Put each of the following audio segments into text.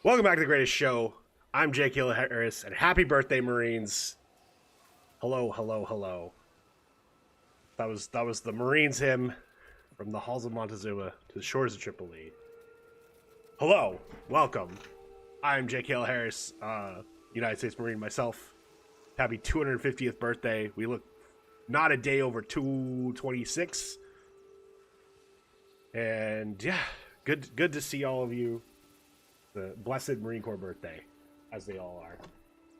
Welcome back to the greatest show. I'm Jake Harris, and happy birthday, Marines. Hello, hello, hello. That was the Marines hymn from the halls of Montezuma to the shores of Tripoli. Hello, welcome. I'm Jake Harris, United States Marine myself. Happy 250th birthday. We look not a day over 226. And yeah, good to see all of you. The blessed Marine Corps birthday, as they all are.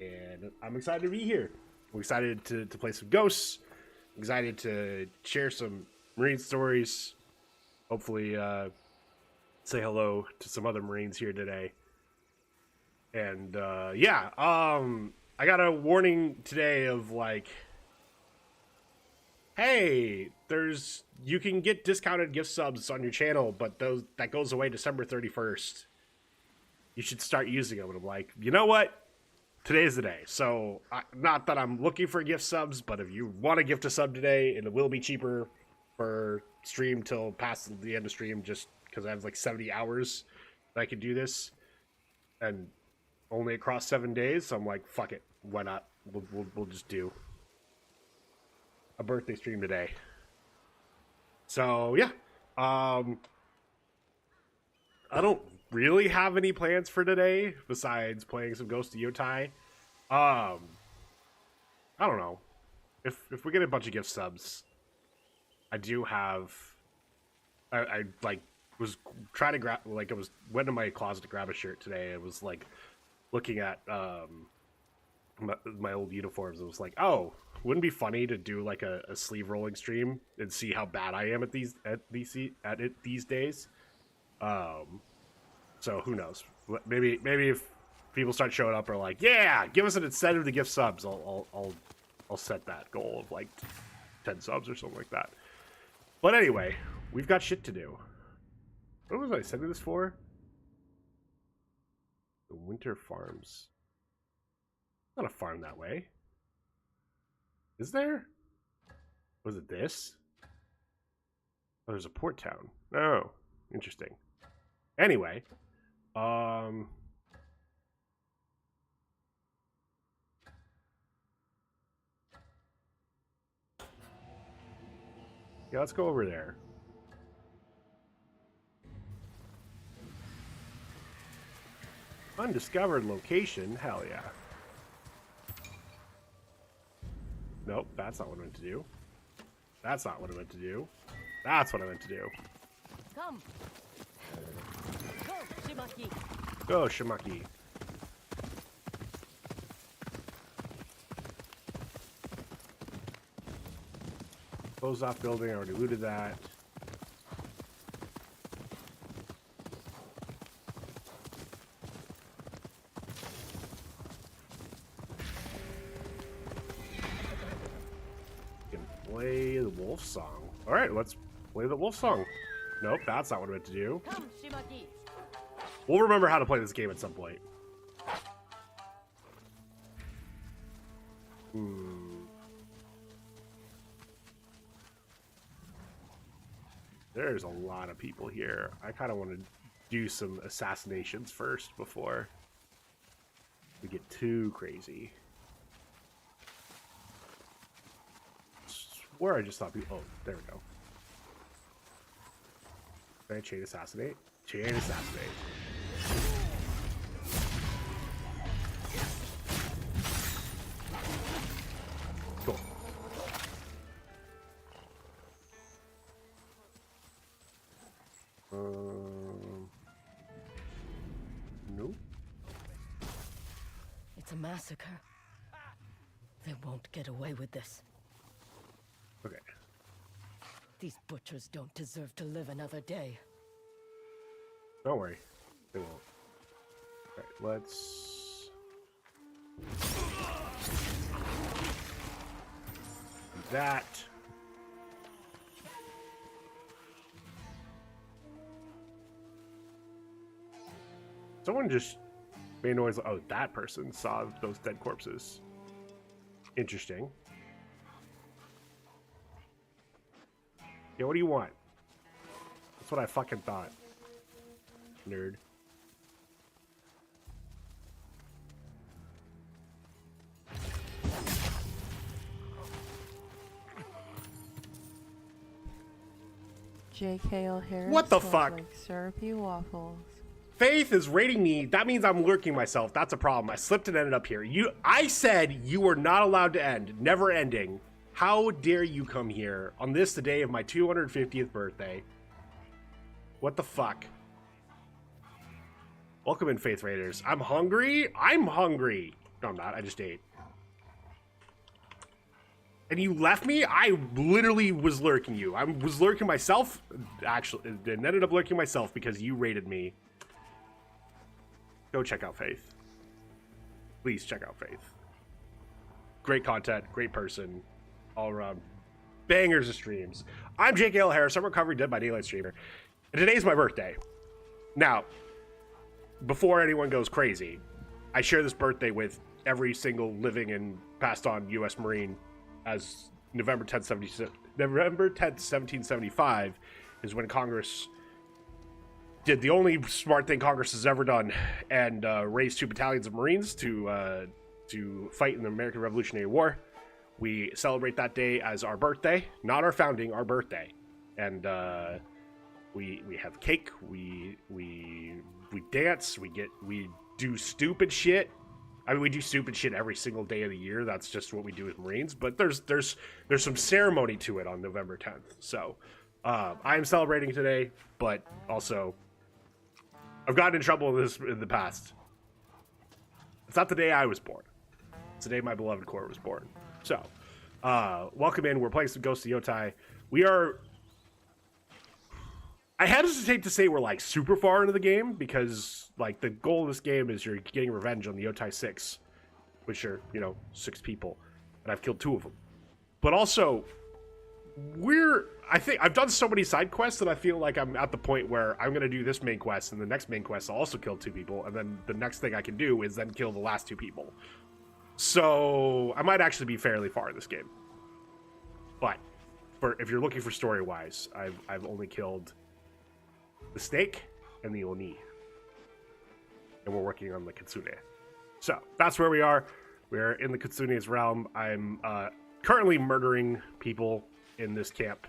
And I'm excited to be here. I'm excited to play some Ghosts. I'm excited to share some Marine stories. Hopefully say hello to some other Marines here today. And I got a warning today of like, hey, you can get discounted gift subs on your channel, but that goes away December 31st. You should start using them. And I'm like, you know what? Today's the day. So, not that I'm looking for gift subs, but if you want to gift a sub today, and it will be cheaper for stream till past the end of stream, just because I have like 70 hours that I can do this, and only across 7 days. So I'm like, fuck it, why not? We'll just do a birthday stream today. So yeah, I don't really have any plans for today besides playing some Ghost of Yōtei. I don't know if we get a bunch of gift subs. I do have. I like was trying to grab, like, I went in my closet to grab a shirt today. I was like looking at my old uniforms. It was like, oh, wouldn't it be funny to do like a sleeve rolling stream and see how bad I am at it these days. So who knows? Maybe if people start showing up, are like, yeah, give us an incentive to gift subs. I'll set that goal of like 10 subs or something like that. But anyway, we've got shit to do. What was I sending this for? The Winter Farms. Not a farm that way. Is there? Was it this? Oh, there's a port town. Oh, interesting. Anyway. Yeah, let's go over there. Undiscovered location? Hell yeah. Nope, that's not what I meant to do. That's not what I meant to do. That's what I meant to do. Come. Go, Shimaki. Go, Shimaki. Closed off building, I already looted that. You can play the wolf song. Alright, let's play the wolf song. Nope, that's not what I meant to do. Come, Shimaki. We'll remember how to play this game at some point. There's a lot of people here. I kind of want to do some assassinations first before we get too crazy. Swear I just saw people. Oh, there we go. Can I chain assassinate? Chain assassinate. Cool. Nope. It's a massacre. They won't get away with this. Okay. These butchers don't deserve to live another day. Don't worry. They won't. Alright, let's do that. Someone just made noise. Oh, that person saw those dead corpses. Interesting. Yeah, what do you want? That's what I fucking thought. Nerd. J.K.L. Harris. What the smells fuck? Like syrupy waffles. Faith is rating me. That means I'm lurking myself. That's a problem. I slipped and ended up here. I said you were not allowed to end. Never ending. How dare you come here on this, the day of my 250th birthday? What the fuck? Welcome in, Faith Raiders. I'm hungry. I'm hungry. No, I'm not. I just ate. And you left me? I literally was lurking you. I was lurking myself. Actually, and ended up lurking myself because you raided me. Go check out Faith. Please check out Faith. Great content, great person, all around. Bangers of streams. I'm J.K.L. Harris. I'm a recovering Dead by Daylight streamer. And today's my birthday. Now, before anyone goes crazy, I share this birthday with every single living and passed on U.S. Marine, as November 10th, 1775 is when Congress did the only smart thing Congress has ever done, and raised 2 battalions of Marines to fight in the American Revolutionary War. We celebrate that day as our birthday, not our founding, our birthday, and we have cake, we dance, we do stupid shit. I mean, we do stupid shit every single day of the year. That's just what we do as Marines. But there's some ceremony to it on November 10th. So I am celebrating today, but also I've gotten in trouble with this in the past. It's not the day I was born. It's the day my beloved core was born. So welcome in. We're playing some Ghost of Yōtei. We are... I hesitate to say we're like super far into the game because like the goal of this game is you're getting revenge on the Yōtei 6, which are, 6 people, and I've killed 2 of them. But also, I think I've done so many side quests that I feel like I'm at the point where I'm going to do this main quest, and the next main quest I'll also kill 2 people, and then the next thing I can do is then kill the last 2 people. So I might actually be fairly far in this game. But if you're looking for story-wise, I've only killed the snake and the Oni, and we're working on the Kitsune. So that's where we are. We're in the Kitsune's realm. I'm currently murdering people in this camp.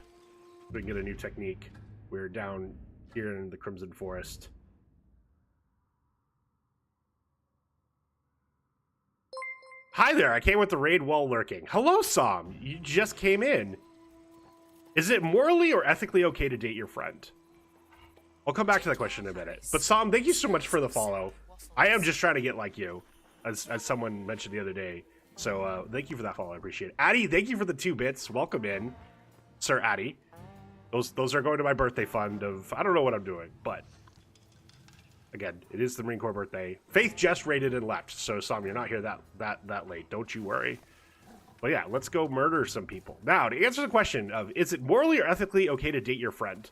We can get a new technique. We're down here in the Crimson Forest. Hi there, I came with the raid while lurking. Hello, Sam. You just came in. Is it morally or ethically okay to date your friend? I'll come back to that question in a minute. But Sam, thank you so much for the follow. I am just trying to get like you, as someone mentioned the other day. So thank you for that follow. I appreciate it. Addy, thank you for the 2 bits. Welcome in, Sir Addy. Those are going to my birthday fund of, I don't know what I'm doing, but again, it is the Marine Corps birthday. Faith just raided and left, so Sam, you're not here that late. Don't you worry. But yeah, let's go murder some people. Now, to answer the question of, is it morally or ethically okay to date your friend?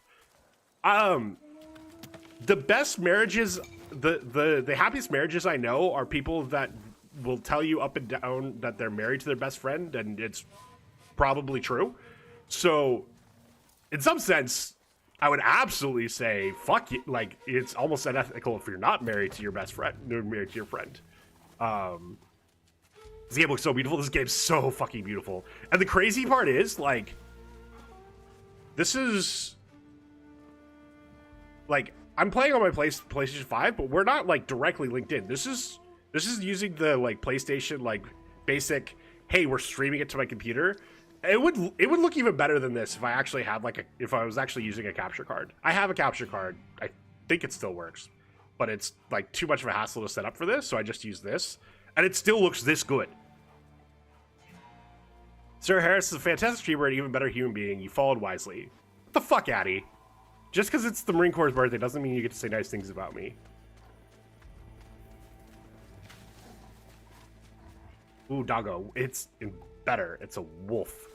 The best marriages, the happiest marriages I know are people that will tell you up and down that they're married to their best friend, and it's probably true. So, in some sense, I would absolutely say, fuck you. Like, it's almost unethical if you're not married to your best friend, you're married to your friend. This game looks so beautiful. This game's so fucking beautiful. And the crazy part is, like, this is... Like, I'm playing on my PlayStation 5, but we're not, like, directly linked in. This is using the, like, PlayStation, like, basic, hey, we're streaming it to my computer. It would look even better than this if I actually had, like, if I was actually using a capture card. I have a capture card. I think it still works. But it's, like, too much of a hassle to set up for this, so I just use this. And it still looks this good. Sir Harris is a fantastic streamer and even better human being. You followed wisely. What the fuck, Addy? Just because it's the Marine Corps' birthday doesn't mean you get to say nice things about me. Ooh, doggo. It's better. It's a wolf.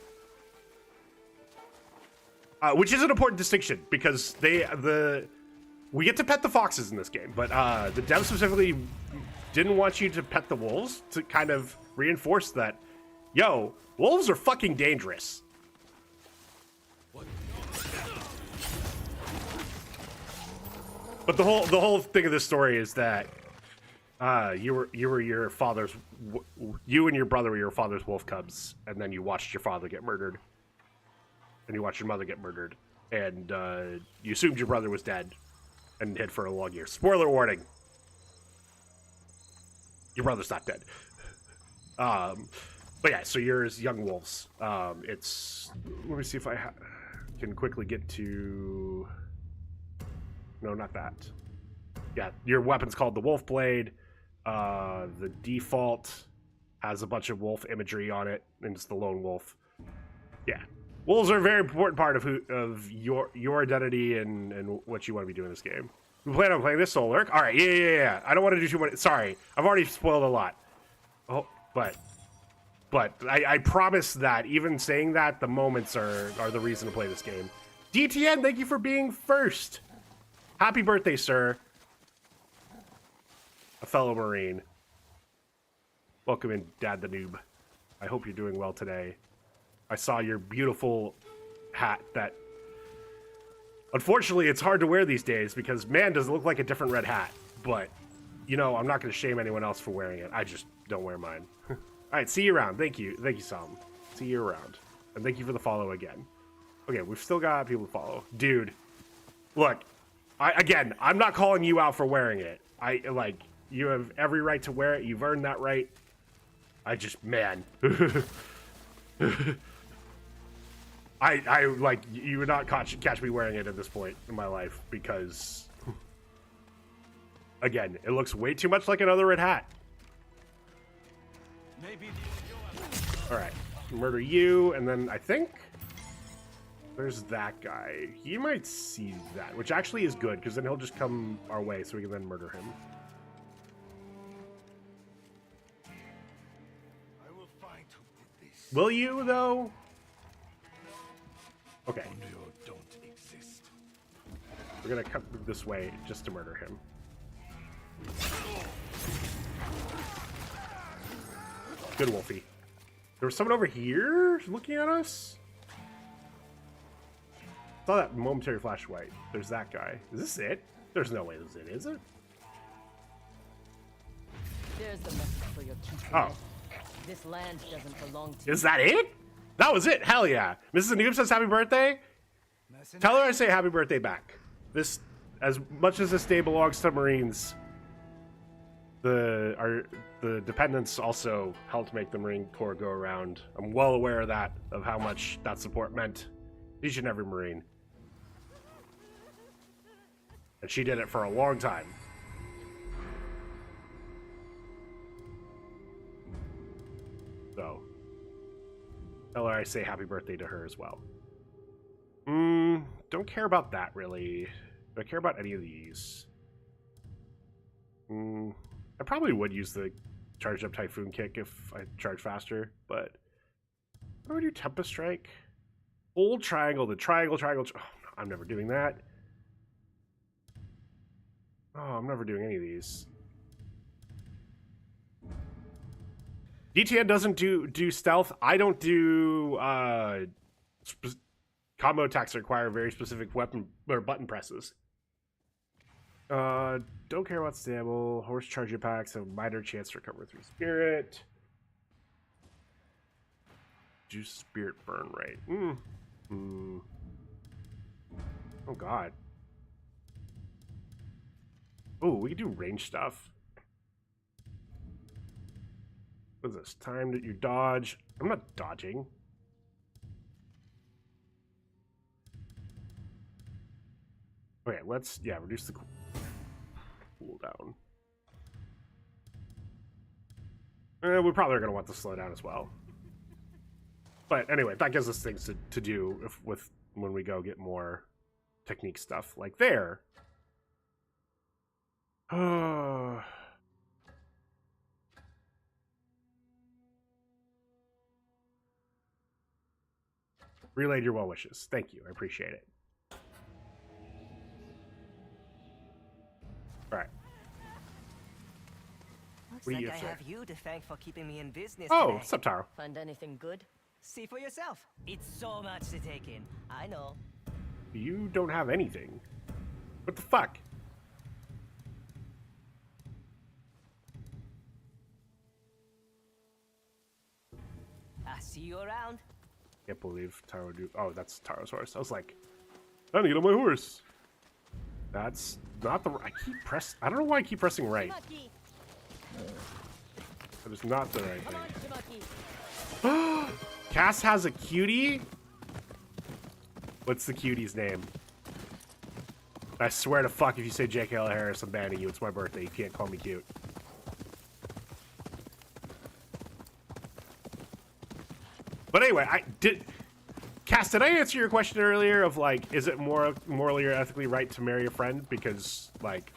Which is an important distinction, because we get to pet the foxes in this game, but the devs specifically didn't want you to pet the wolves to kind of reinforce that, yo, wolves are fucking dangerous. But the whole thing of this story is that you and your brother were your father's wolf cubs, and then you watched your father get murdered, and you watched your mother get murdered, and you assumed your brother was dead and hid for a long year. Spoiler warning. Your brother's not dead. But yeah, so you're as young wolves. It's... Let me see if I can quickly get to... No, not that. Yeah, your weapon's called the Wolf Blade. The default has a bunch of wolf imagery on it, and it's the lone wolf. Yeah. Wolves are a very important part of your identity and what you want to be doing in this game. We plan on playing this Soul Lurk? Alright, yeah. I don't want to do too much. Sorry, I've already spoiled a lot. Oh, but I promise that even saying that, the moments are the reason to play this game. DTN, thank you for being first. Happy birthday, sir. A fellow Marine. Welcome in, Dad the Noob. I hope you're doing well today. I saw your beautiful hat that... Unfortunately, it's hard to wear these days because, man, does it look like a different red hat. But, you know, I'm not going to shame anyone else for wearing it. I just don't wear mine. Alright, see you around. Thank you. Thank you, Sam. See you around. And thank you for the follow again. Okay, we've still got people to follow. Dude, look, again, I'm not calling you out for wearing it. You have every right to wear it. You've earned that right. I just, man. You would not catch me wearing it at this point in my life because, again, it looks way too much like another red hat. Alright, murder you, and then I think there's that guy. He might see that, which actually is good, because then he'll just come our way, so we can then murder him. I will find who did this. Will you, though? Okay. Don't exist. We're gonna cut this way just to murder him. Good, Wolfie. There was someone over here looking at us? Saw that momentary flash of white. There's that guy. Is this it? There's no way this is it, is it? There's the message for your keeper. Oh. This land doesn't belong to you. Is that it? That was it. Hell yeah. Mrs. Noob says happy birthday. Tell her I say happy birthday back. This, as much as this day belongs to Marines, the dependents also helped make the Marine Corps go around. I'm well aware of that, of how much that support meant to each and every Marine. And she did it for a long time. So, tell her I say happy birthday to her as well. Don't care about that, really. Do I care about any of these? I probably would use the charged up Typhoon Kick if I charge faster, but... What do I do? Tempest Strike? Hold triangle, the triangle. Oh, no, I'm never doing that. Oh, I'm never doing any of these. DTN doesn't do stealth. I don't do combo attacks that require very specific weapon or button presses. Don't care about stable. Horse charge packs have a minor chance to recover through spirit. Juice spirit burn rate. Oh god. Oh, we can do range stuff. What is this? Time that you dodge. I'm not dodging. Okay, let's, reduce the cooldown. We're probably going to want to slow down as well. But anyway, that gives us things to do when we go get more technique stuff like there. Relayed your well wishes. Thank you. I appreciate it. All right. Looks What do like you I say? have you to thank for keeping me in business Oh, today. what's up, Taro? Find anything good? See for yourself. It's so much to take in. I know. You don't have anything. What the fuck? I see you around. Can't believe Taro do. Oh, that's Taro's horse. I was like, I need on my horse. That's not the. I don't know why I keep pressing right. That is not the right thing. Cass has a cutie? What's the cutie's name? I swear to fuck if you say J.K.L. Harris, I'm banning you. It's my birthday. You can't call me cute. But anyway, Cass, did I answer your question earlier of, like, is it morally or ethically right to marry a friend? Because, like,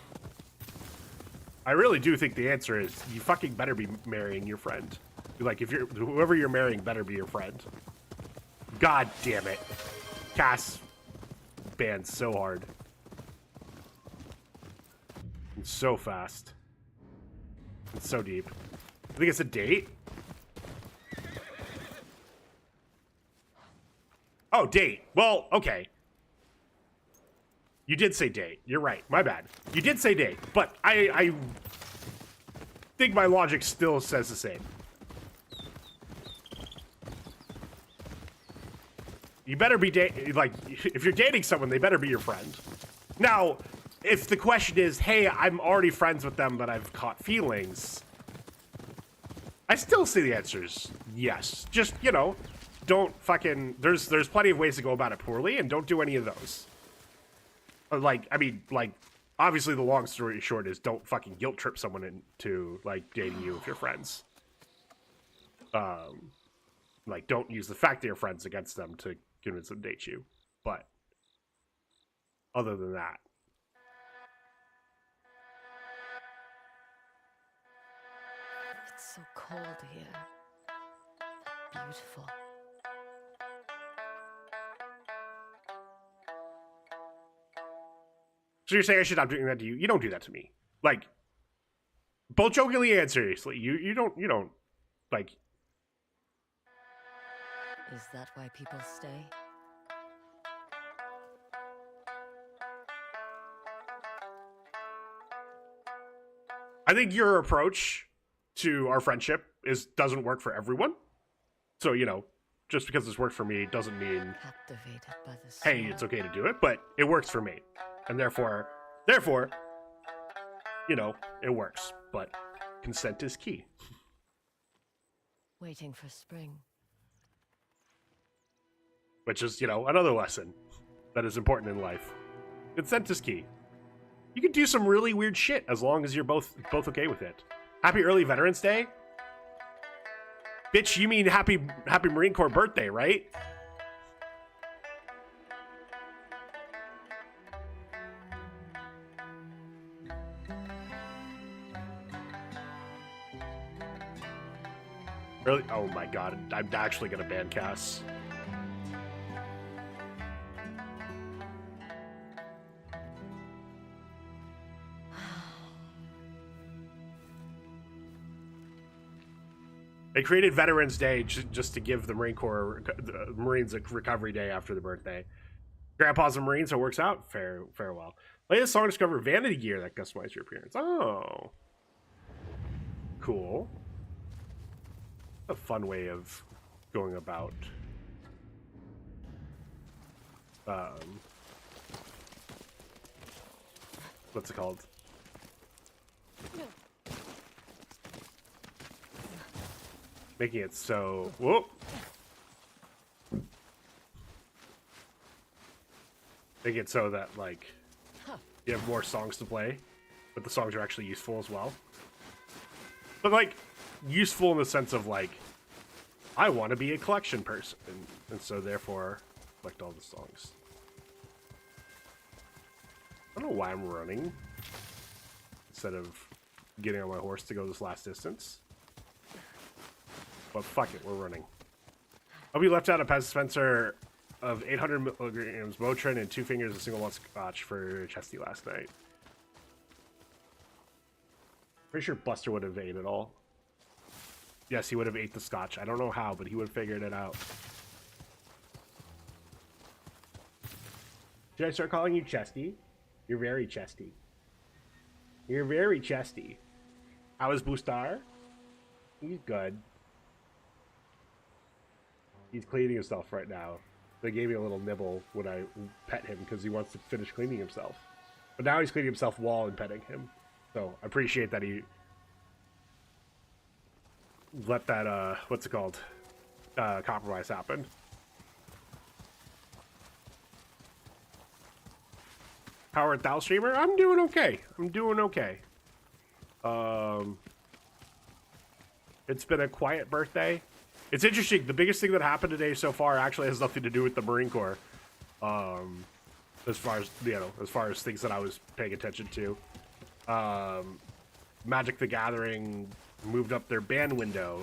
I really do think the answer is you fucking better be marrying your friend. Like, if whoever you're marrying better be your friend. God damn it. Cass banned so hard. And so fast. And so deep. I think it's a date. Oh, date. Well, okay. You did say date. You're right. My bad. You did say date, but I think my logic still says the same. You better be like, if you're dating someone, they better be your friend. Now, if the question is, hey, I'm already friends with them, but I've caught feelings, I still say the answer is yes. Just, you know, don't fucking, there's plenty of ways to go about it poorly, and don't do any of those. Like, I mean, like, obviously the long story short is don't fucking guilt trip someone into, like, dating you if you're friends. Like, don't use the fact that you're friends against them to convince them to date you. But, other than that. It's so cold here. Beautiful. So you're saying I should stop doing that to you? You don't do that to me. Like, both jokingly and seriously. You don't, like... Is that why people stay? I think your approach to our friendship doesn't work for everyone. So, you know, just because it's worked for me doesn't mean, Captivated by the hey, smell. it's okay to do it, but it works for me. And therefore, you know, it works. But consent is key. Waiting for spring. Which is, you know, another lesson that is important in life. Consent is key. You can do some really weird shit as long as you're both okay with it. Happy early Veterans Day? Bitch, you mean happy Marine Corps birthday, right? Really? Oh my god, I'm actually gonna ban Cass. They created Veterans Day just to give the Marines a recovery day after the birthday. Grandpa's a Marine, so it works out. Farewell. Latest song discover vanity gear that customize your appearance. Oh. Cool. A fun way of going about what's it called? Making it so whoop. Making it so that, like, you have more songs to play, but the songs are actually useful as well. But, like, useful in the sense of, like, I want to be a collection person, and so therefore collect all the songs. I don't know why I'm running instead of getting on my horse to go this last distance. But fuck it, we're running. I'll be left out a Pez Spencer of 800 milligrams Motrin and 2 fingers of single malt scotch for Chesty last night. Pretty sure Buster would have ate it all. Yes, he would have ate the scotch. I don't know how, but he would have figured it out. Should I start calling you Chesty? You're very chesty. You're very chesty. How is Boostar? He's good. He's cleaning himself right now. They gave me a little nibble when I pet him because he wants to finish cleaning himself. But now he's cleaning himself while I'm petting him. So I appreciate that he let that, what's it called? Compromise happen. How art thou, streamer? I'm doing okay. I'm doing okay. It's been a quiet birthday. It's interesting. The biggest thing that happened today so far actually has nothing to do with the Marine Corps. As far as, you know, as far as things that I was paying attention to. Magic the Gathering moved up their ban window,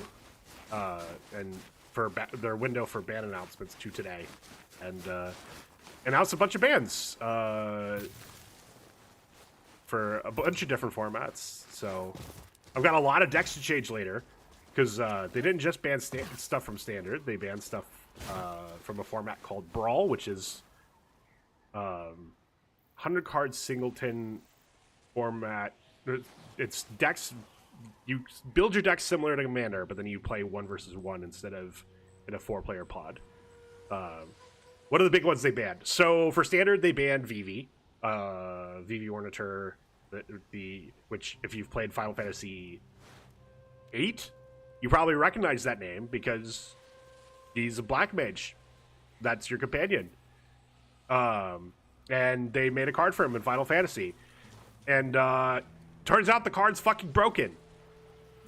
and for their window for ban announcements to today, and announced a bunch of bans for a bunch of different formats. So I've got a lot of decks to change later, because they didn't just ban stuff from Standard, they banned stuff from a format called Brawl, which is 100 card singleton format. It's decks. You build your deck similar to Commander, but then you play 1 versus 1 instead of in a 4-player pod. What are the big ones they banned? So for Standard, they banned Vivi, Vivi Ornatur, which if you've played Final Fantasy VIII, you probably recognize that name because he's a black mage. That's your companion. And they made a card for him in Final Fantasy, and turns out the card's fucking broken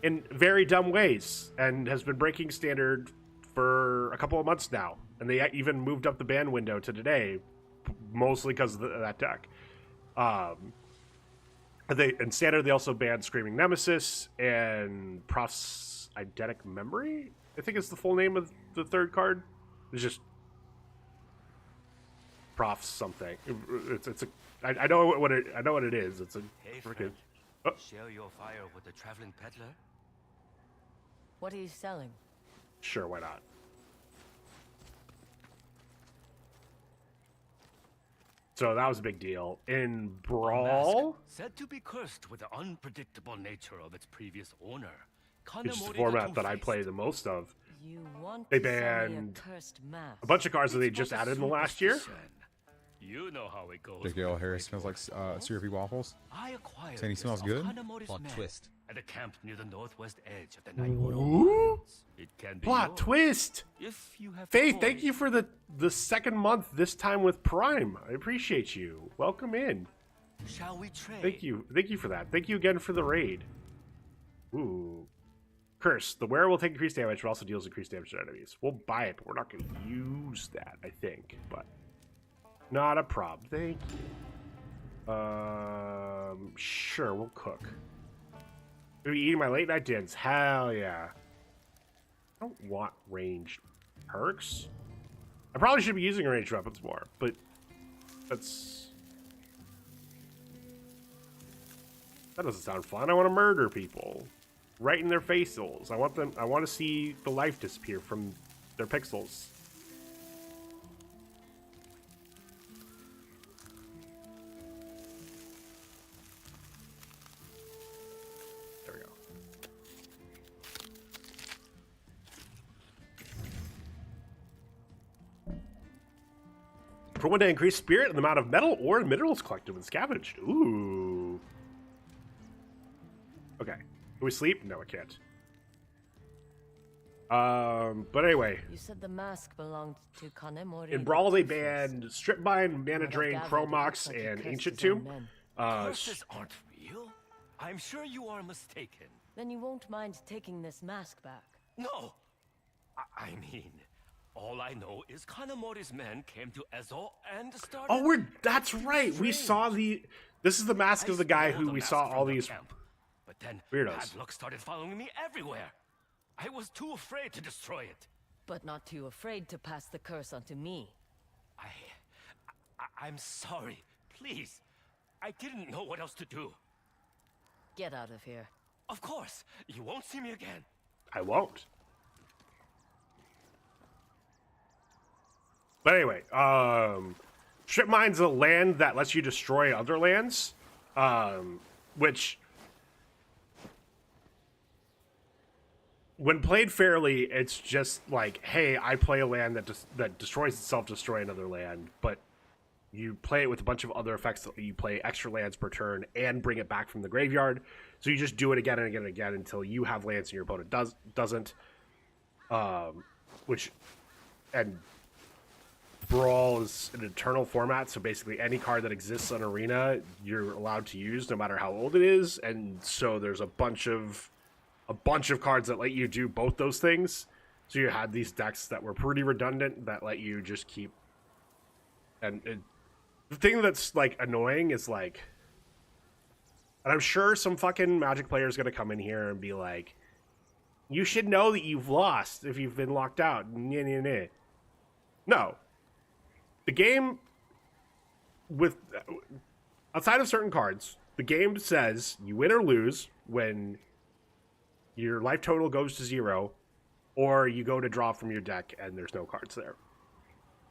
in very dumb ways and has been breaking Standard for a couple of months now. And they even moved up the ban window to today, mostly because of that deck. In Standard, they also banned Screaming Nemesis and Prof's Eidetic Memory, I think is the full name of the third card. It's just Prof something. I know what it is. It's a Hey, freaking. friend. Oh, Share your fire with the traveling peddler? What are you selling? sure, why not? So that was a big deal. In Brawl, Mask, said to be cursed with the unpredictable nature of its previous owner. which is the Kanemori format that I Two-Faced. play the most of, You want They to sell me banned a cursed mask? a bunch of cards that they It's just but a added in the last year. superstition. You know how it goes. Big Gale with hair great smells like waterfalls. syrupy waffles. I acquired Saying he this smells of good? Kanemori's Plot men twist. at a camp near the northwest edge of the Naimoro Ooh. Mountains. It can be Plot yours twist. if you have Faith, thank coin. you for the second month this time with Prime. I appreciate you. Welcome in. Shall we trade? Thank you for that. Thank you again for the raid. Ooh. Curse. The wearer will take increased damage, but also deals increased damage to enemies. We'll buy it, but we're not going to use that, I think. But not a problem. Thank you. Sure, we'll cook. Gonna be eating my late night dinners. Hell yeah. I don't want ranged perks. I probably should be using ranged weapons more, but that doesn't sound fun. I want to murder people right in their faces. I want to see the life disappear from their pixels. There we go. For 1 day, increase spirit and the amount of metal or minerals collected when scavenged. Ooh. Okay. Can we sleep? No, I can't. But anyway, You said the mask belonged to Kanemori. in Brawl they banned Strip Bind, Mana Drain, Chromox, and Ancient Tomb. Curses aren't real. I'm sure you are mistaken. Then you won't mind taking this mask back. No. I mean, all I know is Kanemori's men came to Ezo and started. Oh, that's right. We saw this is the mask of the guy stole who the we mask saw from all the these camp, but then weirdos. bad luck started following me everywhere. I was too afraid to destroy it. But not too afraid to pass the curse onto me. I'm sorry. Please. I didn't know what else to do. Get out of here. Of course. You won't see me again. I won't. But anyway, Strip Mine's a land that lets you destroy other lands, which when played fairly, it's just like, hey, I play a land that destroys itself, destroy another land, but you play it with a bunch of other effects that you play extra lands per turn and bring it back from the graveyard. So you just do it again and again and again until you have lands and your opponent doesn't. And Brawl is an eternal format, so basically any card that exists on Arena, you're allowed to use no matter how old it is, and so there's a bunch of cards that let you do both those things. So you had these decks that were pretty redundant that let you just keep. And the thing that's like annoying is like, and I'm sure some fucking Magic player is gonna come in here and be like, "You should know that you've lost if you've been locked out." No. The game, with outside of certain cards, the game says you win or lose when your life total goes to 0, or you go to draw from your deck and there's no cards there.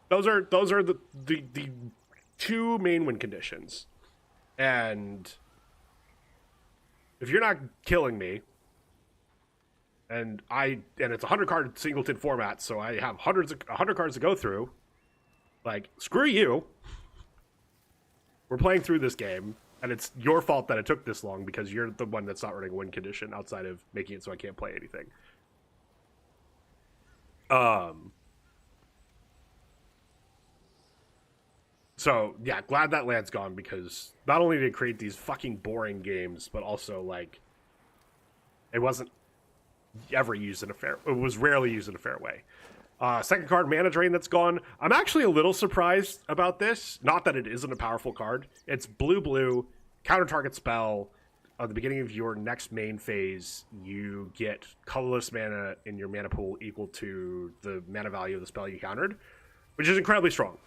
Those are the two main win conditions. And if you're not killing me, and it's a 100 card singleton format, so I have 100 cards to go through. Like, screw you. We're playing through this game, and it's your fault that it took this long because you're the one that's not running a win condition outside of making it so I can't play anything. So, yeah, glad that land's gone because not only did it create these fucking boring games, but also, like, it wasn't ever used in a fair... It was rarely used in a fair way. Second card, Mana Drain, that's gone. I'm actually a little surprised about this. Not that it isn't a powerful card. It's blue, counter target spell. At the beginning of your next main phase, you get colorless mana in your mana pool equal to the mana value of the spell you countered, which is incredibly strong.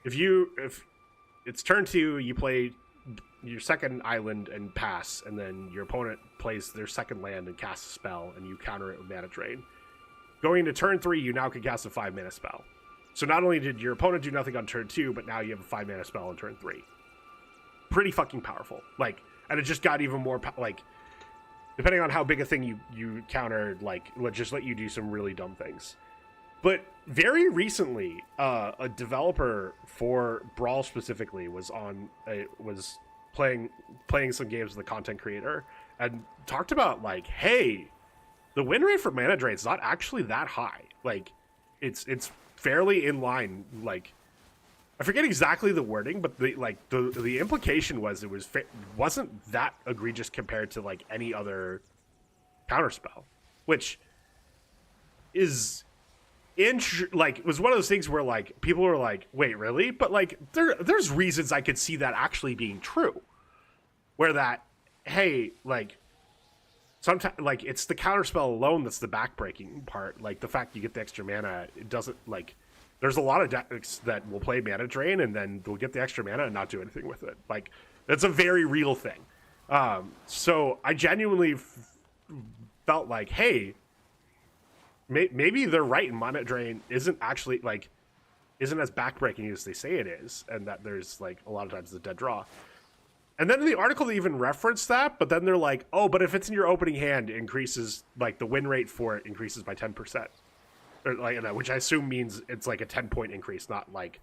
If it's turn 2, you play your second island and pass, and then your opponent plays their second land and casts a spell, and you counter it with Mana Drain. Going into turn 3, you now can cast a 5-mana spell. So not only did your opponent do nothing on turn 2, but now you have a 5-mana spell on turn 3. Pretty fucking powerful. Like, and it just got even more, like, depending on how big a thing you countered, like, let's just let you do some really dumb things. But very recently, a developer for Brawl specifically was playing some games with a content creator and talked about, like, hey, the win rate for Mana Drain is not actually that high. Like, it's fairly in line. Like, I forget exactly the wording, but the implication was it wasn't that egregious compared to like any other counterspell, which is like was one of those things where like people were like, wait, really? But like there's reasons I could see that actually being true, where that hey like. Sometimes, like, it's the counterspell alone that's the backbreaking part. Like, the fact you get the extra mana, it doesn't, like... There's a lot of decks that will play Mana Drain, and then they'll get the extra mana and not do anything with it. Like, that's a very real thing. So, I genuinely felt like, hey, maybe they're right, and Mana Drain isn't actually, like... Isn't as backbreaking as they say it is, and that there's, like, a lot of times the dead draw. And then in the article, they even reference that, but then they're like, oh, but if it's in your opening hand, it increases, like, the win rate for it increases by 10%. Or, like, which I assume means it's, like, a 10-point increase, not like,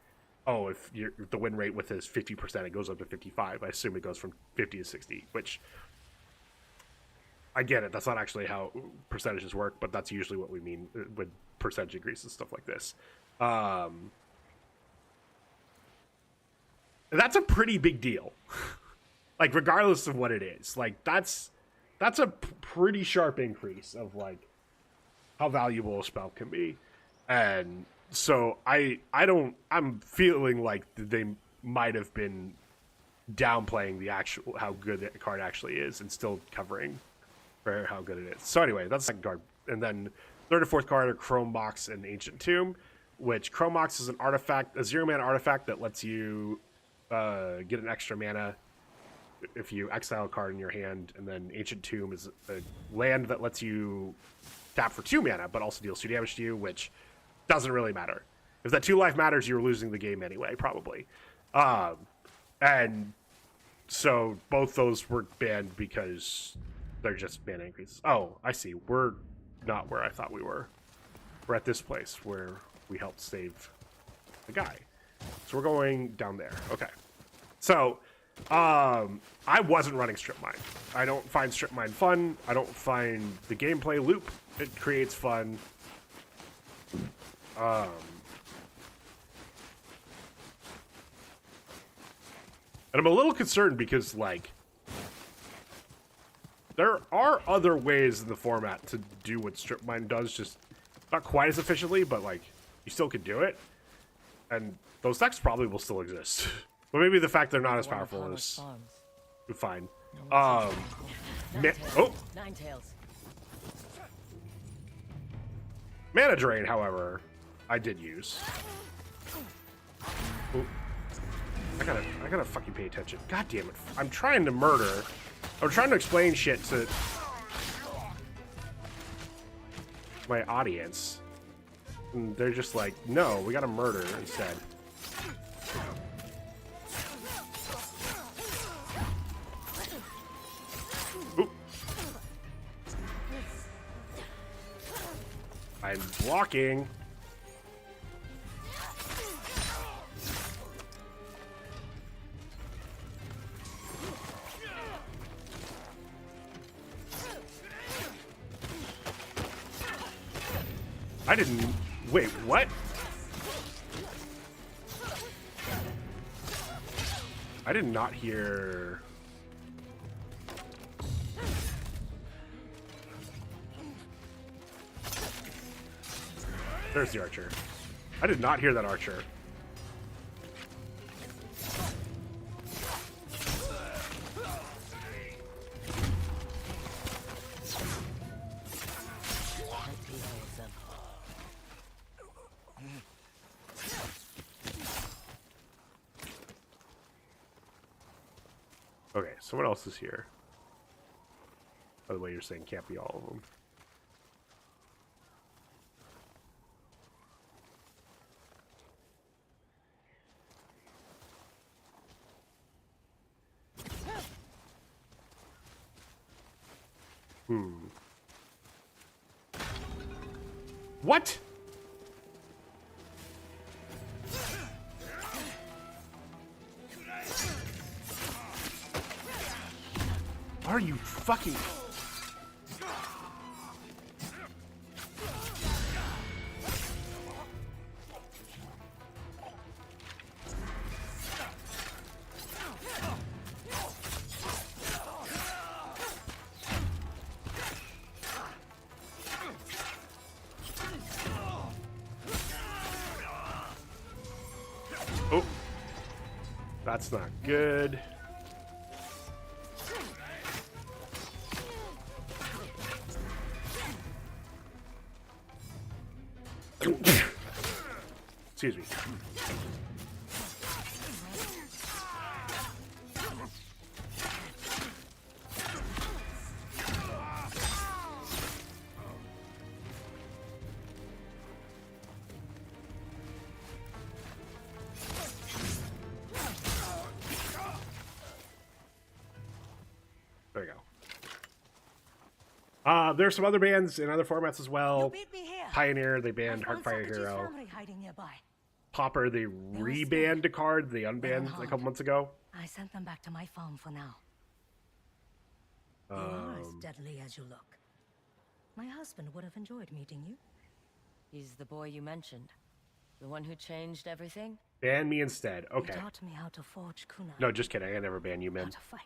oh, if the win rate with is 50%, it goes up to 55. I assume it goes from 50 to 60, which, I get it. That's not actually how percentages work, but that's usually what we mean with percentage increases, stuff like this. That's a pretty big deal. Like, regardless of what it is, like, that's a pretty sharp increase of, like, how valuable a spell can be. And so I'm feeling like they might have been downplaying how good the card actually is and still covering for how good it is. So anyway, that's the second card. And then third and fourth card are Chrome Mox and Ancient Tomb, which Chrome Mox is an artifact, a 0-mana artifact that lets you get an extra mana if you exile a card in your hand, and then Ancient Tomb is a land that lets you tap for 2 mana, but also deals 2 damage to you, which doesn't really matter. If that 2 life matters, you're losing the game anyway, probably. And so both those were banned because they're just mana increases. Oh, I see. We're not where I thought we were. We're at this place where we helped save the guy. So we're going down there. Okay. So, I wasn't running strip mine. I don't find strip mine fun. I don't find the gameplay loop it creates fun. And I'm a little concerned because, like, there are other ways in the format to do what strip mine does, just not quite as efficiently, but, like, you still could do it. And those decks probably will still exist. But maybe the fact they're not as powerful is fine. Oh! Nine tails. Mana drain, however, I did use. Ooh. I gotta fucking pay attention. God damn it. I'm trying to murder. I'm trying to explain shit to my audience. And they're just like, no, we gotta murder instead. Oop. I'm blocking. I didn't... Wait, what? I did not hear... There's the archer. I did not hear that archer. Okay, someone else is here. By the way, you're saying can't be all of them. What? Are you fucking... Oh, that's not good. Excuse me. There you go. There's some other bands in other formats as well. Pioneer, they banned Heartfire Hero. Popper, they rebanned a card, they unbanned a couple months ago. I sent them back to my farm for now. You are as deadly as you look. My husband would have enjoyed meeting you. He's the boy you mentioned. The one who changed everything? Ban me instead. Okay. He taught me how to forge kunai. No, just kidding. I never ban you, How man. to fight.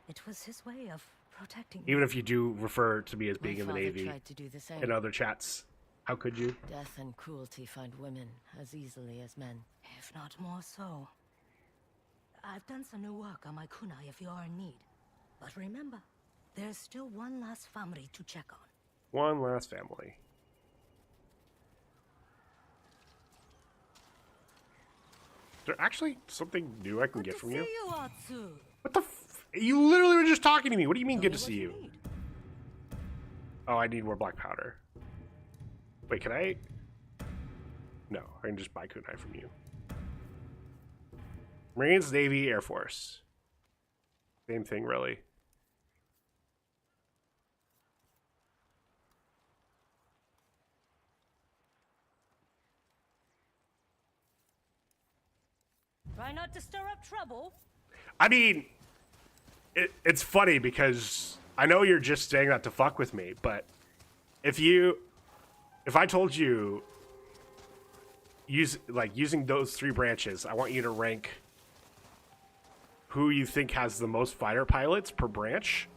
It was his way of protecting me. Even if you do refer to me as being My in the father Navy tried to do the same. in other chats. How could you? Death and cruelty find women as easily as men. If not more so. I've done some new work on my kunai if you are in need. But remember, there's still one last family to check on. One last family. Is there actually something new I can get from you? Atsu. What the f... You literally were just talking to me. What do you mean good to see you? Need. Oh, I need more black powder. Wait, can I... No, I can just buy kunai from you. Marines, Navy, Air Force. Same thing, really. Try not to stir up trouble. I mean, it's funny because I know you're just saying that to fuck with me, but if I told you using those 3 branches, I want you to rank who you think has the most fighter pilots per branch.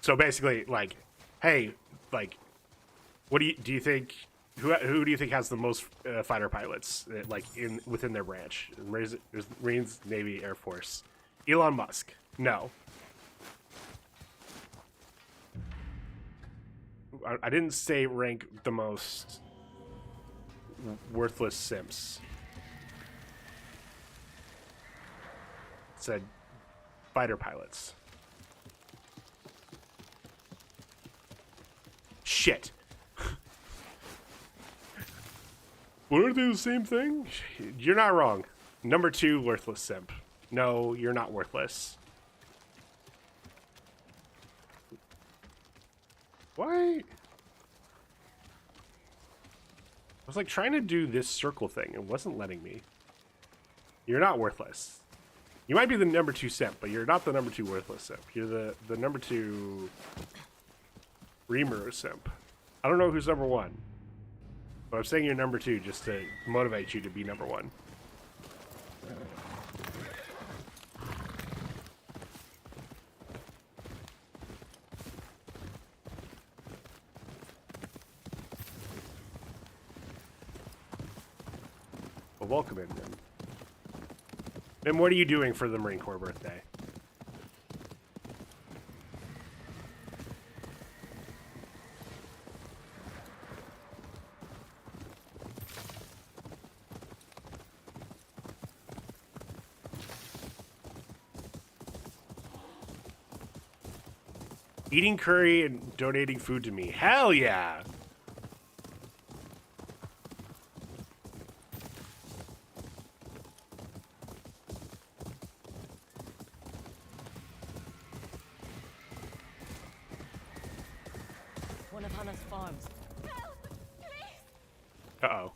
So basically, like, hey, like, what do you think? Who do you think has the most fighter pilots, like within their branch? Marines, Navy, Air Force. Elon Musk. No. I didn't say rank the most worthless simps. It said fighter pilots. Shit. Wouldn't they do the same thing? You're not wrong. Number 2, worthless simp. No, you're not worthless. Why? I was like trying to do this circle thing. It wasn't letting me. You're not worthless. You might be the number 2 simp, but you're not the number 2 worthless simp. You're the number 2 Rimuru simp. I don't know who's number 1. But I'm saying you're number 2 just to motivate you to be number 1. Well, welcome in, then. And what are you doing for the Marine Corps birthday? Eating curry and donating food to me. Hell yeah! One of Hana's farms. Uh-oh.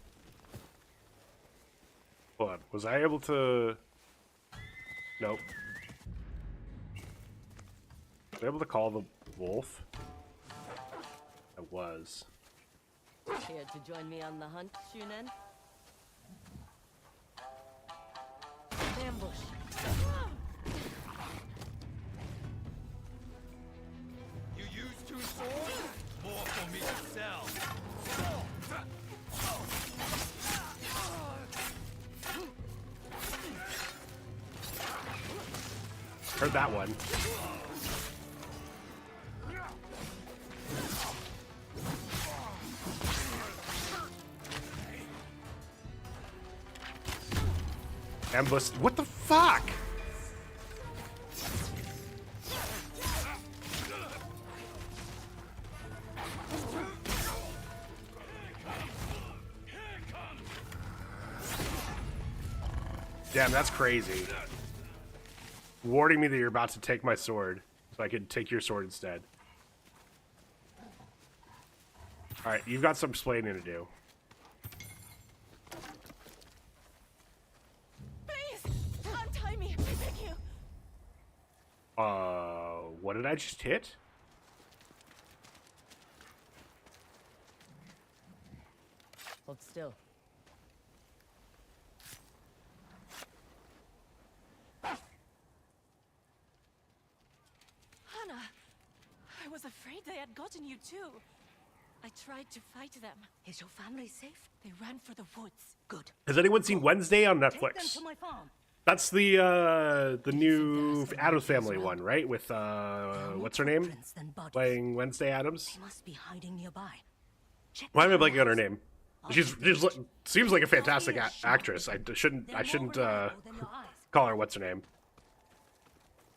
Hold on. Was I able to... Nope. Was I able to call the wolf? I was. Here to join me on the hunt, Shunen? Ambush. You use 2 swords? More for me to sell. Heard that one. Ambush. What the fuck? Damn, that's crazy. Warning me that you're about to take my sword, so I could take your sword instead. Alright, you've got some explaining to do. Please, untie me, I beg you. What did I just hit? Hold still. Hana, I was afraid they had gotten you too. I tried to fight them. Is your family safe? They ran for the woods. Good. Has anyone seen Wednesday on Take them Netflix? to my farm. That's the new Addams Family one, right? With what's her name? Footprints, then bodies. Playing Wednesday Addams. They must be hiding nearby. Check Why am I the blanking on her house. name? She's seems like a fantastic actress. I shouldn't They're more reliable than your eyes. call her what's her name.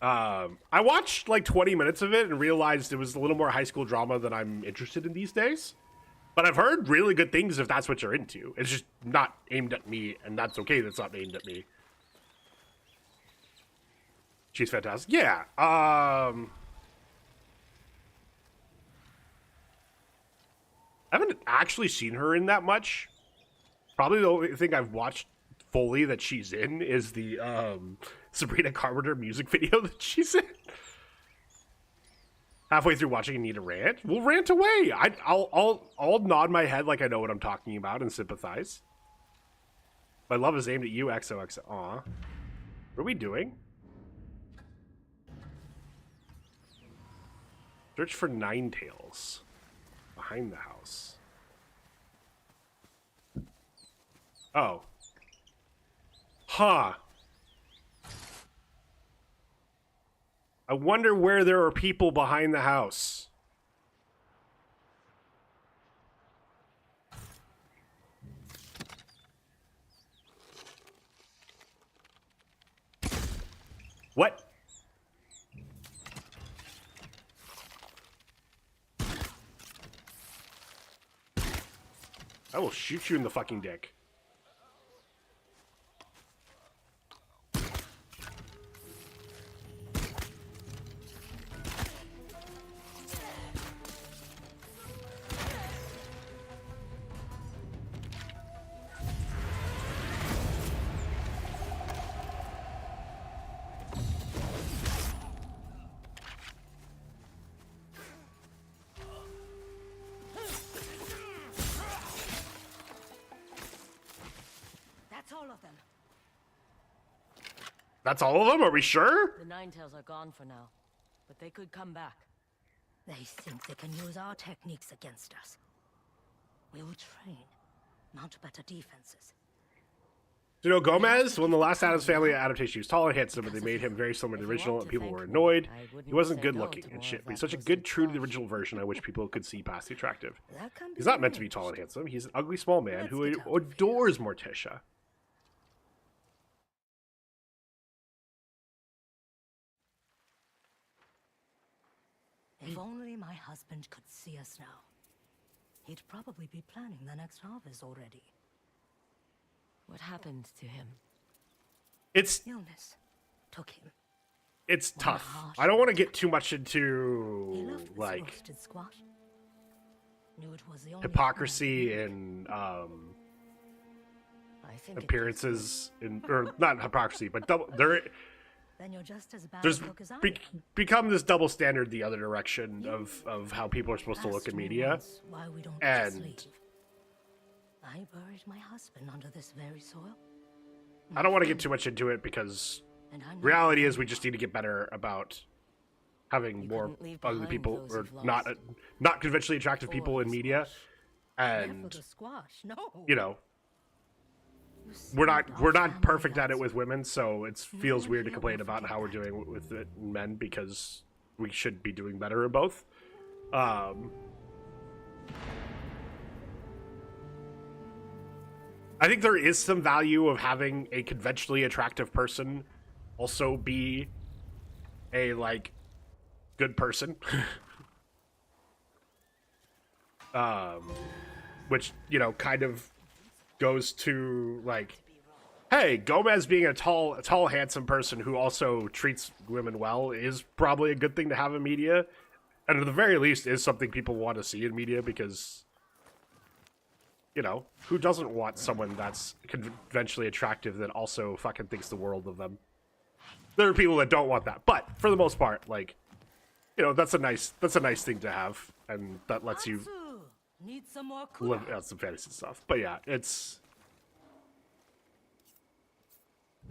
I watched like 20 minutes of it and realized it was a little more high school drama than I'm interested in these days. But I've heard really good things if that's what you're into. It's just not aimed at me, and that's okay. That's not aimed at me. She's fantastic. Yeah. I haven't actually seen her in that much. Probably the only thing I've watched fully that she's in is the Sabrina Carpenter music video that she's in. Halfway through watching and need a rant? We'll rant away. I'll nod my head like I know what I'm talking about and sympathize. My love is aimed at you, XOXO. Aw. What are we doing? Search for Ninetales. Behind the house. Oh. Huh. I wonder where there are people behind the house. What? I will shoot you in the fucking dick. That's all of them. That's all of them? Are we sure? The Ninetales are gone for now, but they could come back. They think they can use our techniques against us. We will train, mount better defenses. You know, Gomez, when the last Addams Family adaptation, he was tall and handsome, but they made him very similar to the original, and people were annoyed. He wasn't good looking and shit, but he's such a good, true to the original version. I wish people could see past the attractive. He's not meant to be tall and handsome. He's an ugly, small man who adores Morticia. If only my husband could see us now. He'd probably be planning the next harvest already. What happened to him? It's Illness took him. it's tough. I don't want to get too much He into loved this like roasted squash. Knew it was the only hypocrisy and I think appearances in, or not hypocrisy, but double there. Then you're just as bad There's a look as I become this double standard the other direction of how people are supposed to look at media. Why we don't And- just leave. I buried my husband under this very soil. I don't want to get too much into it because And I'm reality is we just need to get better about having You more couldn't leave ugly behind people those or you've not lost. not conventionally attractive people in media, Never and the squash, no. you know You we're saved not our family perfect at it lives. with women, so it feels weird to complain about how we're doing with it in men because we should be doing better in both. I think there is some value of having a conventionally attractive person also be a like good person. Which, you know, kind of goes to like, hey, Gomez being a tall, handsome person who also treats women well is probably a good thing to have in media, and at the very least is something people want to see in media because, you know, who doesn't want someone that's conventionally attractive that also fucking thinks the world of them? There are people that don't want that, but for the most part, like, you know, that's a nice thing to have, and that lets you Atsu, need some more live kunai. out some fantasy stuff. But yeah, it's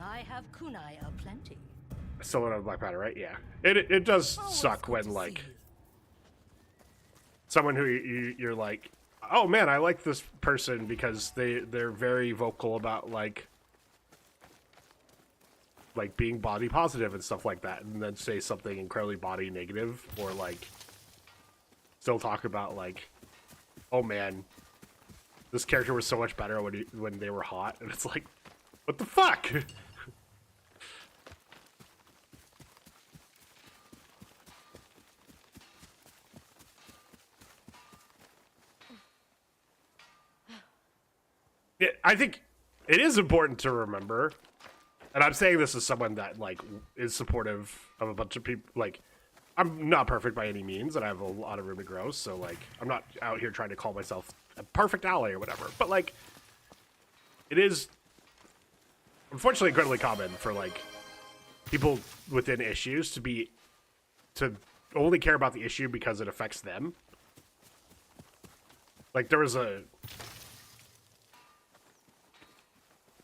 I have kunai aplenty. still another Black Panther, right? Yeah, it does Always suck good when to see like you. someone who you're like, oh man, I like this person because they're very vocal about like being body positive and stuff like that, and then say something incredibly body negative, or like still talk about like, oh man, this character was so much better when they were hot, and it's like, what the fuck? Yeah, I think it is important to remember And I'm saying this as someone that like is supportive of a bunch of people. Like, I'm not perfect by any means, and I have a lot of room to grow. So like, I'm not out here trying to call myself a perfect ally or whatever. But like, it is unfortunately incredibly common for like people within issues to only care about the issue because it affects them. Like there was a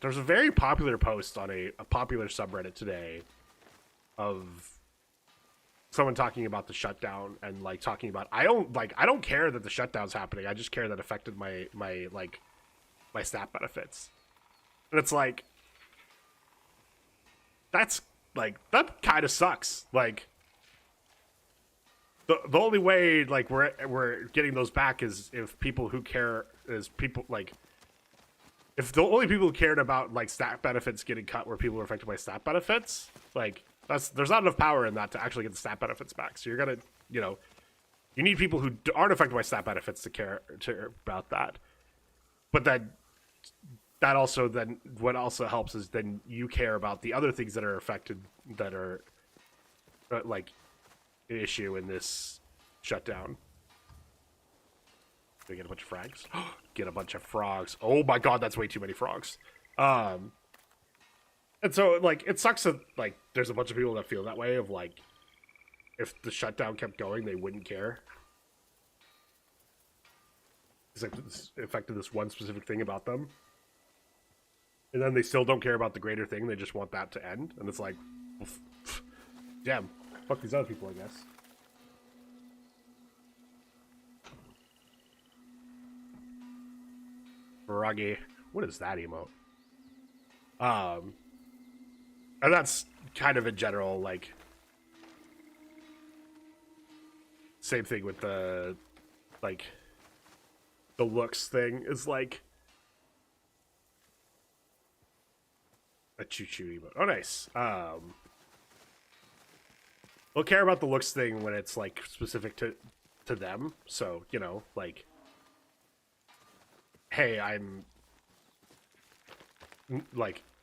very popular post on a popular subreddit today of someone talking about the shutdown and like talking about I don't care that the shutdown's happening. I just care that it affected my stat benefits. And it's like that's like that kind of sucks. Like the only way like we're getting those back is if people who care is people like if the only people who cared about like stat benefits getting cut were people who were affected by stat benefits, like there's not enough power in that to actually get the stat benefits back. So you're gonna, you know, you need people who aren't affected by stat benefits to care about that. But then that also then what also helps is then you care about the other things that are affected that are like an issue in this shutdown. We get a bunch of frags. Get a bunch of frogs. Oh my god, that's way too many frogs. And so like it sucks that like there's a bunch of people that feel that way of like if the shutdown kept going they wouldn't care. It's like it's affected this one specific thing about them. And then they still don't care about the greater thing, they just want that to end. And it's like well, damn, fuck these other people, I guess. Froggy. What is that emote? And that's kind of in general, like same thing with the like the looks thing is like a choo-choo emote. Oh nice. We'll care about the looks thing when it's like specific to them. So, you know, like hey, I'm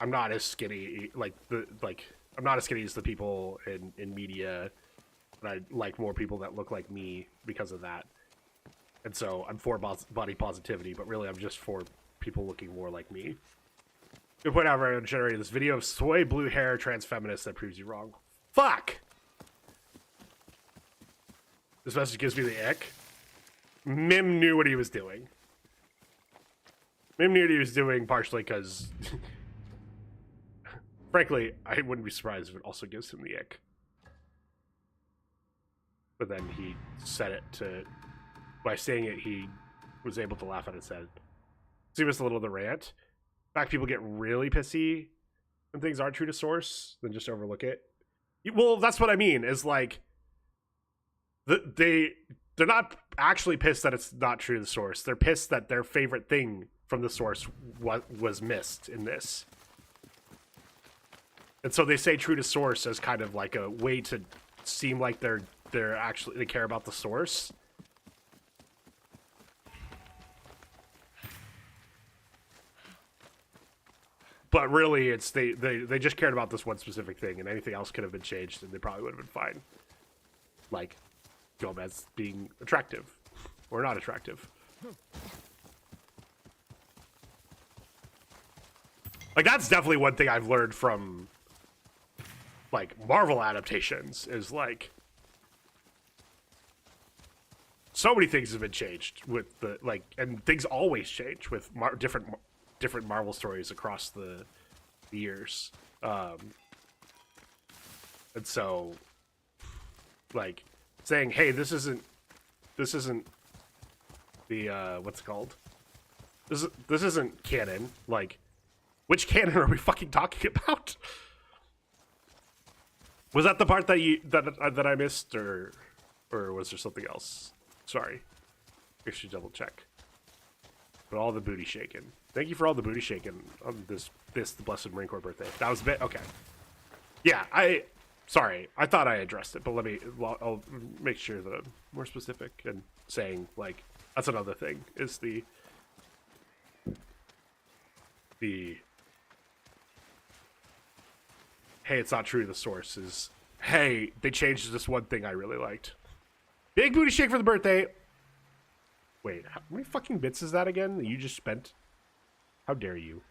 not as skinny I'm not as skinny as the people in media, but I like more people that look like me because of that. And so I'm for body positivity, but really I'm just for people looking more like me. Good point out, I generated this video of soy blue hair trans feminist that proves you wrong. Fuck! This message gives me the ick. Mim knew what he was doing. Mim knew what he was doing partially because, frankly, I wouldn't be surprised if it also gives him the ick. But then he said it by saying it, he was able to laugh at it and said, see what's a little of the rant? In fact, people get really pissy when things aren't true to source, then just overlook it. Well, that's what I mean, is like, they're not actually pissed that it's not true to the source. They're pissed that their favorite thing from the source was missed in this. And so they say true to source as kind of like a way to seem like they care about the source. But really it's they just cared about this one specific thing, and anything else could have been changed and they probably would have been fine. Like Gomez being attractive or not attractive. Like that's definitely one thing I've learned from like Marvel adaptations is like so many things have been changed with the like, and things always change with different Marvel stories across the years. And so like saying, hey, this isn't the what's it called? This isn't canon. Like, which canon are we fucking talking about? Was that the part that I missed, or was there something else? Sorry, I should double check. But all the booty shaking. Thank you for all the booty shaking on this the Blessed Marine Corps birthday. That was a bit okay. Yeah, sorry, I thought I addressed it, but I'll make sure that I'm more specific and saying like that's another thing is the hey, it's not true to the source is, hey, they changed this one thing I really liked. Big booty shake for the birthday. Wait, how many fucking bits is that again that you just spent? How dare you?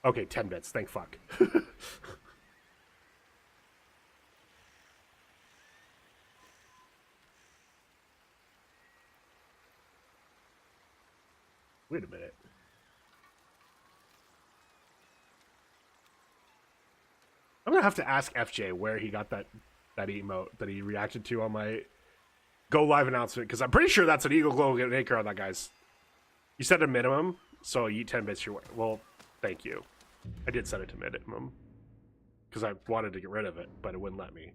Okay, 10 bits. Thank fuck. Wait a minute. I'm gonna have to ask FJ where he got that emote that he reacted to on my go live announcement, because I'm pretty sure that's an Eagle Glow Acre on that, guys. You said a minimum, so you eat 10 bits your way. Well, thank you. I did set it to minimum because I wanted to get rid of it, but it wouldn't let me.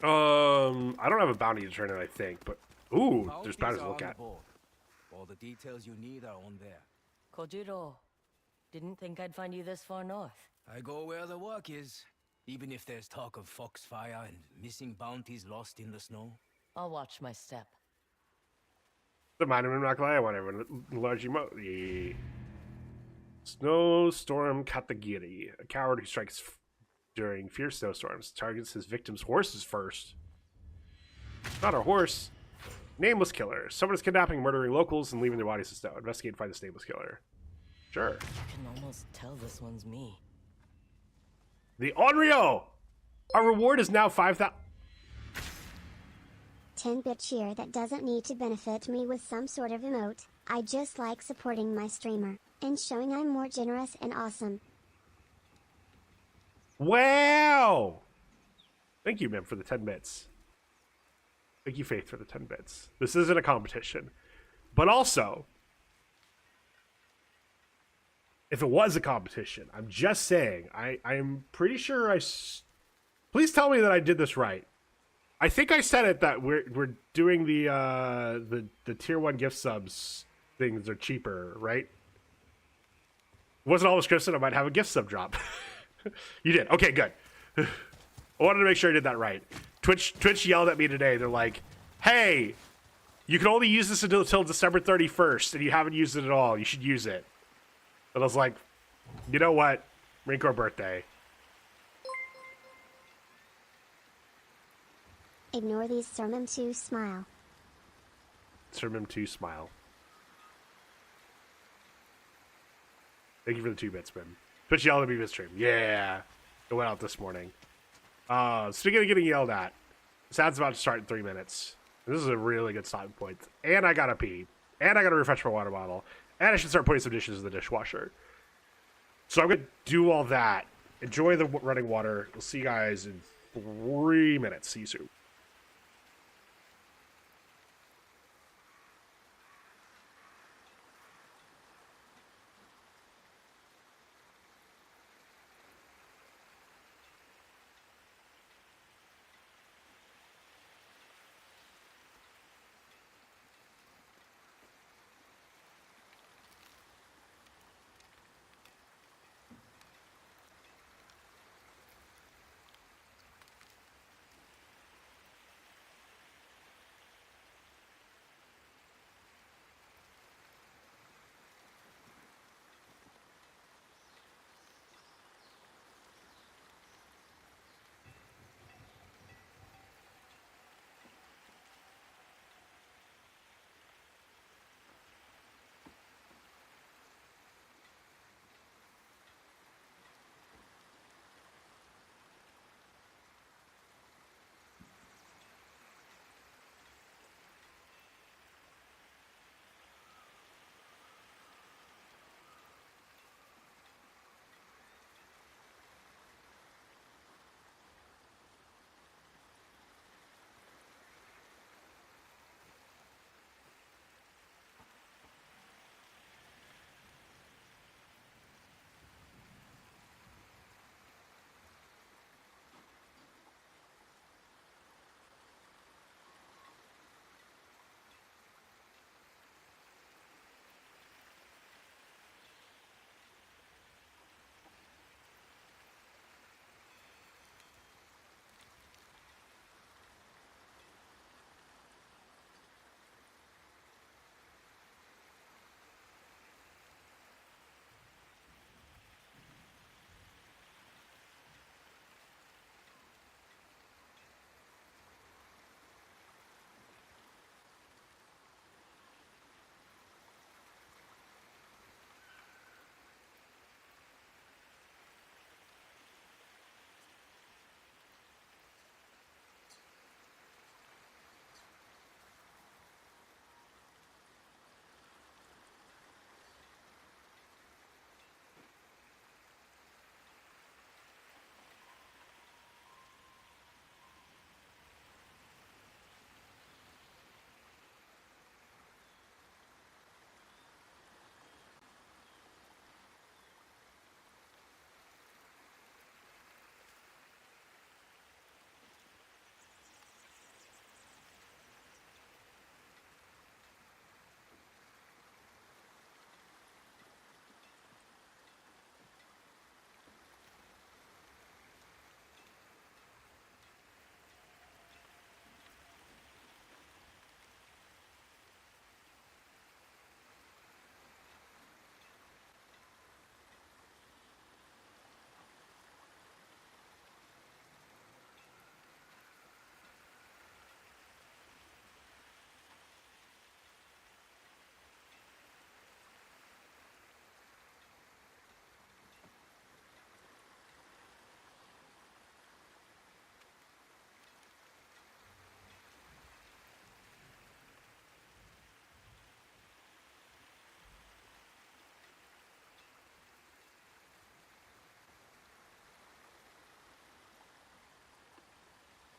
I don't have a bounty to turn in, I think, but ooh, there's bounties to look at. All the details you need are on there. Kojiro, didn't think I'd find you this far north. I go where the work is, even if there's talk of foxfire and missing bounties lost in the snow. I'll watch my step. The mind I'm not gonna lie, I want everyone large emote. The Snowstorm Katagiri, a coward who strikes during fierce snowstorms, targets his victims' horses first. Not a horse. Nameless killer. Someone is kidnapping, murdering locals, and leaving their bodies to snow. Investigate and find this nameless killer. Sure. I can almost tell this one's me. The Onryo! Our reward is now 5,000. 10-bit cheer that doesn't need to benefit me with some sort of emote. I just like supporting my streamer and showing I'm more generous and awesome. Wow! Thank you, man, for the 10 bits. Thank you, Faith, for the 10 bits. This isn't a competition. But also, if it was a competition, I'm just saying, I'm pretty sure please tell me that I did this right. I think I said it that we're doing the tier 1 gift subs things are cheaper, right? It wasn't all description. I might have a gift sub drop. You did. Okay, good. I wanted to make sure I did that right. Twitch yelled at me today. They're like, hey, you can only use this until December 31st, and you haven't used it at all. You should use it. And I was like, you know what? Marine Corps birthday. Ignore these sermon to smile. Sermon to smile. Thank you for the 2 bits, man. Twitch yelled at me midstream. Yeah. It went out this morning. Speaking of getting yelled at, this ad's about to start in 3 minutes. This is a really good starting point. And I gotta pee. And I gotta refresh my water bottle. And I should start putting some dishes in the dishwasher. So I'm gonna do all that. Enjoy the running water. We'll see you guys in 3 minutes. See you soon.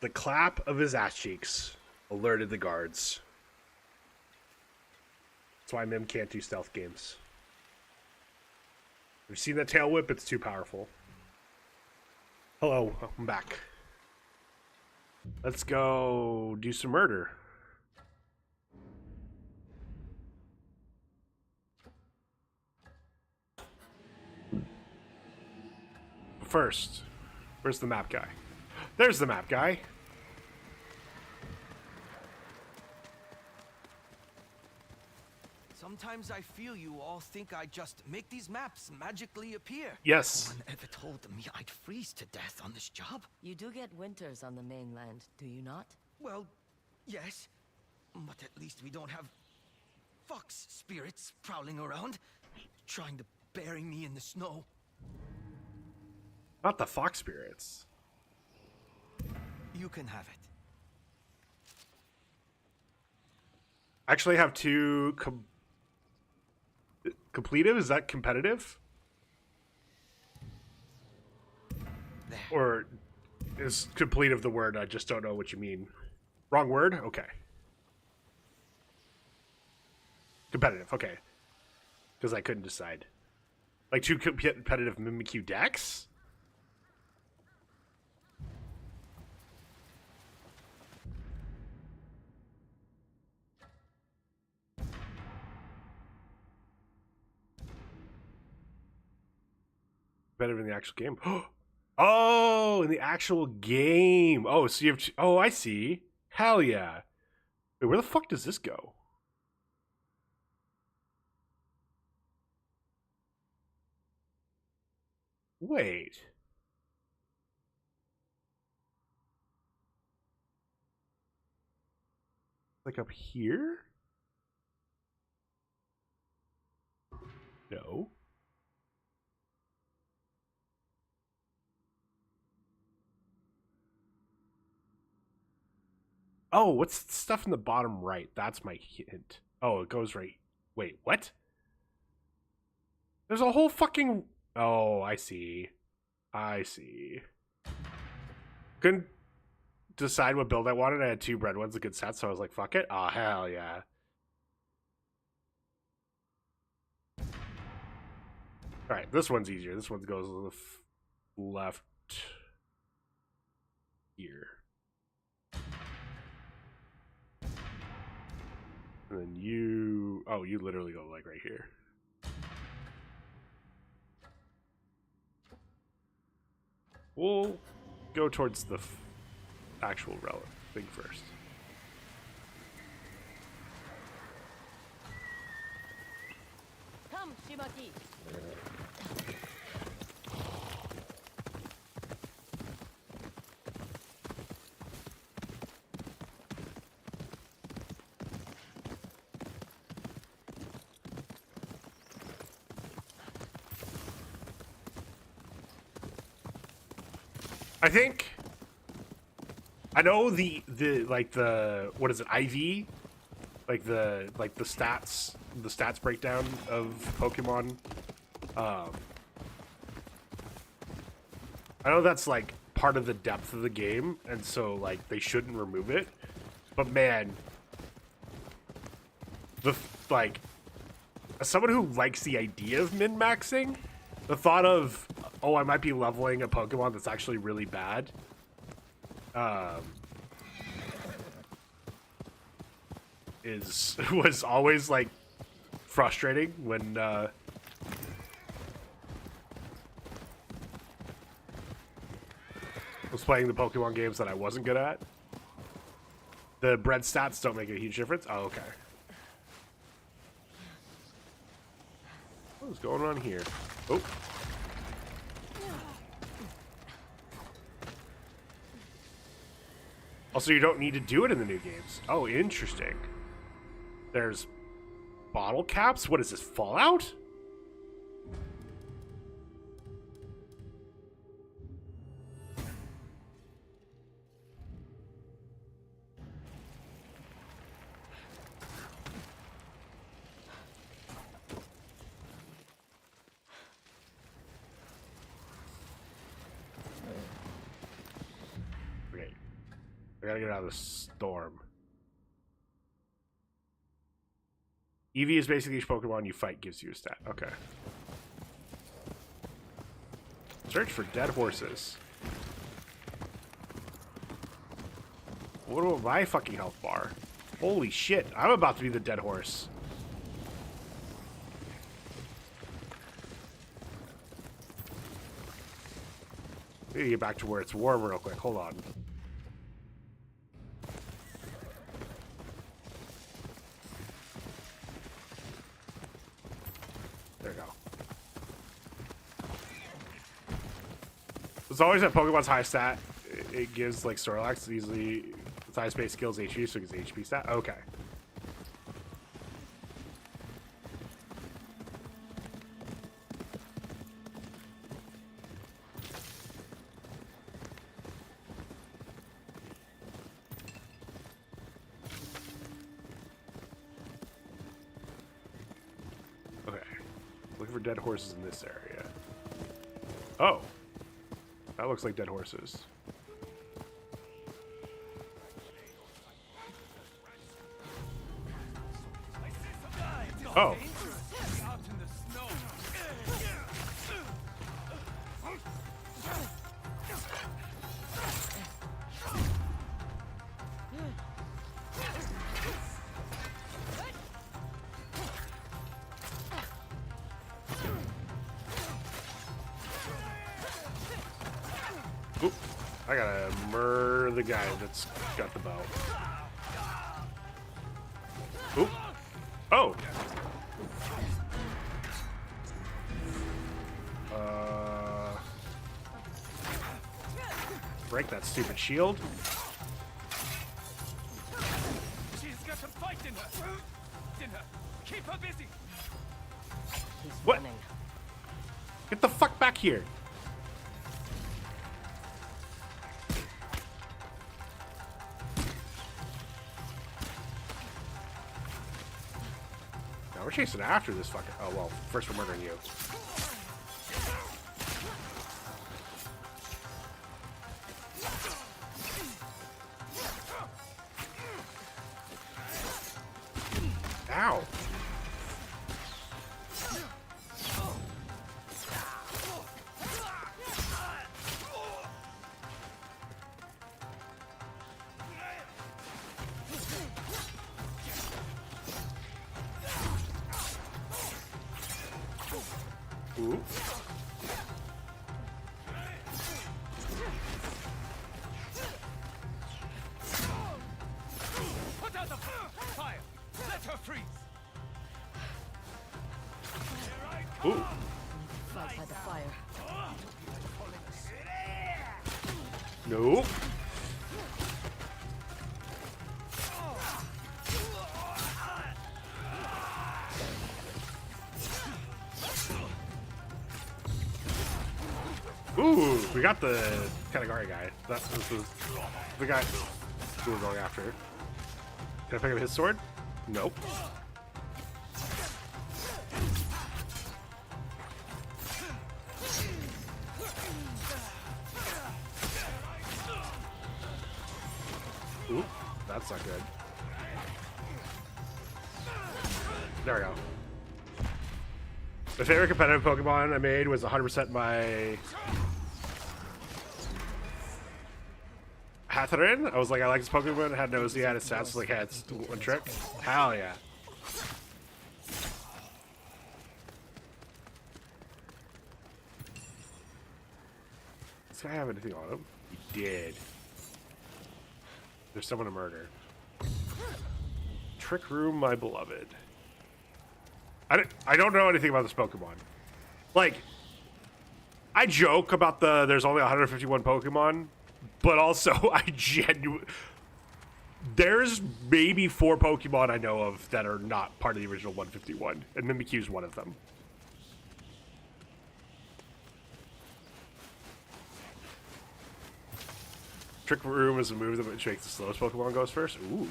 The clap of his ass cheeks alerted the guards. That's why Mim can't do stealth games. Have you seen that tail whip? It's too powerful. Hello, I'm back. Let's go do some murder. First, where's the map guy? There's the map guy. Sometimes I feel you all think I just make these maps magically appear. Yes. No one ever told me I'd freeze to death on this job. You do get winters on the mainland, do you not? Well, yes. But at least we don't have fox spirits prowling around, trying to bury me in the snow. Not the fox spirits. You can have it. I actually have two completive. Is that competitive? There. Or is completive the word? I just don't know what you mean. Wrong word? Okay. Competitive, okay. Because I couldn't decide. Like two competitive Mimikyu decks? Better in the actual game. Oh, in the actual game. Oh, so you have. Oh, I see. Hell yeah. Wait, where the fuck does this go? Wait. Like up here? No. Oh, what's the stuff in the bottom right? That's my hint. Oh, it goes right. Wait, what? There's a whole fucking... Oh, I see. I see. Couldn't decide what build I wanted. I had two red ones, a good set, so I was like, fuck it. Oh, hell yeah. Alright, this one's easier. This one goes to the left here. And then you... Oh, you literally go like right here. We'll go towards the actual relic thing first. Come, Shimaki. I think I know the like the what is it, IV? Like the stats breakdown of Pokemon. I know that's like part of the depth of the game, and so like they shouldn't remove it. But man, like as someone who likes the idea of min-maxing, the thought of, oh, I might be leveling a Pokemon that's actually really bad. Was always like frustrating when was playing the Pokemon games that I wasn't good at. The bread stats don't make a huge difference. Oh, okay. What is going on here? Oh. Also, you don't need to do it in the new games. Oh, interesting. There's bottle caps? What is this, Fallout? I gotta get out of the storm. EV is basically each Pokemon you fight gives you a stat. Okay. Search for dead horses. What about my fucking health bar? Holy shit, I'm about to be the dead horse. I need to get back to where it's warm real quick. Hold on. There we go. There's always that Pokemon's high stat. It gives like Snorlax easily its highest base skills HP, so it gives HP stat. Okay. Okay. Looking for dead horses in this area. Oh. That looks like dead horses. Oh. Oop. I gotta murder the guy that's got the bow. Oop. Oh. Break that stupid shield. She's got some fight in her. Keep her busy. He's What? running. Get the fuck back here. Now we're chasing after this fucker. Oh, well, first we're murdering you. Ow. Ooh. Put out the fire. Let her freeze. Ooh. Fight by the fire. Nope. Ooh, we got the Katagari guy. This was the guy we were going after. Can I pick up his sword? Nope. Ooh, that's not good. There we go. My favorite competitive Pokemon I made was 100% my Hatharin. I was like, I like this Pokemon. It had nosy, had its stats, like had one trick. Hell yeah. Does this guy have anything on him? He did. There's someone to murder. Trick Room, my beloved. I don't know anything about this Pokemon. Like, I joke about there's only 151 Pokemon, but also I genuinely... There's maybe 4 Pokemon I know of that are not part of the original 151, and Mimikyu's one of them. Trick Room is a move that makes the slowest Pokemon goes first. Ooh.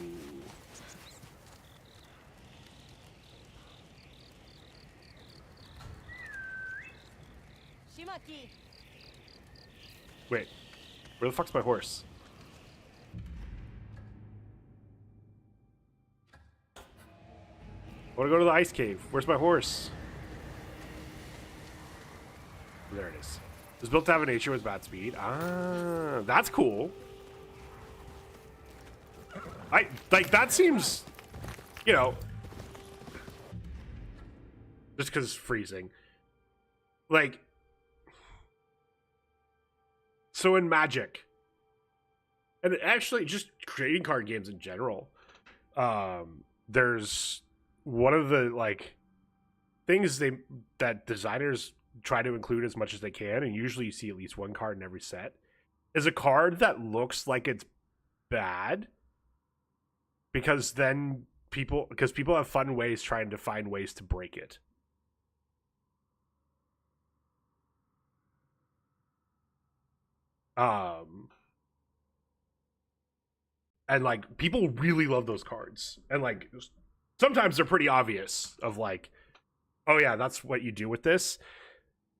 Wait, where the fuck's my horse? I want to go to the ice cave. Where's my horse? There it is. It was built to have a nature with bad speed. Ah, that's cool. That seems, you know, just because freezing. Like, so in Magic, and actually just trading card games in general, there's one of the like things that designers try to include as much as they can, and usually you see at least one card in every set, is a card that looks like it's bad, because people have fun ways trying to find ways to break it. And like people really love those cards, and like sometimes they're pretty obvious of like, oh yeah, that's what you do with this.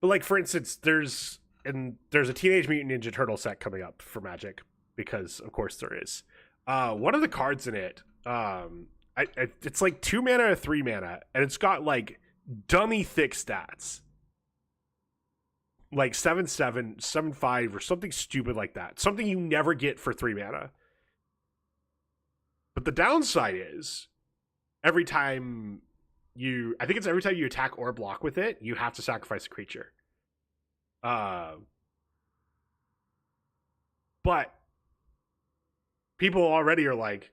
But like, for instance, there's a Teenage Mutant Ninja Turtle set coming up for Magic, because of course there is. One of the cards in it, it's like 2 mana or 3 mana, and it's got like dummy thick stats, like 7/7, 7/5, or something stupid like that. Something you never get for 3 mana. But the downside is, every time you attack or block with it, you have to sacrifice a creature. But people already are like,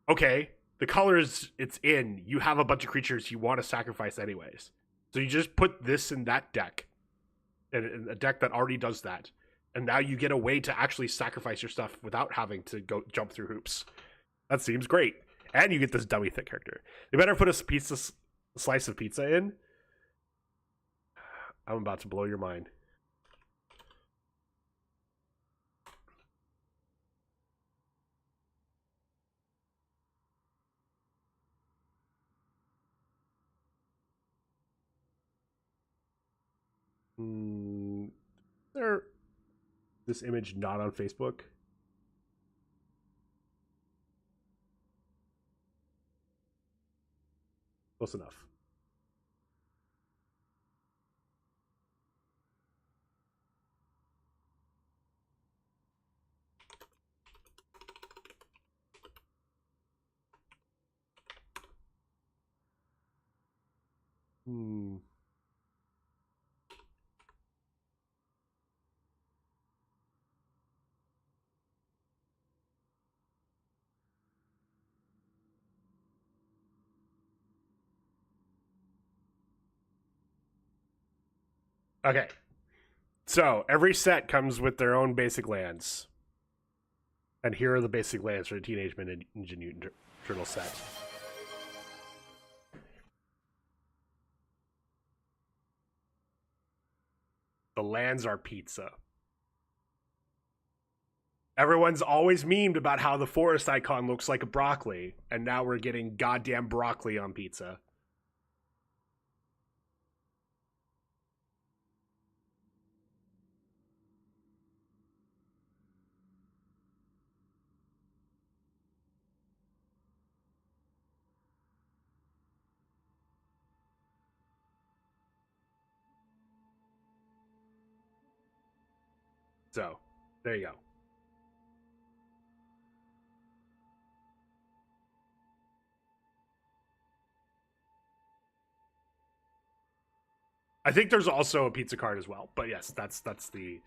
okay, the colors it's in, you have a bunch of creatures you want to sacrifice anyways. So you just put this in that deck, in a deck that already does that. And now you get a way to actually sacrifice your stuff without having to go jump through hoops. That seems great. And you get this dummy thick character. They better put a slice of pizza in. I'm about to blow your mind. There, this image not on Facebook. Close enough. Okay. So, every set comes with their own basic lands. And here are the basic lands for the Teenage Mutant Ninja Turtle set. The lands are pizza. Everyone's always memed about how the forest icon looks like a broccoli, and now we're getting goddamn broccoli on pizza. So, there you go. I think there's also a pizza card as well, but yes, that's the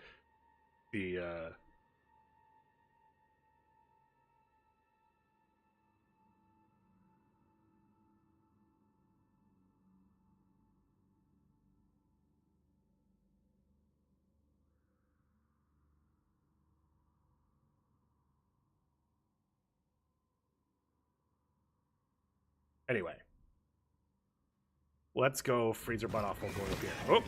anyway. Let's go freeze our butt off while going up here. Oh!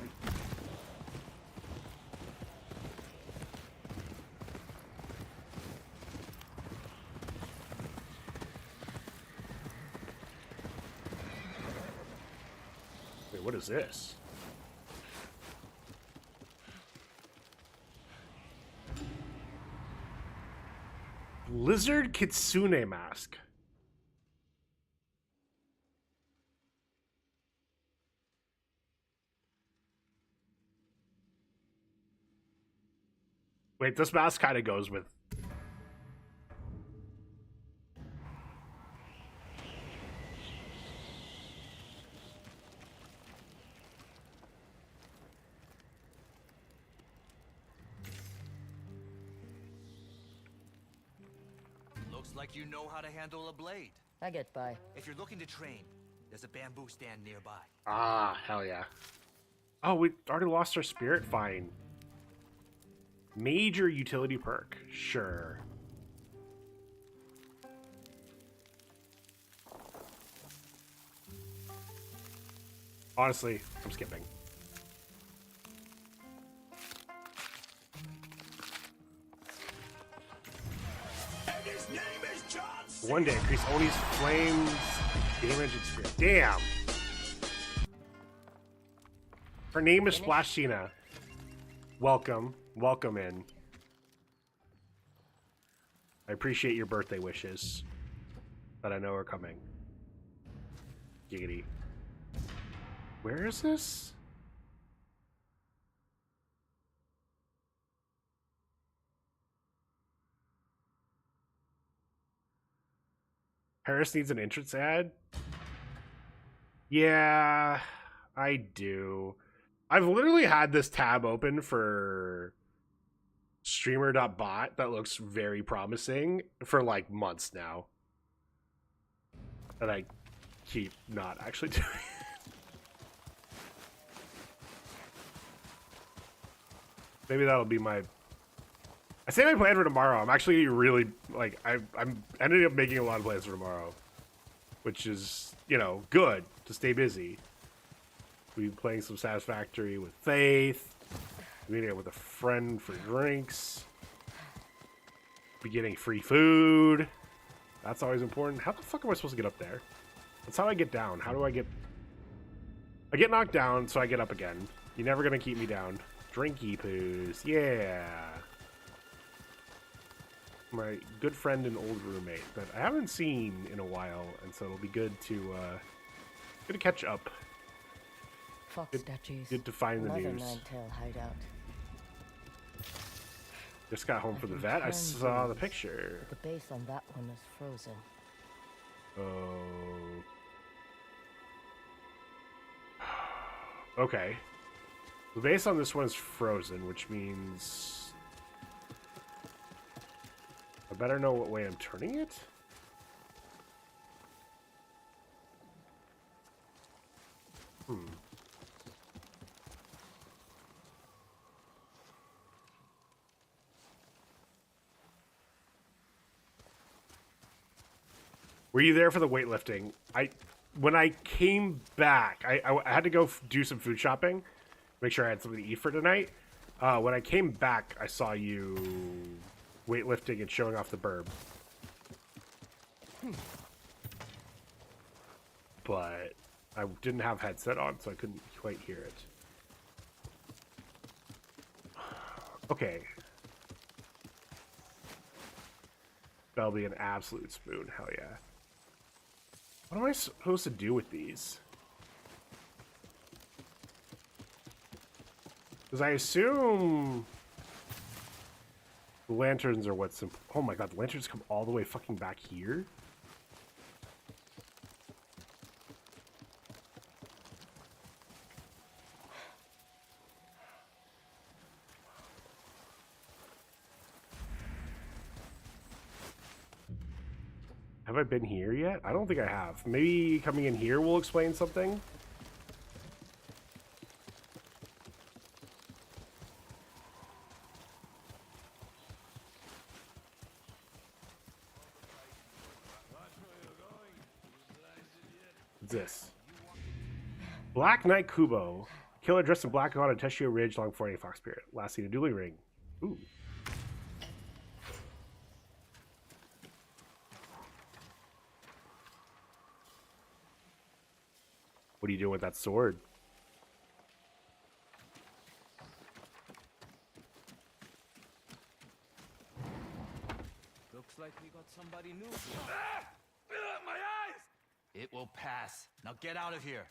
Wait, what is this? Lizard Kitsune mask. Wait, this mask kind of goes with. Looks like you know how to handle a blade. I get by. If you're looking to train, there's a bamboo stand nearby. Ah, hell yeah. Oh, we already lost our spirit? Fine. Major utility perk. Sure. Honestly, I'm skipping. One day, increase Oni's flames damage and spirit. Damn! Her name is Splashina. Welcome. Welcome in. I appreciate your birthday wishes that I know are coming. Giggity. Where is this? Paris needs an entrance ad? Yeah, I do. I've literally had this tab open for streamer.bot that looks very promising for like months now. And I keep not actually doing it. Maybe that'll be my... I say my plan for tomorrow. I'm actually really, like, I'm ending up making a lot of plans for tomorrow. Which is, you know, good to stay busy. We'll be playing some Satisfactory with Faith. Meeting up with a friend for drinks. Be getting free food. That's always important. How the fuck am I supposed to get up there? That's how I get down. How do I get... I get knocked down, so I get up again. You're never gonna keep me down. Drinky poos. Yeah. My good friend and old roommate that I haven't seen in a while, and so it'll be good to catch up. Fox statues. Good to find the Another news. nine-tail hideout. Just got home from the vet. I saw the picture. But the base on that one is frozen. Oh. Okay. The base on this one is frozen, which means I better know what way I'm turning it. Were you there for the weightlifting? When I came back, I had to go do some food shopping, make sure I had something to eat for tonight. When I came back, I saw you weightlifting and showing off the burb. But I didn't have headset on, so I couldn't quite hear it. Okay. That'll be an absolute spoon. Hell yeah. What am I supposed to do with these? Because I assume the lanterns are what's... Oh my god, the lanterns come all the way fucking back here? Have I been here yet? I don't think I have. Maybe coming in here will explain something? What's this? Black Knight Kubo. Killer dressed in black on a Teshio Ridge along 48 Fox Spirit. Last seen a dueling ring. Ooh. What are you doing with that sword? Looks like we got somebody new. My eyes! It will pass. Now get out of here.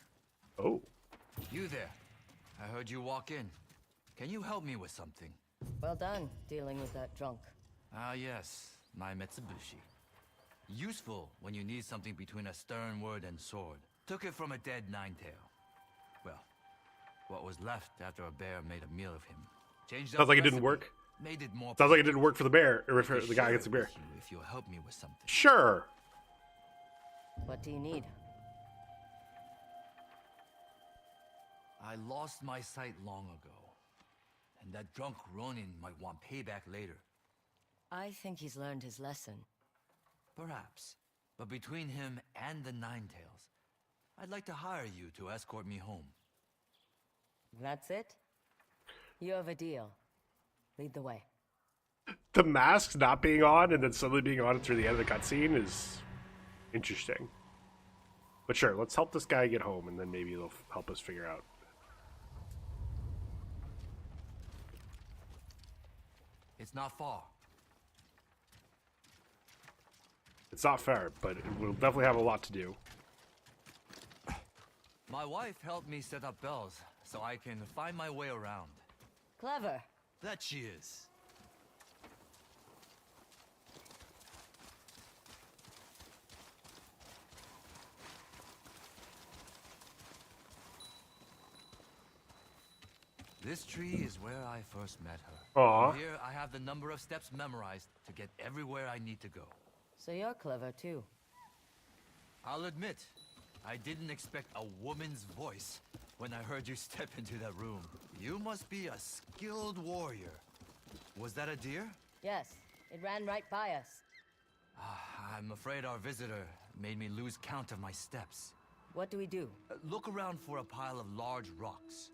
Oh. You there. I heard you walk in. Can you help me with something? Well done, dealing with that drunk. Ah, yes. My Mitsubishi. Useful when you need something between a stern word and sword. Took it from a dead nine-tail. Well, what was left after a bear made a meal of him. Changed up Sounds like it the didn't recipe, work. Made it more. Sounds like it didn't work for the bear, or I for could the guy share against the it bear. with you if you'll help me with something. Sure. What do you need? I lost my sight long ago. And that drunk Ronin might want payback later. I think he's learned his lesson. Perhaps. But between him and the Nine-Tails, I'd like to hire you to escort me home. That's it? You have a deal. Lead the way. The mask not being on and then suddenly being on through the end of the cutscene is interesting. But sure, let's help this guy get home, and then maybe it'll help us figure out. It's not far. It's not fair, but we'll definitely have a lot to do. My wife helped me set up bells, so I can find my way around. Clever. That she is. This tree is where I first met her. Aw. From here, I have the number of steps memorized to get everywhere I need to go. So you're clever too. I'll admit, I didn't expect a woman's voice when I heard you step into that room. You must be a skilled warrior. Was that a deer? Yes, it ran right by us. I'm afraid our visitor made me lose count of my steps. What do we do? Look around for a pile of large rocks.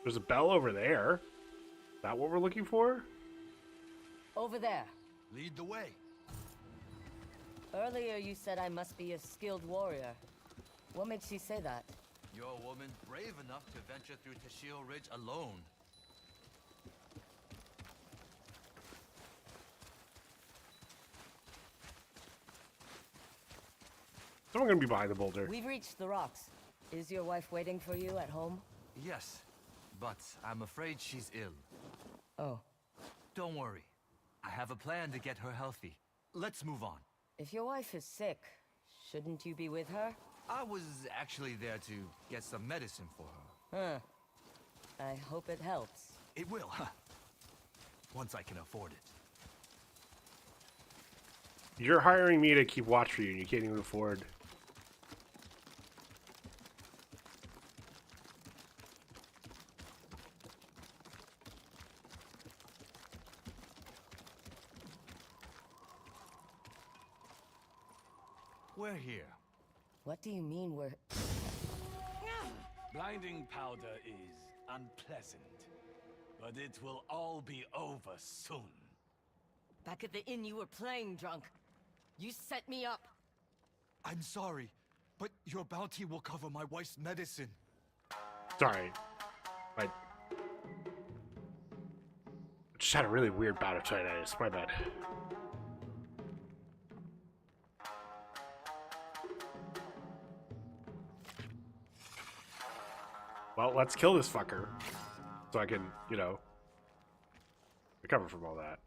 There's a bell over there. Is that what we're looking for? Over there. Lead the way. Earlier you said I must be a skilled warrior. What makes you say that? You're a woman brave enough to venture through Teshio Ridge alone. Someone gonna be behind the boulder. We've reached the rocks. Is your wife waiting for you at home? Yes, but I'm afraid she's ill. Oh. Don't worry. I have a plan to get her healthy. Let's move on. If your wife is sick, shouldn't you be with her? I was actually there to get some medicine for her. Huh. I hope it helps. It will, huh? Once I can afford it. You're hiring me to keep watch for you, and you can't even afford. We're here. What do you mean we're... Blinding powder is unpleasant, but it will all be over soon. Back at the inn you were playing drunk. You set me up. I'm sorry, but your bounty will cover my wife's medicine. Sorry. I just had a really weird bout of tinnitus. My bad. Well, let's kill this fucker. So I can, you know, recover from all that.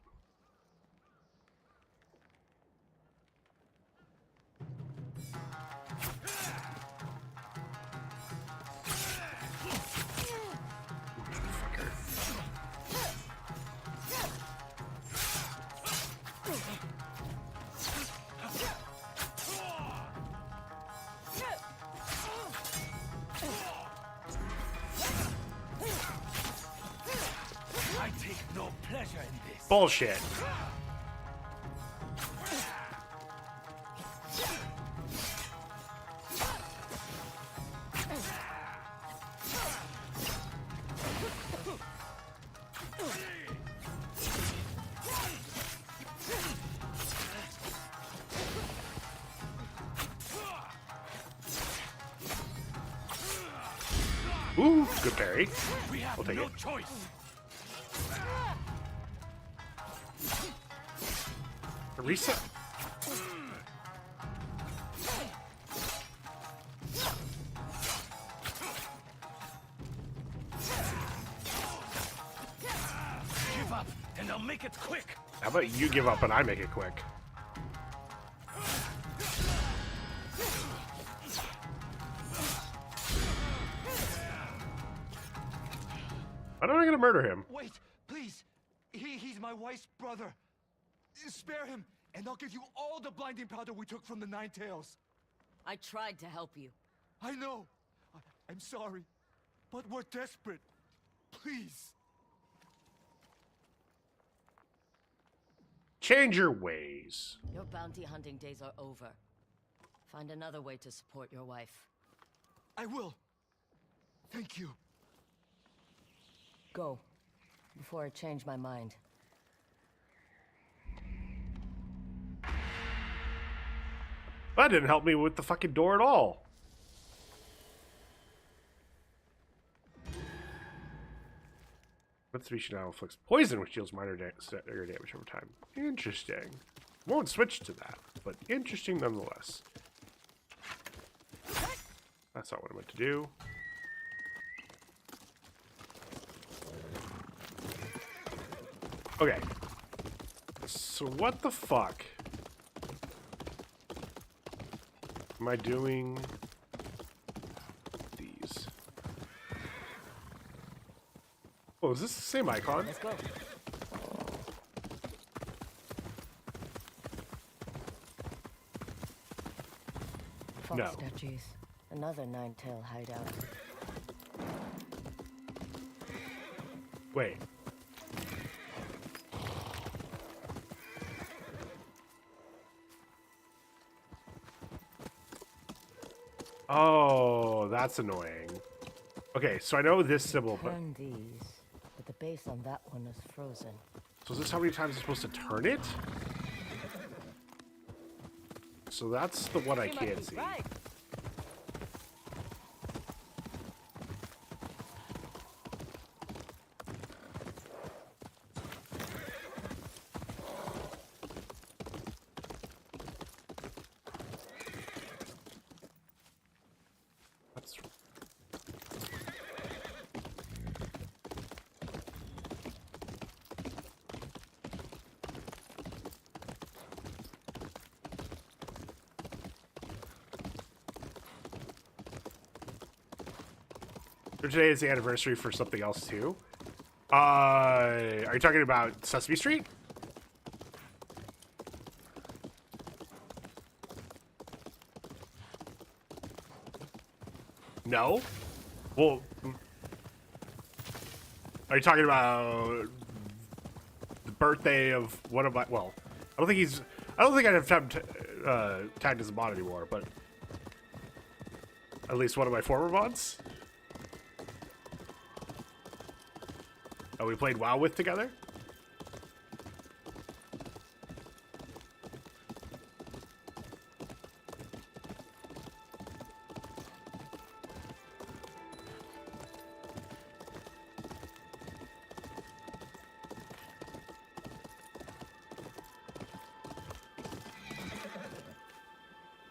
I take no pleasure in this. Bullshit. Ooh, good parry. We have We'll take no it. choice. Reset. Now make it quick. How about you give up and I make it quick? Why don't I gonna murder him? Wait, please. He's my wife's brother. Spare him, and I'll give you all the blinding powder we took from the Nine Tails. I tried to help you. I know. I'm sorry, but we're desperate. Please. Change your ways. Your bounty hunting days are over. Find another way to support your wife. I will. Thank you. Go, before I change my mind. That didn't help me with the fucking door at all. Mitsubishi now inflicts poison, which deals minor damage over time. Interesting. Won't switch to that, but interesting nonetheless. That's not what I meant to do. Okay. So what the fuck am I doing these? Oh, is this the same icon? Let's go. Fox No. statues. Another nine-tail hideout. Wait. Oh, that's annoying. Okay, so I know this symbol, but Turn these, but the base on that one is frozen. so is this how many times I'm supposed to turn it? So that's the one I can't see. Right. That's So today is the anniversary for something else too. Are you talking about Sesame Street? No. Well, are you talking about the birthday of one of my? Well, I don't think I'd have time to tagged as a mod anymore, but at least one of my former mods. Oh, we played WoW with together?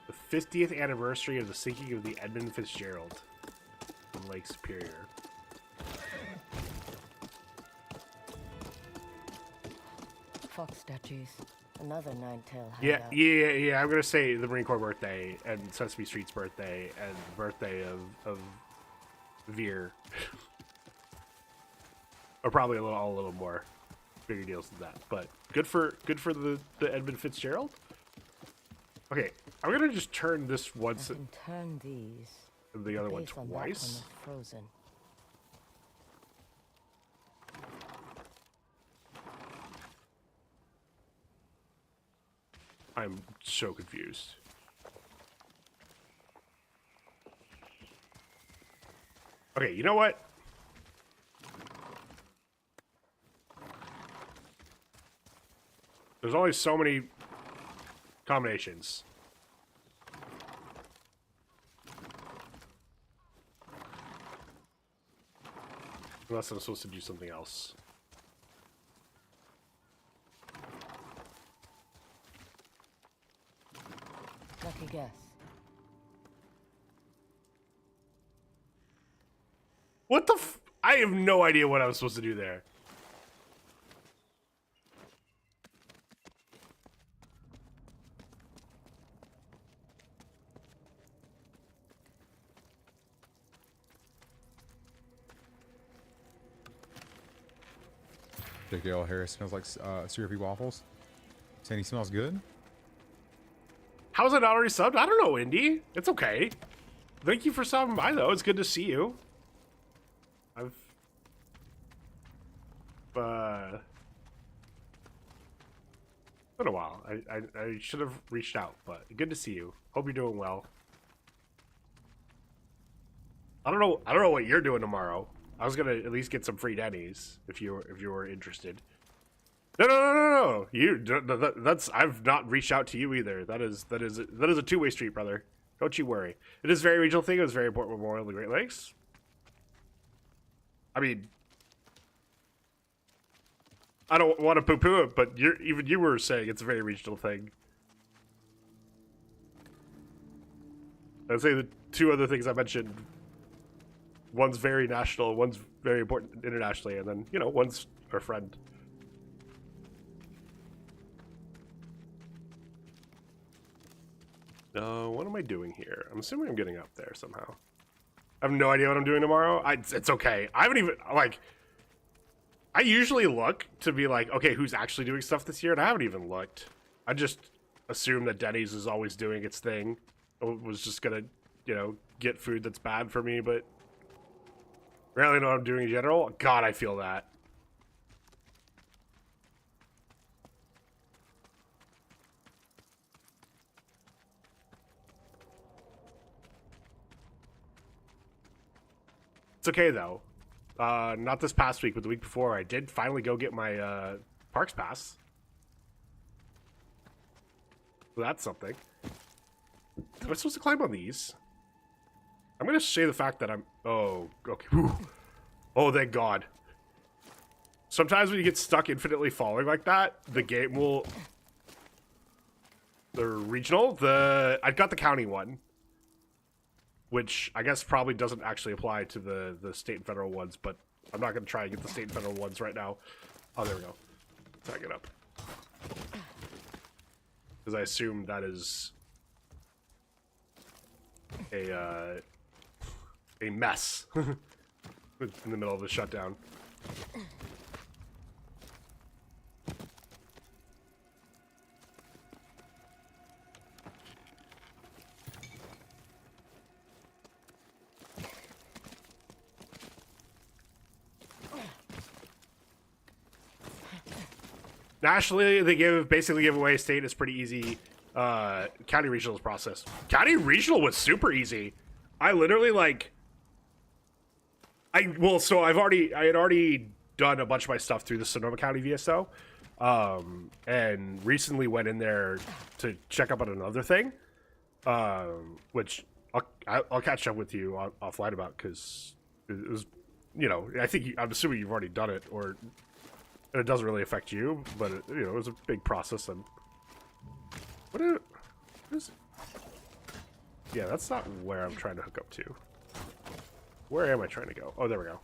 The 50th anniversary of the sinking of the Edmund Fitzgerald from Lake Superior. Fox statues. Another nine-tail Yeah, hideout. yeah. I'm gonna say the Marine Corps birthday and Sesame Street's birthday and the birthday of Veer are probably a little more bigger deals than that. But good for the Edmund Fitzgerald. Okay, I'm gonna just turn this I once can turn these. and the other one Base on that one twice. is frozen. I'm so confused. Okay, you know what? There's only so many combinations. Unless I'm supposed to do something else. Lucky guess. What the f- I have no idea what I was supposed to do there. Jake Dale Harris smells like syrupy waffles. Saying he smells good. How's it not already subbed? I don't know, Indy. It's okay. Thank you for stopping by, though. It's good to see you. I've... been a while. I should have reached out, but good to see you. Hope you're doing well. I don't know what you're doing tomorrow. I was gonna at least get some free Denny's if you were interested. No. That's I've not reached out to you either. That is a two-way street, brother. Don't you worry. It is a very regional thing. It was very important memorial of the Great Lakes. I mean, I don't want to poo-poo it, but even you were saying it's a very regional thing. I'd say the two other things I mentioned, one's very national, one's very important internationally, and then, you know, one's our friend. What am I doing here? I'm assuming I'm getting up there somehow. I have no idea what I'm doing tomorrow. It's okay. I haven't even, like... I usually look to be like, okay, who's actually doing stuff this year? And I haven't even looked. I just assume that Denny's is always doing its thing. I was just gonna, you know, get food that's bad for me, but... Really know what I'm doing in general? God, I feel that. It's okay, though. Not this past week, but the week before, I did finally go get my Parks Pass. So that's something. Am I supposed to climb on these? I'm going to say the fact that I'm... Oh, okay. Whew. Oh, thank God. Sometimes when you get stuck infinitely falling like that, the game will... The regional? I got the county one. Which I guess probably doesn't actually apply to the state and federal ones, but I'm not going to try and get the state and federal ones right now. Oh, there we go. Tag it up. Because I assume that is a mess in the middle of the shutdown. Nationally, they basically give away. State is pretty easy. County regional process. County regional was super easy. I literally I had already done a bunch of my stuff through the Sonoma County VSO, and recently went in there to check up on another thing, which I'll catch up with you offline about, because it was, you know, I'm assuming you've already done it, or. And it doesn't really affect you, but it, you know, it was a big process. And what is? Yeah, that's not where I'm trying to hook up to. Where am I trying to go? Oh, there we go.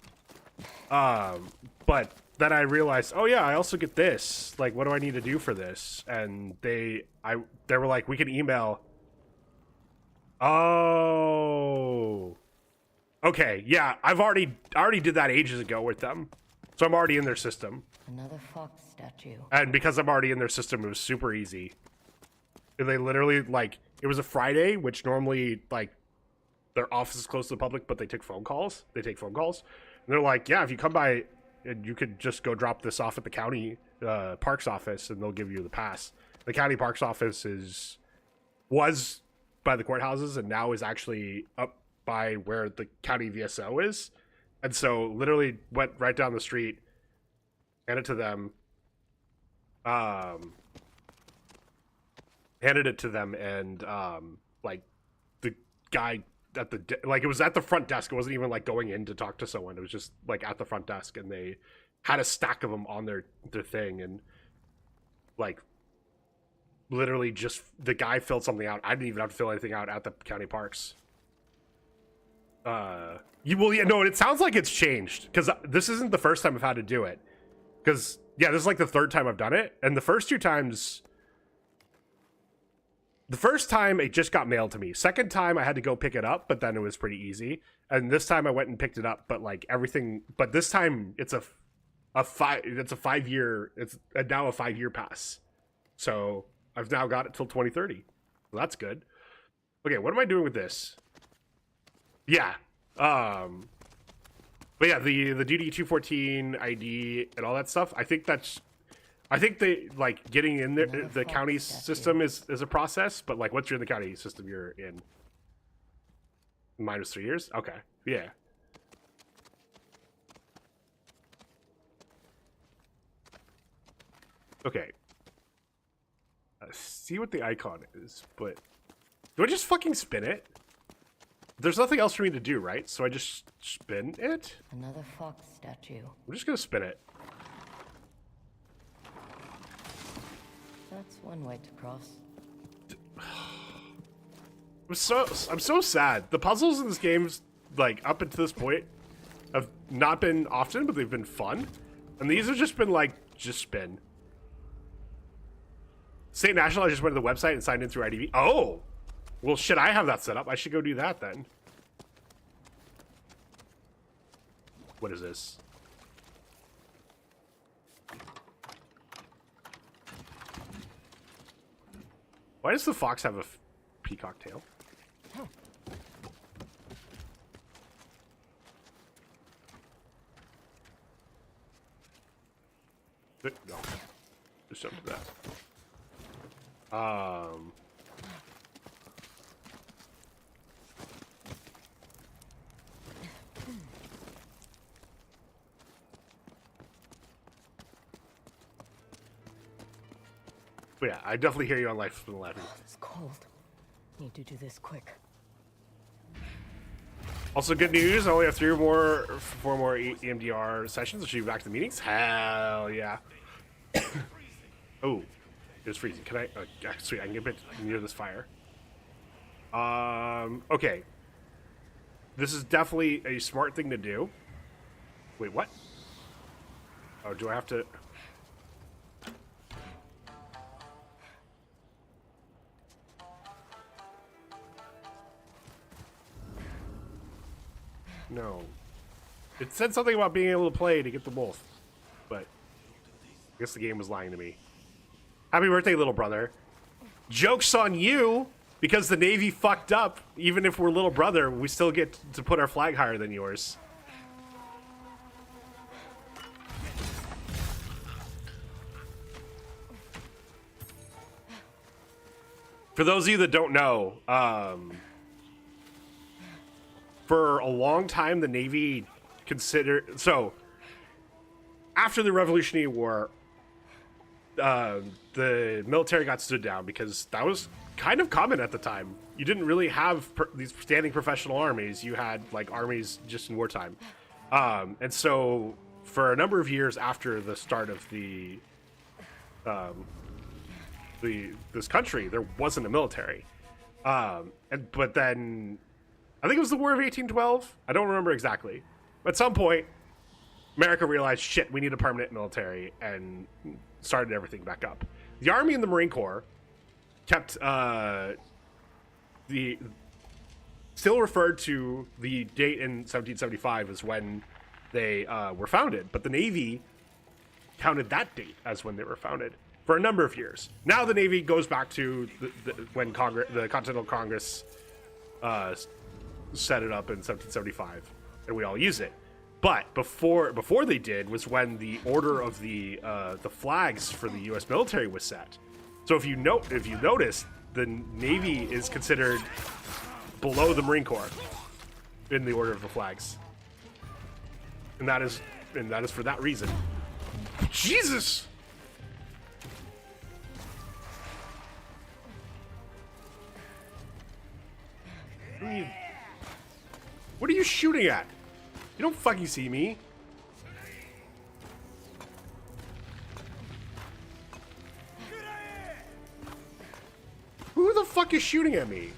But then I realized, oh yeah, I also get this. Like, what do I need to do for this? And they were like, we can email. Oh. Okay, yeah, I already did that ages ago with them, so I'm already in their system. Another fox statue. And because I'm already in their system, it was super easy. And they literally, like, it was a Friday, which normally, like, their office is closed to the public, but they take phone calls. And they're like, yeah, if you come by, and you could just go drop this off at the county parks office, and they'll give you the pass. The county parks office was by the courthouses, and now is actually up by where the county VSO is. And so literally went right down the street, handed it to them, and like the guy at the it was at the front desk. It wasn't even like going in to talk to someone. It was just like at the front desk, and they had a stack of them on their thing, and like literally just the guy filled something out. I didn't even have to fill anything out at the county parks. It sounds like it's changed, because this isn't the first time I've had to do it. Because, yeah, this is like the third time I've done it. And the first two times... The first time, it just got mailed to me. Second time, I had to go pick it up, but then it was pretty easy. And this time, I went and picked it up, but, like, everything... But this time, it's a That's a 5-year. It's now a 5-year pass. So I've now got it till 2030. So that's good. Okay, what am I doing with this? Yeah. But yeah, the DD 214 ID and all that stuff. I think they like getting in there. The county system is a process, but like once you're in the county system, you're in. Minus 3 years. Okay. Yeah. Okay. See what the icon is, but do I just fucking spin it? There's nothing else for me to do, right? So I just spin it? Another fox statue. I'm just gonna spin it. That's one way to cross. I'm so sad. The puzzles in this game's like up until this point have not been often, but they've been fun. And these have just been like just spin. State National, I just went to the website and signed in through IDV. Oh! Well, shit, I have that set up. I should go do that then. What is this? Why does the fox have a peacock tail? No. Just jump to that. But yeah, I definitely hear you on Life from the Left. It's cold. Need to do this quick. Also, good news. I only have 4 more EMDR sessions. I should be back to the meetings. Hell yeah. Oh, it was freezing. Can I? Sweet, I can get a bit near this fire. Okay. This is definitely a smart thing to do. Wait, what? Oh, do I have to? No. It said something about being able to play to get the wolf. But I guess the game was lying to me. Happy birthday, little brother. Joke's on you, because the Navy fucked up. Even if we're little brother, we still get to put our flag higher than yours. For those of you that don't know, for a long time, the Navy considered... So, after the Revolutionary War, the military got stood down because that was kind of common at the time. You didn't really have these standing professional armies. You had, like, armies just in wartime. And so, for a number of years after the start of this country, there wasn't a military. But then... I think it was the War of 1812. I don't remember exactly. At some point, America realized, shit, we need a permanent military, and started everything back up. The Army and the Marine Corps kept still referred to the date in 1775 as when they were founded, but the Navy counted that date as when they were founded for a number of years. Now the Navy goes back to when the Continental Congress set it up in 1775, and we all use it. But before they did was when the order of the flags for the U.S. military was set. So if you notice, the Navy is considered below the Marine Corps in the order of the flags, and that is for that reason. Jesus. What are you shooting at? You don't fucking see me. Who the fuck is shooting at me?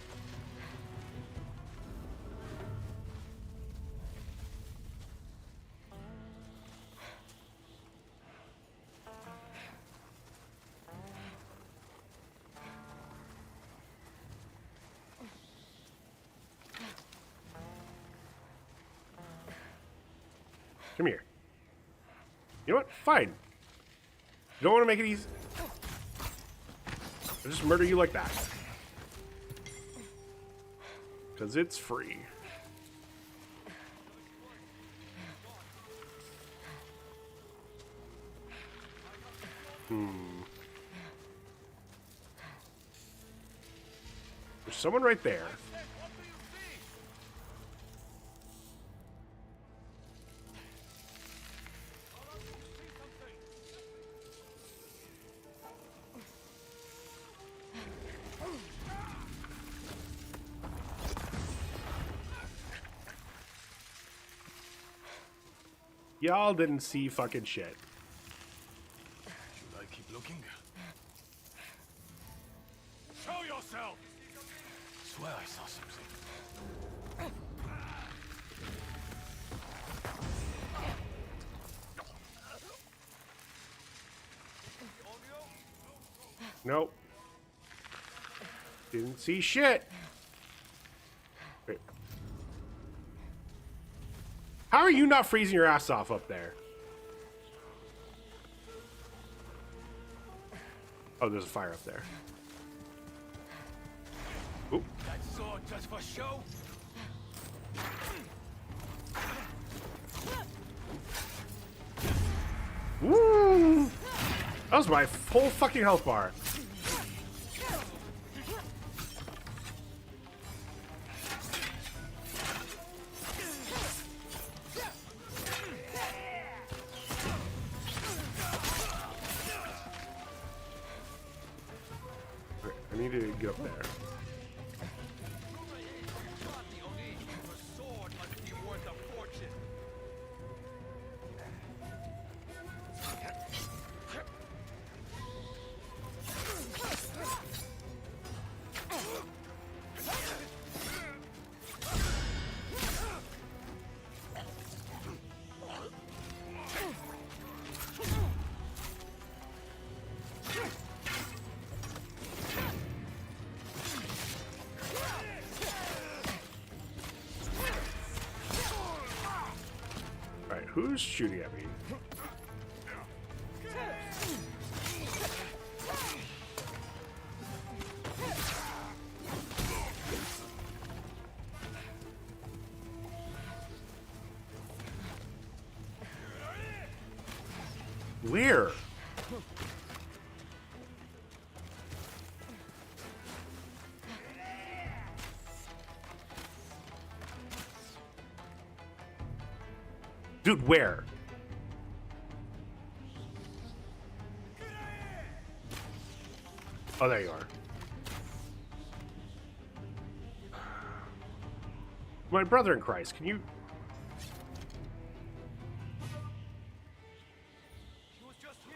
Come here. You know what? Fine. You don't want to make it easy. I'll just murder you like that. Because it's free. There's someone right there. Y'all didn't see fucking shit. Should I keep looking? Show yourself! Swear I saw something. Nope. Didn't see shit. Wait. How are you not freezing your ass off up there? Oh, there's a fire up there. Oop. That sword just for show? Woo! That was my whole fucking health bar. I need to get up there. Alright, who's shooting at me? Where? Dude, where? Oh, there you are. My brother in Christ, can you... She was just here.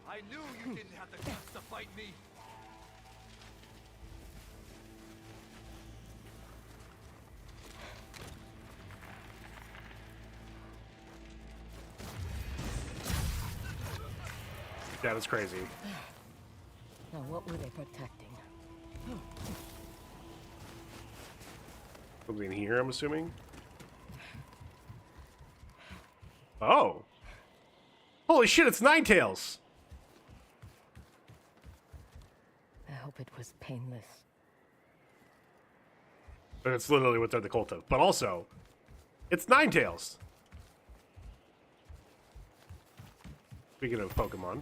I knew you didn't have the guts to fight me. Yeah, that's crazy. Now, what were they protecting? Something in here, I'm assuming? Oh! Holy shit, it's Ninetales! I hope it was painless. And it's literally what they're the cult of. But also, it's Ninetales! Speaking of Pokemon.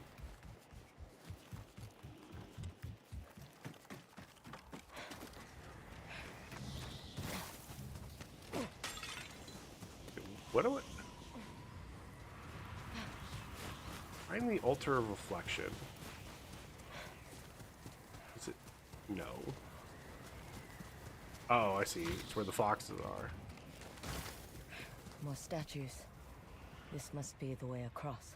What do I... Find the altar of reflection. Is it... No. Oh, I see. It's where the foxes are. More statues. This must be the way across.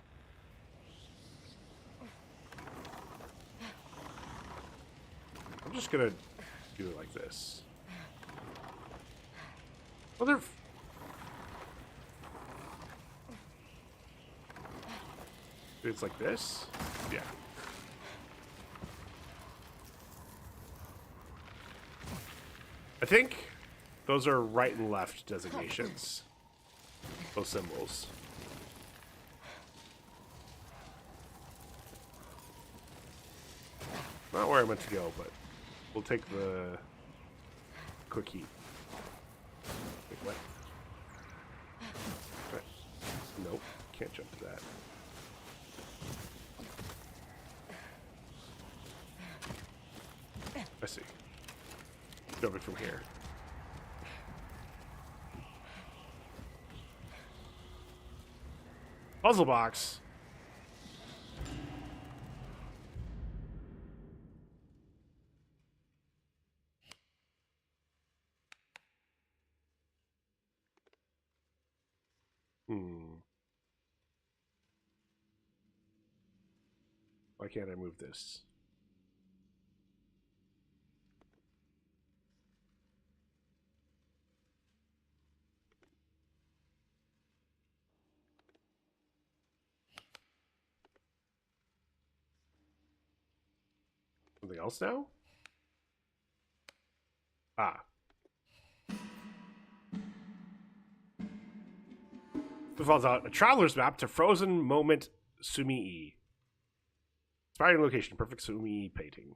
I'm just gonna do it like this. Well, they're... It's like this? Yeah. I think those are right and left designations. Those symbols. Not where I meant to go, but we'll take the quick heat. Wait, what? What? Nope, can't jump to that. I see. Jumping from here. Puzzle box. Why can't I move this? Something else now? Ah. It falls out. A traveler's map to Frozen Moment Sumii. Inspiring location. Perfect Sumii painting.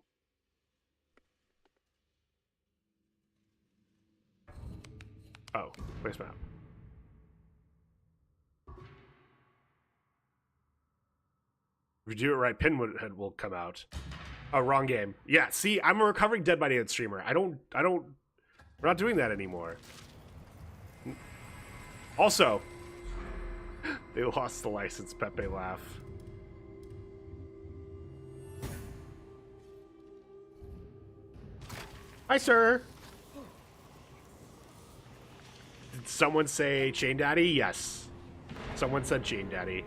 Oh, place map. If you do it right, Pinhead will come out. Oh, wrong game. Yeah, see, I'm a recovering Dead by Daylight streamer. We're not doing that anymore. Also, they lost the license, Pepe laugh. Hi, sir. Did someone say Chain Daddy? Yes. Someone said Chain Daddy.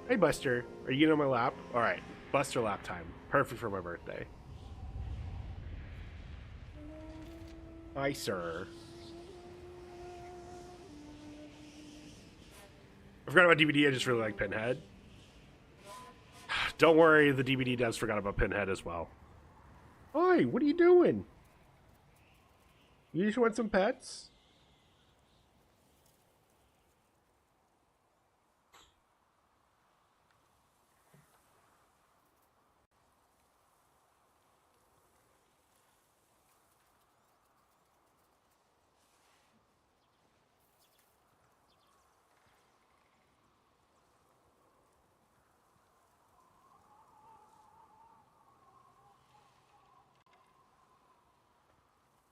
Hey, Buster. Are you getting on my lap? All right. Buster lap time. Perfect for my birthday. Hi, sir. I forgot about DVD. I just really like Pinhead. Don't worry, the DVD devs forgot about Pinhead as well. Hi, what are you doing? You just want some pets?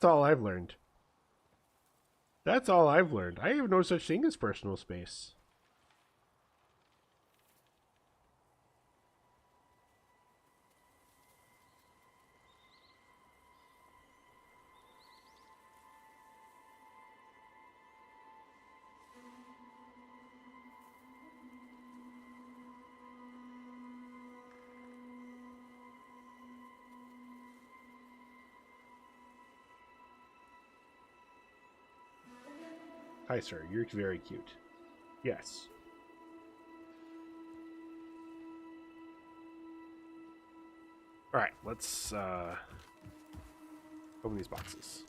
That's all I've learned. That's all I've learned. I have no such thing as personal space. Hi, sir. You're very cute. Yes. All right, let's open these boxes.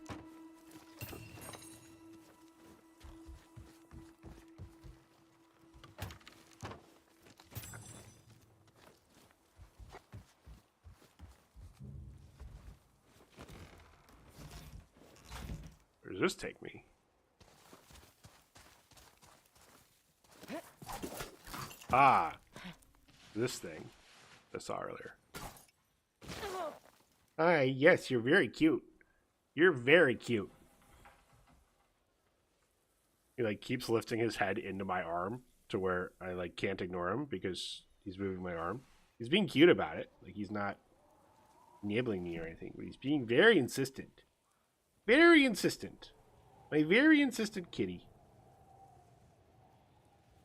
Where does this take me? Ah, this thing I saw earlier. Hi, yes, you're very cute. You're very cute. He like keeps lifting his head into my arm to where I like can't ignore him because he's moving my arm. He's being cute about it. Like he's not nibbling me or anything, but he's being very insistent. Very insistent. My very insistent kitty.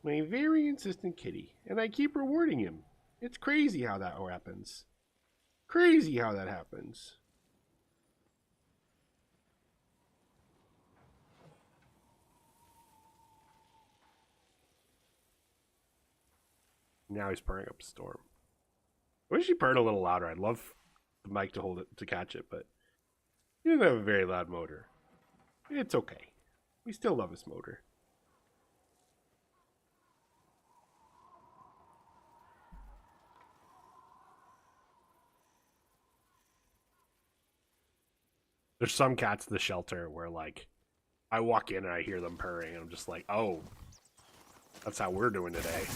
My very insistent kitty. And I keep rewarding him. It's crazy how that happens. Crazy how that happens. Now he's purring up a storm. I wish he purred a little louder. I'd love the mic to hold it to catch it, but he doesn't have a very loud motor. It's okay. We still love his motor. There's some cats in the shelter where, like, I walk in and I hear them purring, and I'm just like, oh, that's how we're doing today.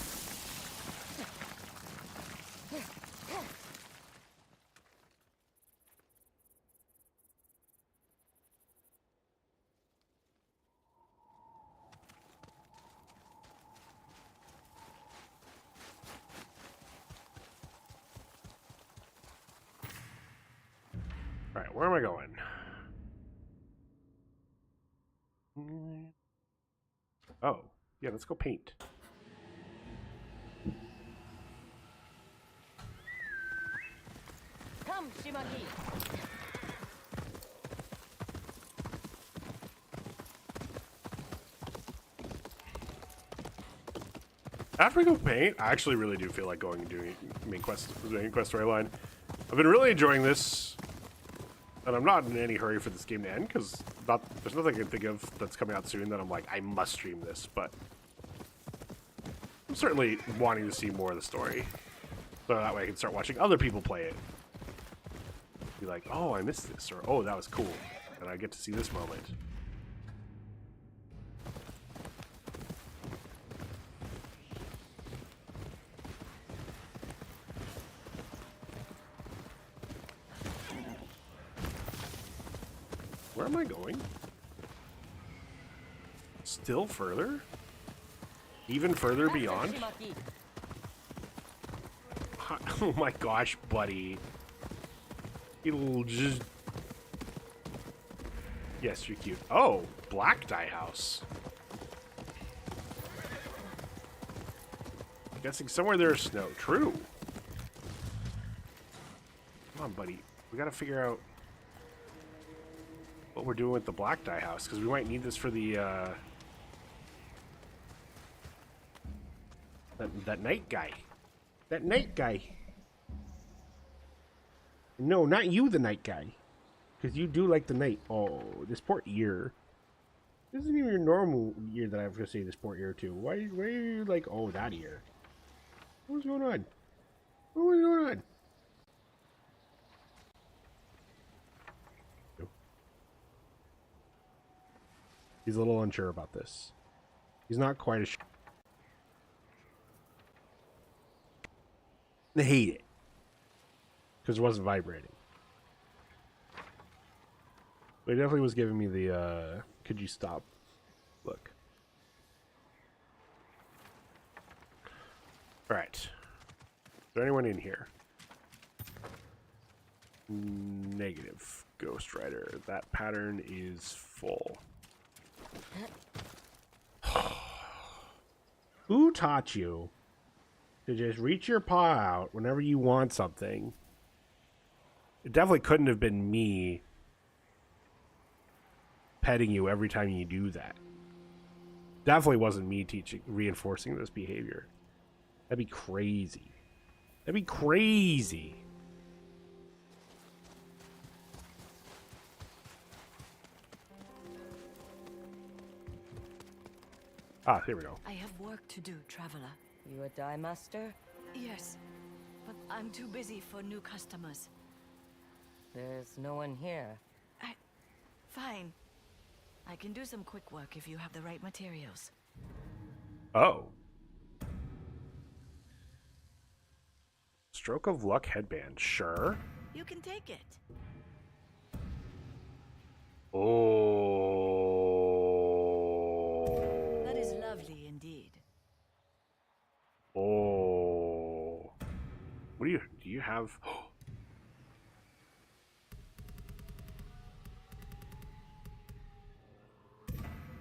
All right, where am I going? Oh, yeah, let's go paint. Come, Shimaki. After we go paint, I actually really do feel like going and doing main quest storyline. I've been really enjoying this, and I'm not in any hurry for this game to end because there's nothing I can think of that's coming out soon that I'm like, I must stream this. But I'm certainly wanting to see more of the story, so that way I can start watching other people play it. Be like, oh, I missed this, or oh, that was cool, and I get to see this moment. Where am I going? Still further? Even further beyond? Oh my gosh, buddy. It'll just... Yes, you're cute. Oh, black dye house. I'm guessing somewhere there's snow. True. Come on, buddy. We gotta figure out what we're doing with the black dye house, because we might need this for the that night guy. That night guy. No, not you, the night guy, because you do like the night. Oh, this poor ear. This isn't even your normal ear that I have to say this poor ear to. Why are you like, oh, that ear? What's going on? What's going on? He's a little unsure about this. He's not quite as sure. I hate it. Because it wasn't vibrating. But it definitely was giving me the, could you stop look. Alright. Is there anyone in here? Negative. Ghost Rider. That pattern is full. Who taught you to just reach your paw out whenever you want something? It definitely couldn't have been me petting you every time you do that. Definitely wasn't me reinforcing this behavior. That'd be crazy. That'd be crazy. Ah, here we go. I have work to do, traveler. You a dye master? Yes, but I'm too busy for new customers. There's no one here. Fine. I can do some quick work if you have the right materials. Oh. Stroke of Luck headband. Sure. You can take it. Oh. That is lovely indeed. Oh. What do you have?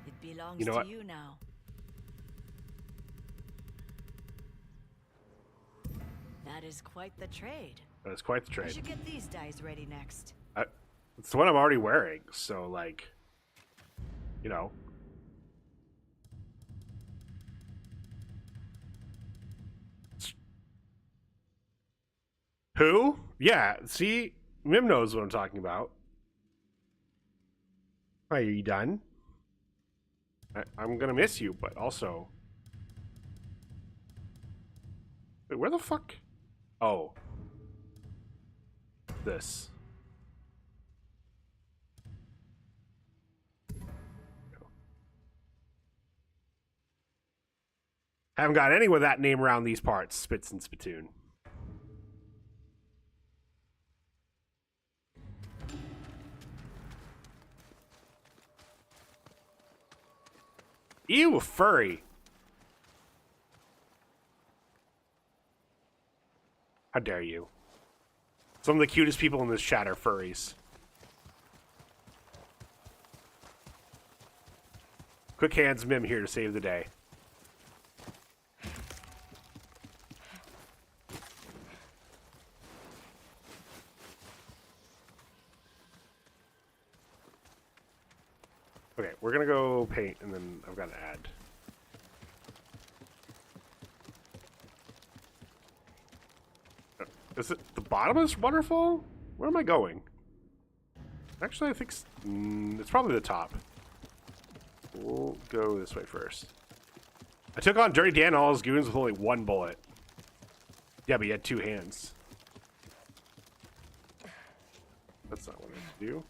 It belongs You know to what? you now. That is quite the trade. That is quite the I trade. should get these dyes ready next. It's the one I'm already wearing, so like, you know. Who? Yeah, see? Mim knows what I'm talking about. Are you done? I'm gonna miss you, but also... Wait, where the fuck? Oh. This. Haven't got any with that name around these parts. Spits and Spittoon. Ew, a furry. How dare you? Some of the cutest people in this chat are furries. Quick hands Mim here to save the day. Okay, we're gonna go paint, and then I've got to add. Is it the bottom of this waterfall? Where am I going? Actually, I think it's probably the top. We'll go this way first. I took on Dirty Dan and all his goons with only one bullet. Yeah, but he had two hands. That's not what I meant to do.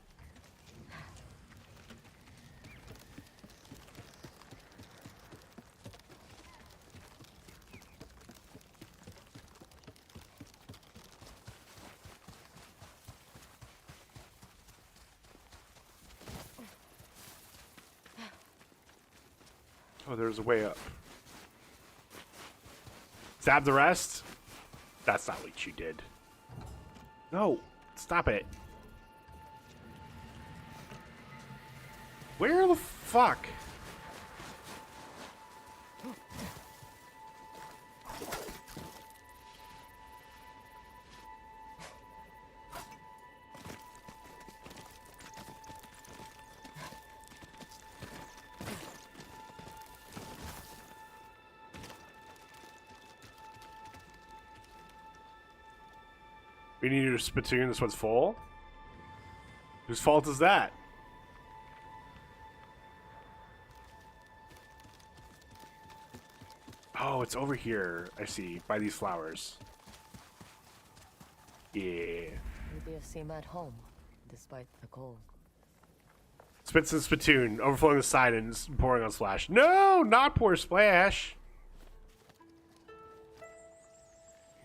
Oh, there's a way up. Stab the rest? That's not what you did. No, stop it. Where the fuck? We need your spittoon. This one's full. Whose fault is that? Oh, it's over here. I see. By these flowers. Yeah. Maybe a seam at home, despite the cold. Spits and spittoon. Overflowing the side and pouring on Splash. No, not pour Splash.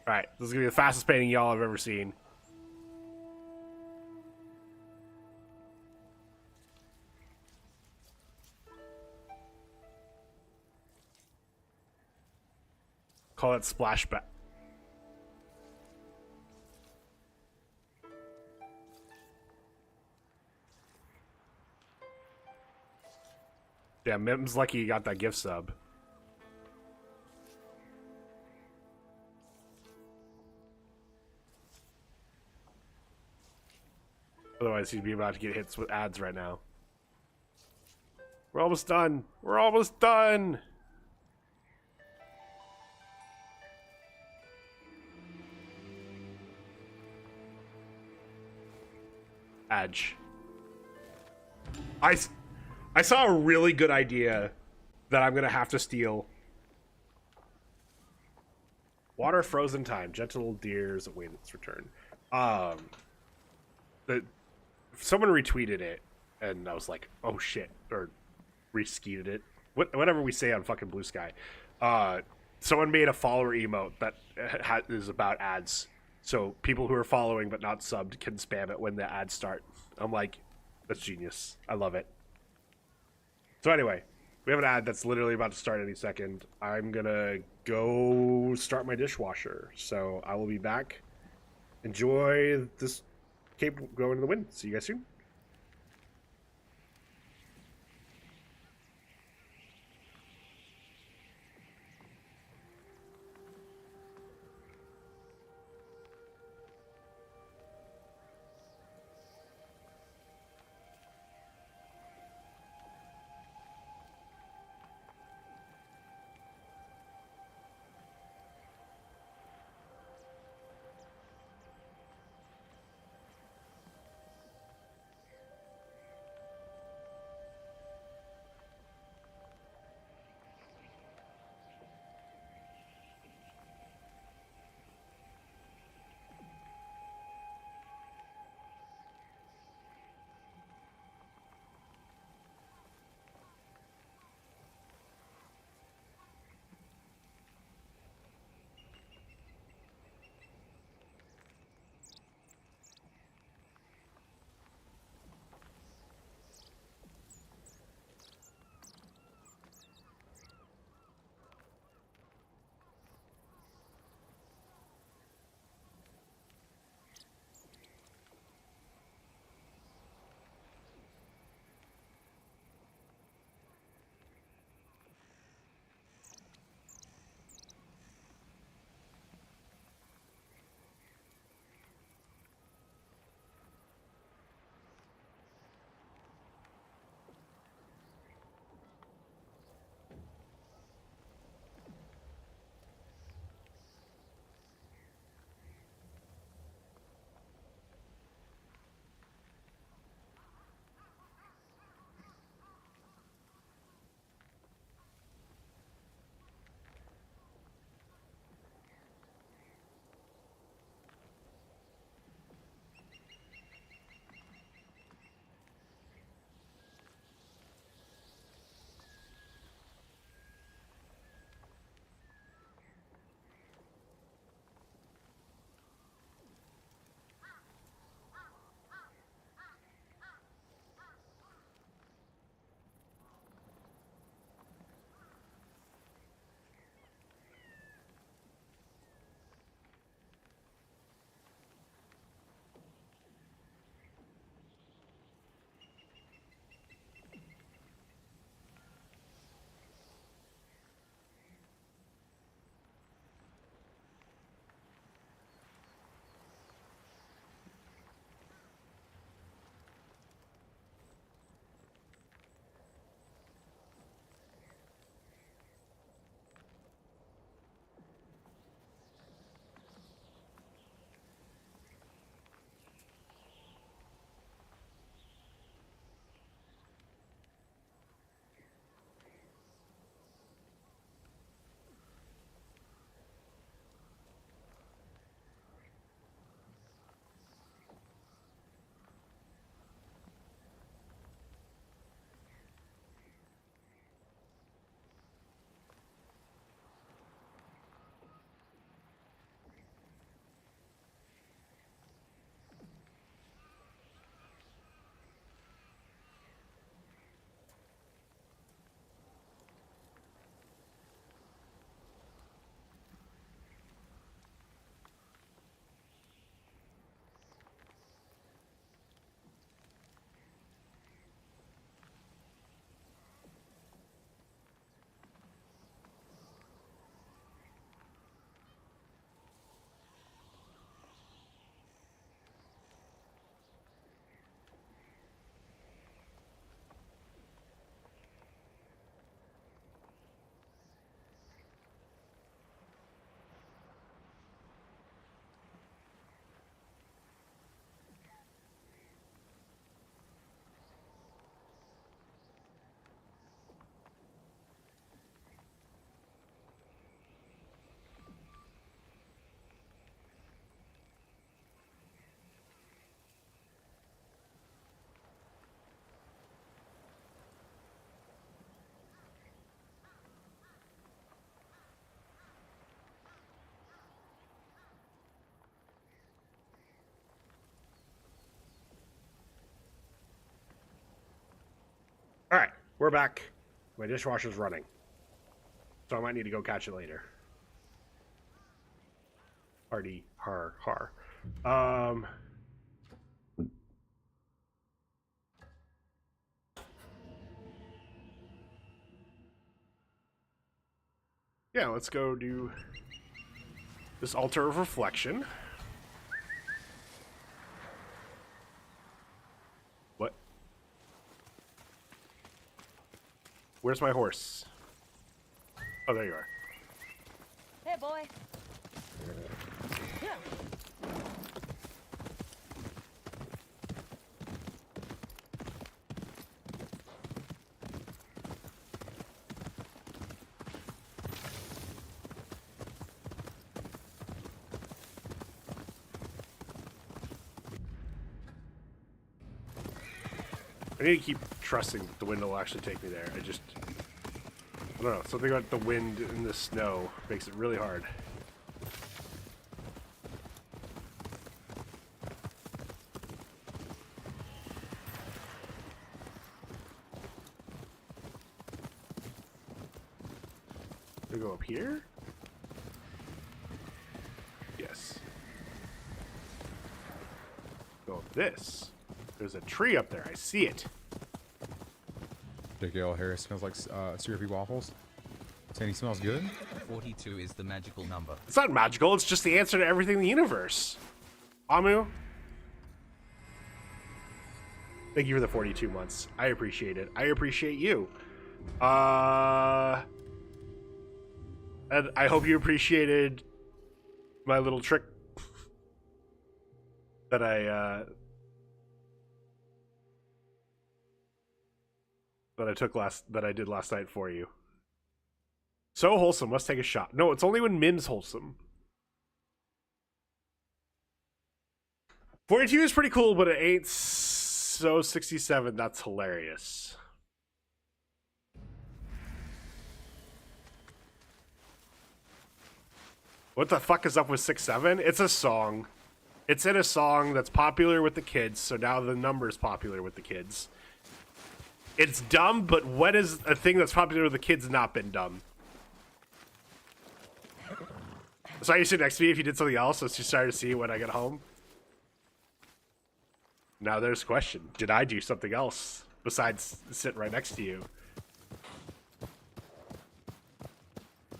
Alright, this is going to be the fastest painting y'all have ever seen. Call it Splashback. Yeah, Mim's lucky he got that gift sub. Otherwise, he'd be about to get hits with ads right now. We're almost done. We're almost done. Edge. I saw a really good idea that I'm gonna have to steal. Water frozen time. Gentle deers await its return. Someone retweeted it, and I was like, "Oh shit!" or reskeeted it. Whatever we say on fucking Blue Sky. Someone made a follower emote that is about ads, so people who are following but not subbed can spam it when the ads start. I'm like, that's genius. I love it. So anyway, we have an ad that's literally about to start any second. I'm gonna go start my dishwasher, so I will be back. Enjoy this cape going in the wind. See you guys soon. We're back. My dishwasher's running. So I might need to go catch it later. Hardy, har. Yeah, let's go do this altar of reflection. What? Where's my horse? Oh, there you are. Hey, boy. Yeah. I need to keep trusting that the wind will actually take me there. I don't know. Something about the wind and the snow makes it really hard. We go up here? Yes. Go up this. There's a tree up there. I see it. JKL Harris smells like syrupy waffles. Saying he smells good? 42 is the magical number. It's not magical. It's just the answer to everything in the universe. Amu, thank you for the 42 months. I appreciate it. I appreciate you. And I hope you appreciated my little trick that I did last night for you. So wholesome, let's take a shot. No, it's only when Mim's wholesome. 42 is pretty cool, but it ain't so 67. That's hilarious. What the fuck is up with 6-7? It's a song. It's in a song that's popular with the kids, so now the number's popular with the kids. It's dumb, but when is a thing that's popular with the kids not been dumb? So I used to sit next to me if you did something else, so you started to see when I get home. Now there's a question. Did I do something else besides sit right next to you?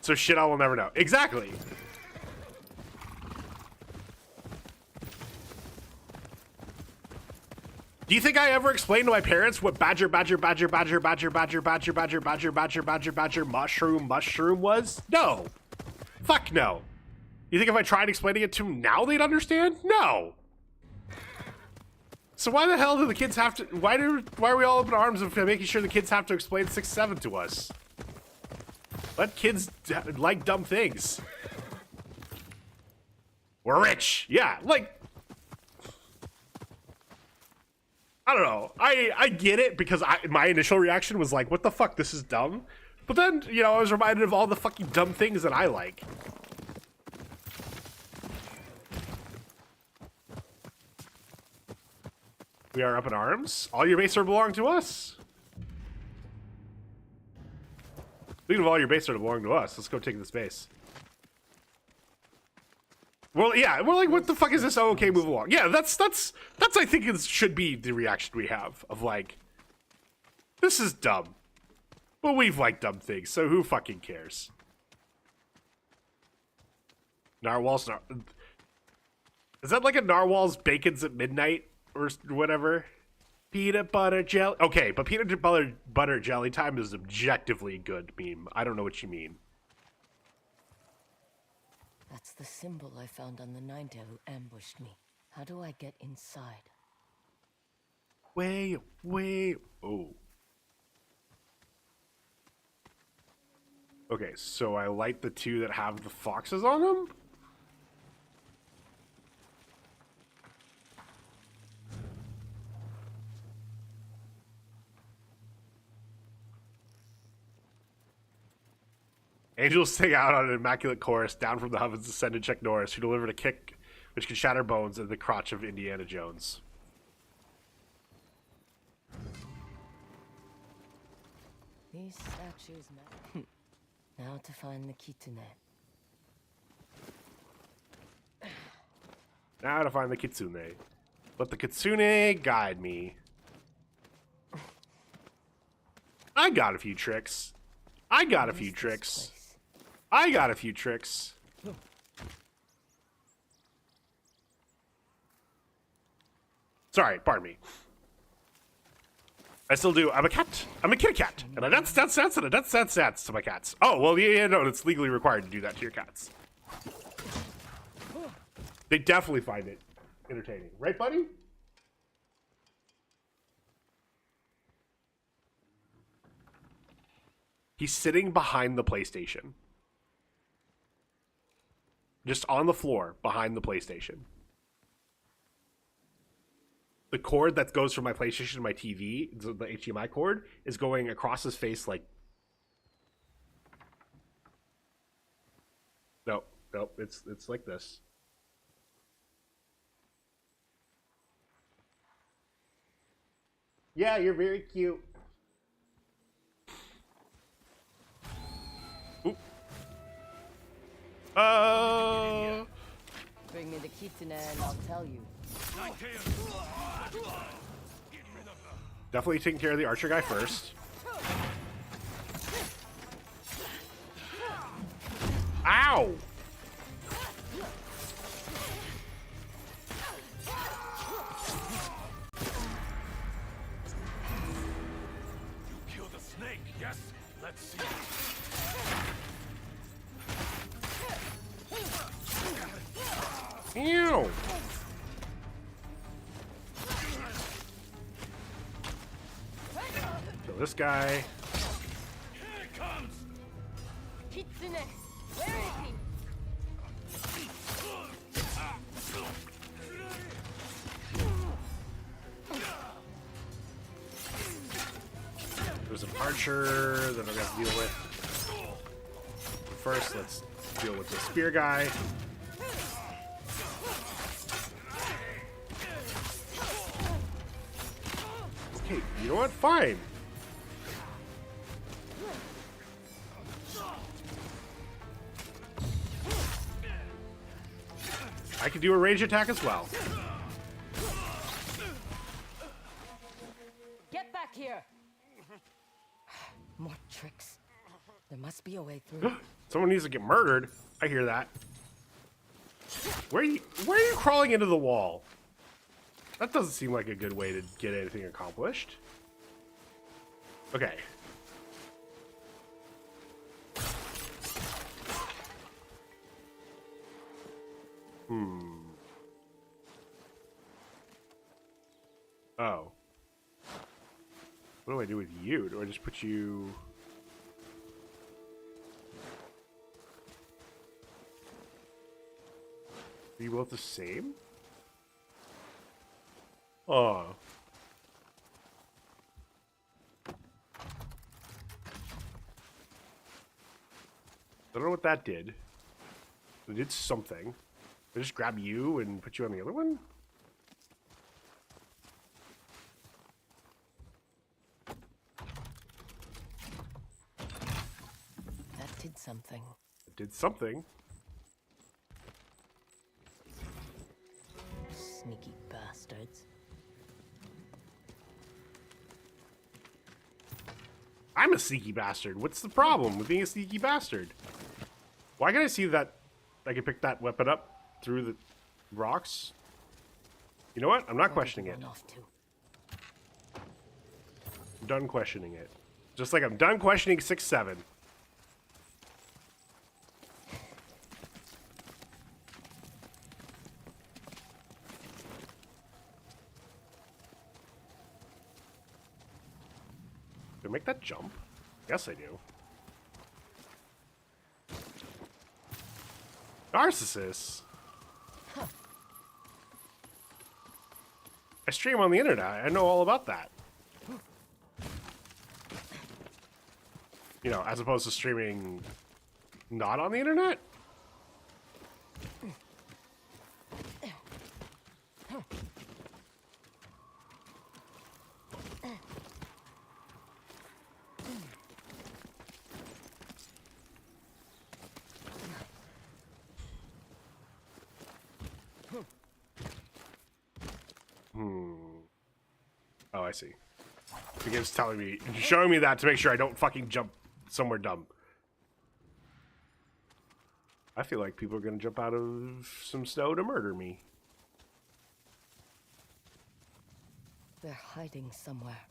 So shit I will never know. Exactly. Do you think I ever explained to my parents what badger mushroom was? No. Fuck no. You think if I tried explaining it to them now they'd understand? No. So why the hell do the kids have to? Why are we all up in arms of making sure the kids have to explain 6-7 to us? Let kids like dumb things. We're rich. Yeah, like. I don't know. I get it because my initial reaction was like, what the fuck? This is dumb. But then, you know, I was reminded of all the fucking dumb things that I like. We are up in arms. All your base are belong to us. Speaking of all your base are belong to us, let's go take this base. Well, yeah, we're like, what the fuck is this? Oh, okay, move along. Yeah, that's I think it should be the reaction we have of like, this is dumb. But we've liked dumb things, so who fucking cares? Narwhals, is that like a narwhals bacon's at midnight or whatever? Peanut butter jelly. Okay, but peanut butter jelly time is objectively good meme. I don't know what you mean. That's the symbol I found on the Ninetale who ambushed me. How do I get inside? Wait. Oh. Okay, so I light the two that have the foxes on them? Angels sing out on an immaculate chorus, down from the heavens descended Chuck Norris, who delivered a kick which could shatter bones in the crotch of Indiana Jones. These statues matter. Now to find the kitsune. Now to find the kitsune. Let the kitsune guide me. I got a few tricks. I got a few tricks. I got a few tricks. Sorry, pardon me. I still do. I'm a cat. I'm a kitty cat. And I dance, dance, dance, and I dance, dance, dance to my cats. Oh, well, yeah, no, it's legally required to do that to your cats. They definitely find it entertaining. Right, buddy? He's sitting behind the PlayStation. Just on the floor behind the PlayStation. The cord that goes from my PlayStation to my TV, the HDMI cord, is going across his face like... Nope, it's like this. Yeah, you're very cute. Oop. Bring me the kitsune and I'll tell you. Definitely taking care of the archer guy first. Ow! You killed a snake, yes? Let's see. Ew! Kill this guy. Here it comes. Kitsune! Where is he? There's an archer that I'm gonna have to deal with. First, let's deal with the spear guy. Okay, you know what? Fine. I can do a range attack as well. Get back here! More tricks. There must be a way through. Someone needs to get murdered. I hear that. Where are you crawling into the wall? That doesn't seem like a good way to get anything accomplished. Okay. Oh. What do I do with you? Do I just put you... Are you both the same? Oh. I don't know what that did. It did something. I just grab you and put you on the other one? That did something. It did something. Sneaky bastards. I'm a sneaky bastard. What's the problem with being a sneaky bastard? Why can I see that I can pick that weapon up through the rocks? You know what? I'm not questioning it. I'm done questioning it. Just like I'm done questioning 6-7. Do I make that jump? Yes, I do. Narcissus. I stream on the internet. I know all about that. You know, as opposed to streaming not on the internet? I see. The game's telling me, showing me that to make sure I don't fucking jump somewhere dumb. I feel like people are gonna jump out of some snow to murder me. They're hiding somewhere.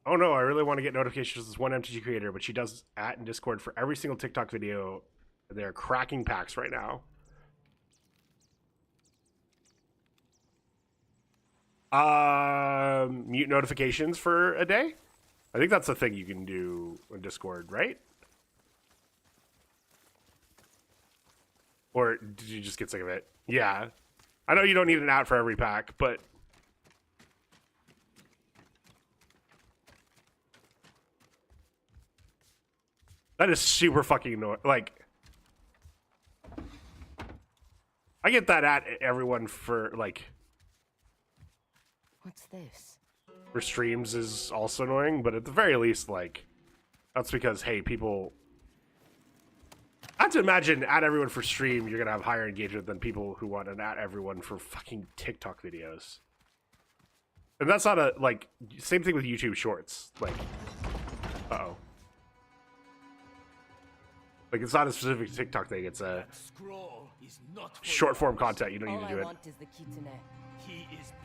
Oh no, I really want to get notifications of this one MTG creator, but she does in Discord for every single TikTok video. They're cracking packs right now. Mute notifications for a day? I think that's a thing you can do in Discord, right? Or did you just get sick of it? Yeah. I know you don't need an ad for every pack, but... that is super fucking annoying. Like... I get that at everyone for, like... What's this? for streams is also annoying, but at the very least, like... that's because, hey, people... I have to imagine at everyone for stream, you're gonna have higher engagement than people who want an at everyone for fucking TikTok videos. And that's not a, like, same thing with YouTube Shorts. Like, uh-oh. Like, it's not a specific TikTok thing, it's a short form content, you don't need to do it.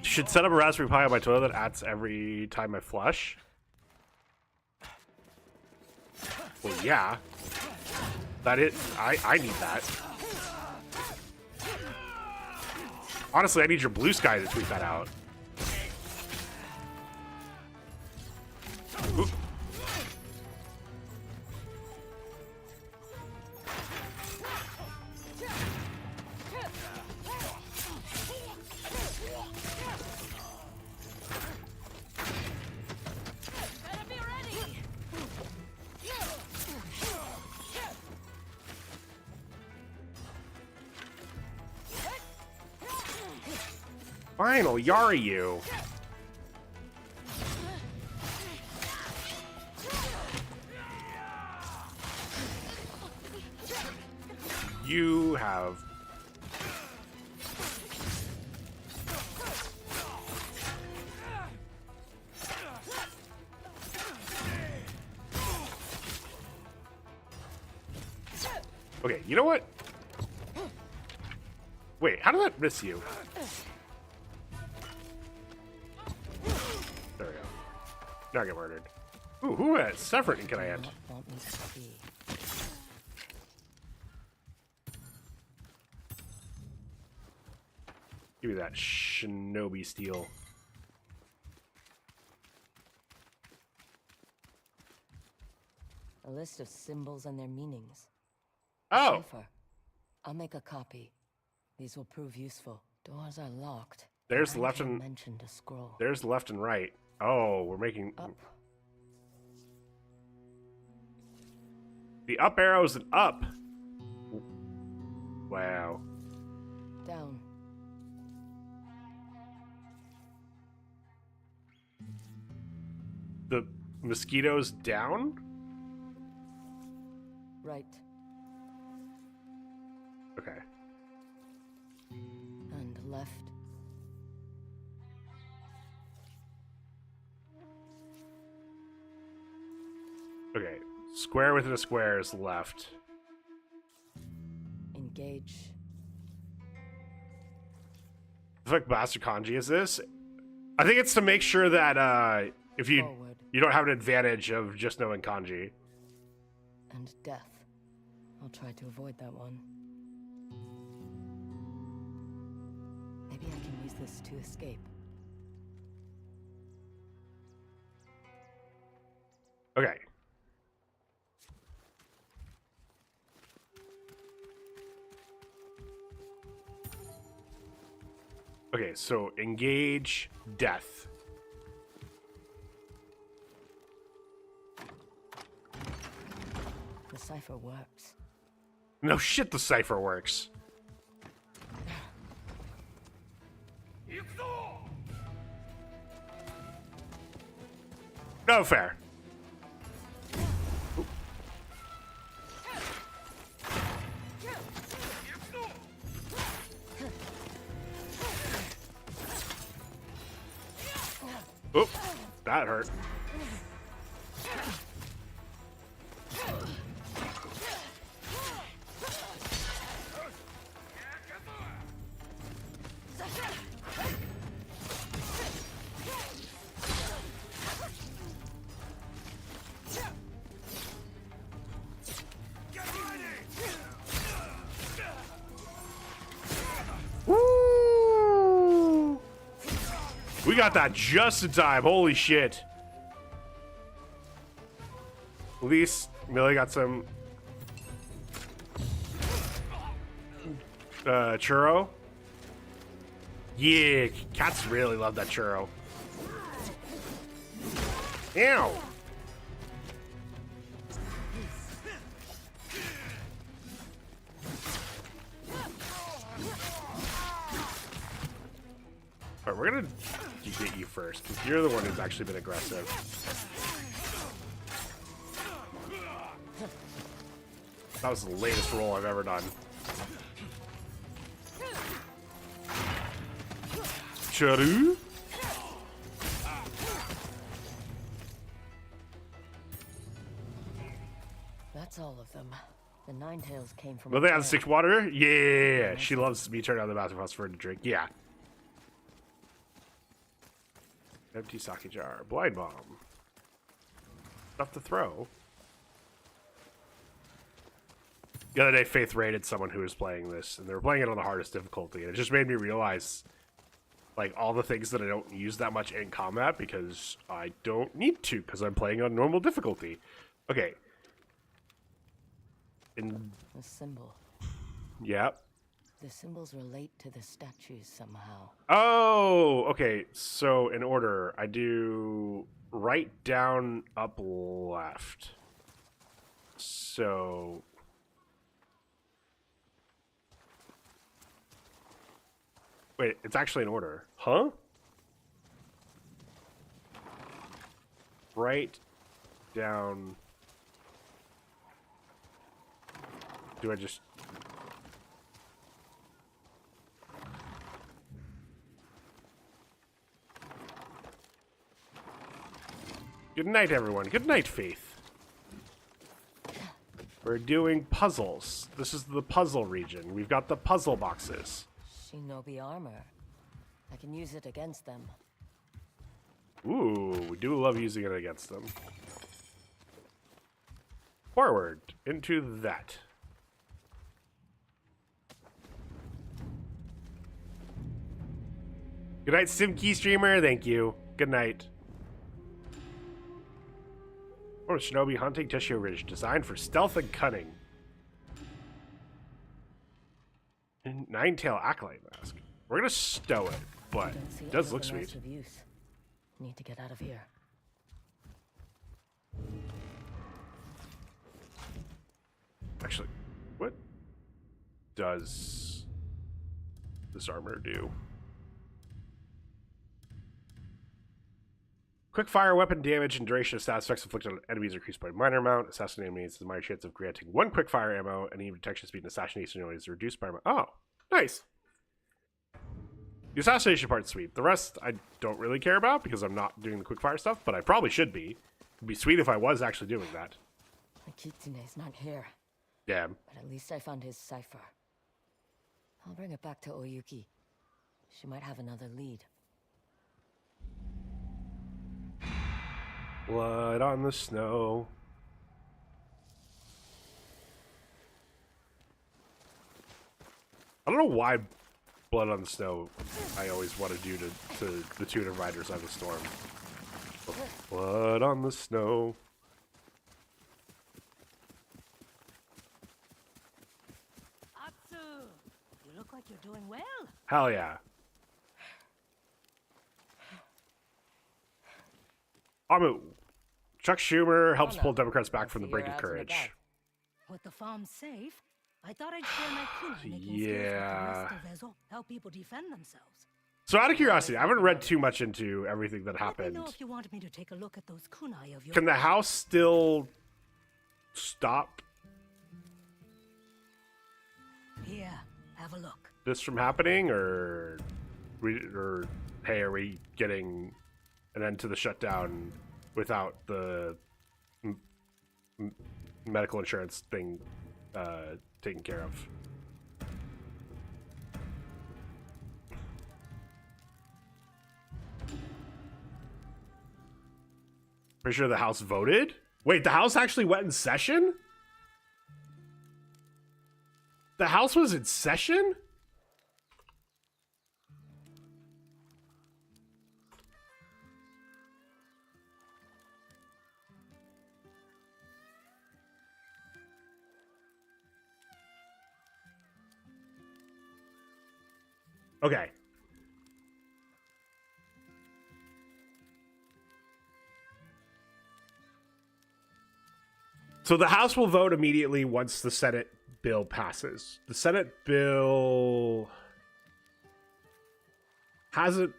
Should set up a Raspberry Pi on my toilet that adds every time I flush. Well, yeah. That is, I need that. Honestly, I need your Blue Sky to tweet that out. Ooh. Final Yaryu. You have okay, you know what? Wait, how did that miss you? There we go. Now get murdered. Ooh, who has Sephiroth can I end? Give me that shinobi steel. A list of symbols and their meanings. Oh! Cipher. I'll make a copy. These will prove useful. Doors are locked. There's the left and mentioned a scroll. there's the left and right. Oh, we're making Up. the up arrow's an up. Wow. Down. The mosquito's down? Right. Okay. And left. Okay. Square within a square is left. Engage. The fuck bastard kanji is this? I think it's to make sure that if you Forward. you don't have an advantage of just knowing kanji. And death. I'll try to avoid that one. Maybe I can use this to escape. Okay. Okay, so engage death. The cipher works. No shit, the cipher works. No fair. Oop. That hurt. Woo! We got that just in time. Holy shit. At least Millie got some churro. Yeah, cats really love that churro. Ew. Alright, we're gonna get you first, because you're the one who's actually been aggressive. That was the latest roll I've ever done. Charu? That's all of them. The Ninetales came from. Will they have 6 water? Yeah, she loves me turning on the bathroom house for her to drink. Yeah. Empty sake jar. Blind bomb. Stuff to throw. The other day, Faith raided someone who was playing this, and they were playing it on the hardest difficulty, and it just made me realize, like, all the things that I don't use that much in combat, because I don't need to, because I'm playing on normal difficulty. Okay. The symbol. Yep. The symbols relate to the statues somehow. Oh, okay. So, in order, I do right, down, up, left. So... Wait, it's actually in order. Huh? Right, down... Do I just... Good night, everyone. Good night, Faith. We're doing puzzles. This is the puzzle region. We've got the puzzle boxes. Shinobi armor. I can use it against them. Ooh, we do love using it against them. Forward into that. Good night, Simkey streamer. Thank you. Good night. Oh, Shinobi hunting Teshio Ridge, designed for stealth and cunning. Nine-tail acolyte mask. We're gonna stow it, but it does look sweet. Need to get out of here. Actually, what does this armor do? Quick fire weapon damage and duration of status effects inflicted on enemies increased by a minor amount. Assassinate enemies has a minor chance of granting 1 quick fire ammo, and even detection speed and assassination is reduced by amount. Oh, nice. The assassination part's sweet. The rest I don't really care about because I'm not doing the quick fire stuff, but I probably should be. It'd be sweet if I was actually doing that. The Kitsune's not here. Damn. But at least I found his cipher. I'll bring it back to Oyuki. She might have another lead. Blood on the snow. I don't know why Blood on the Snow I always want to do to the tune of Riders on the Storm. Blood on the snow. Atsu, you look like you're doing well. Hell yeah. Chuck Schumer helps pull Democrats back from the brink of courage. With the farm safe, I thought I'd share my kuna making skills with the rest of Ezo, help people defend themselves. So out of curiosity, I haven't read too much into everything that happened. Let me know if you want me to take a look at those kunai of yours. Can the house still stop Here, have a look. this from happening, or hey, are we getting an end to the shutdown without the medical insurance thing taken care of. Pretty sure the House voted? Wait, the House actually went in session? The House was in session? Okay. So the House will vote immediately once the Senate bill passes. The Senate bill hasn't...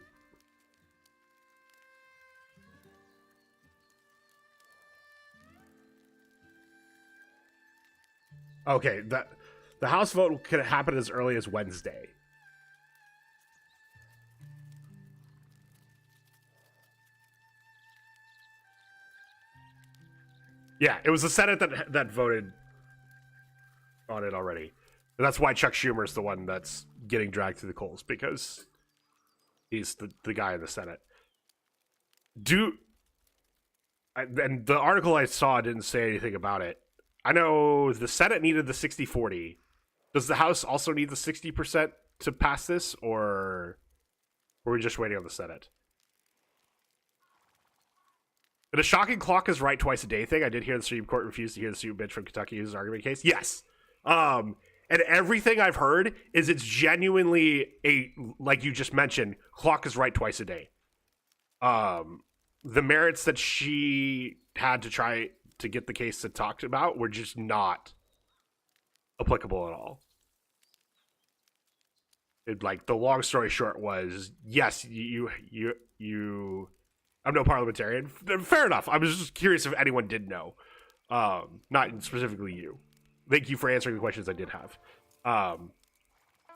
Okay, the House vote could happen as early as Wednesday. Yeah, it was the Senate that voted on it already. And that's why Chuck Schumer's the one that's getting dragged through the coals, because he's the guy in the Senate. And the article I saw didn't say anything about it. I know the Senate needed the 60-40. Does the House also need the 60% to pass this, or are we just waiting on the Senate? And a shocking clock is right twice a day thing. I did hear the Supreme Court refused to hear the suit bitch from Kentucky use his argument case. Yes. And everything I've heard is it's genuinely like you just mentioned, clock is right twice a day. The merits that she had to try to get the case to talked about were just not applicable at all. Like, the long story short was, yes, you I'm no parliamentarian. Fair enough. I was just curious if anyone did know. Not specifically you. Thank you for answering the questions I did have.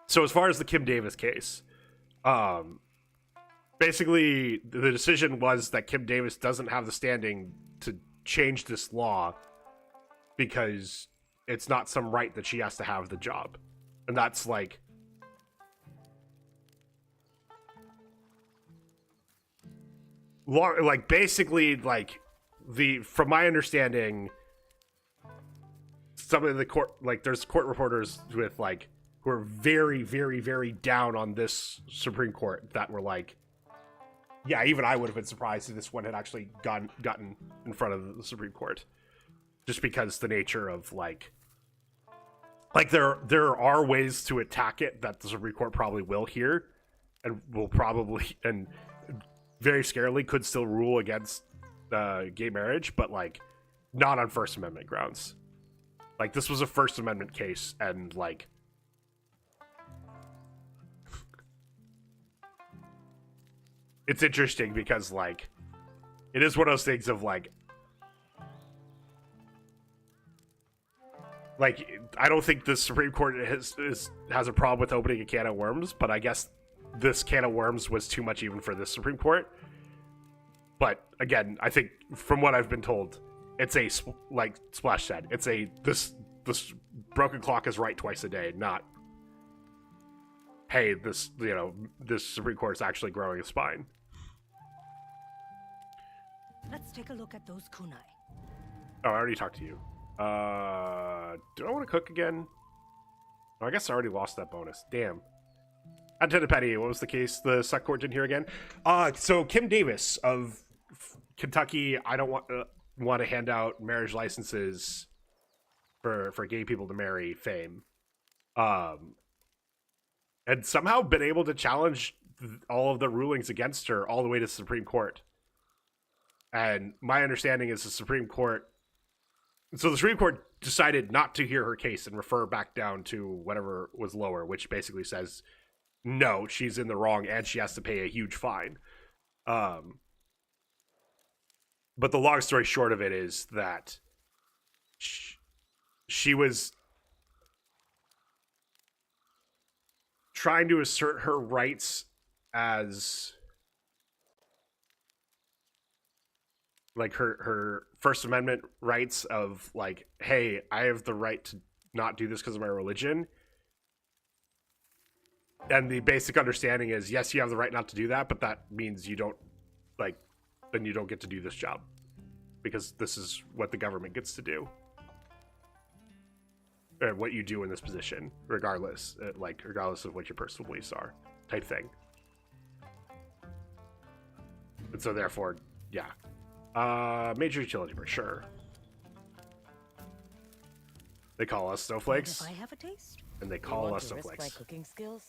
So as far as the Kim Davis case, basically the decision was that Kim Davis doesn't have the standing to change this law because it's not some right that she has to have the job. And that's like... basically, like, from my understanding, some of the court, like, there's court reporters with, like, who are very, very, very down on this Supreme Court that were like, yeah, even I would have been surprised if this one had actually gotten in front of the Supreme Court, just because the nature of, like there are ways to attack it that the Supreme Court probably will hear, and will probably, and very scarily could still rule against gay marriage, but, like, not on First Amendment grounds. Like, this was a First Amendment case, and, like, it's interesting because, like, it is one of those things of, like, I don't think the Supreme Court has a problem with opening a can of worms, but I guess this can of worms was too much even for the Supreme Court. But again, I think from what I've been told, it's a, like Splash said, it's a this broken clock is right twice a day, not, hey, this Supreme Court is actually growing a spine. Let's take a look at those kunai. Oh, I already talked to you. Do I want to cook again? Oh, I guess I already lost that bonus. Damn. Attendant Petty, what was the case the Suck Court didn't hear again? So Kim Davis of Kentucky, I don't want to hand out marriage licenses for gay people to marry fame. And somehow been able to challenge all of the rulings against her all the way to the Supreme Court. And my understanding is the Supreme Court decided not to hear her case and refer back down to whatever was lower, which basically says, no, she's in the wrong and she has to pay a huge fine. But the long story short of it is that she was trying to assert her rights as like her First Amendment rights of like, hey, I have the right to not do this because of my religion. And the basic understanding is, yes, you have the right not to do that, but that means you don't, like, then you don't get to do this job. Because this is what the government gets to do. Or what you do in this position, regardless. Regardless of what your personal beliefs are. Type thing. And so therefore, yeah. Major utility for sure. They call us snowflakes. If I have a taste? And they call us to risk snowflakes. my cooking skills?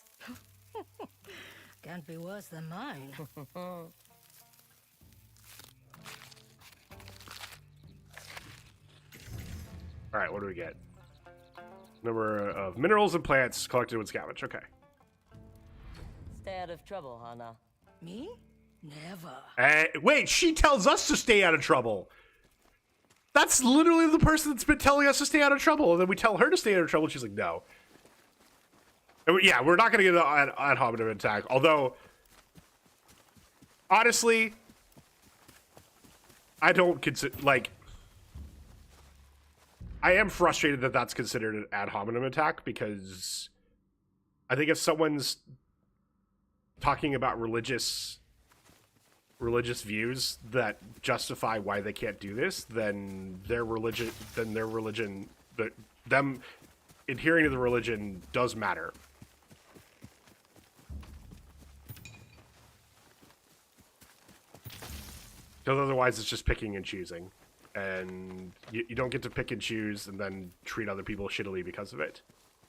Can't be worse than mine. Alright, what do we get? Number of minerals and plants collected with scavenge. Okay. Stay out of trouble, Hana. Me? Never. Wait, she tells us to stay out of trouble. That's literally the person that's been telling us to stay out of trouble. And then we tell her to stay out of trouble. And she's like, no. And yeah, we're not going to get an ad hominem attack. Although, honestly, I don't consider, like, I am frustrated that that's considered an ad hominem attack, because I think if someone's talking about religious views that justify why they can't do this, then their religion, them adhering to the religion does matter. Because otherwise it's just picking and choosing. And you don't get to pick and choose and then treat other people shittily because of it.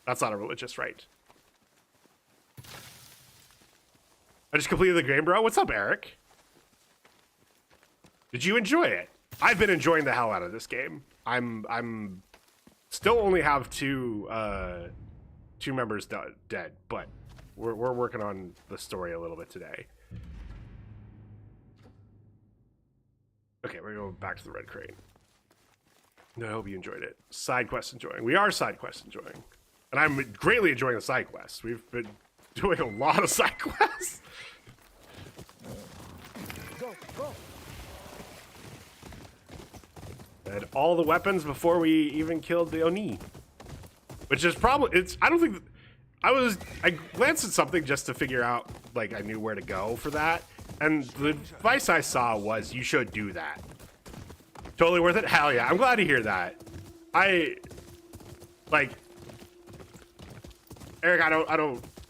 That's not a religious right. I just completed the game, bro. What's up, Eric? Did you enjoy it? I've been enjoying the hell out of this game. I'm still only have two members dead, but we're working on the story a little bit today. Okay, we're going back to the red crate. I hope you enjoyed it. Side quest enjoying. We are side quest enjoying. And I'm greatly enjoying the side quests. We've been doing a lot of side quests. Go, go. And all the weapons before we even killed the Oni. Which is probably, I don't think, I glanced at something just to figure out, like, I knew where to go for that. And the advice I saw was, you should do that. Totally worth it? Hell yeah. I'm glad to hear that. Like, Eric,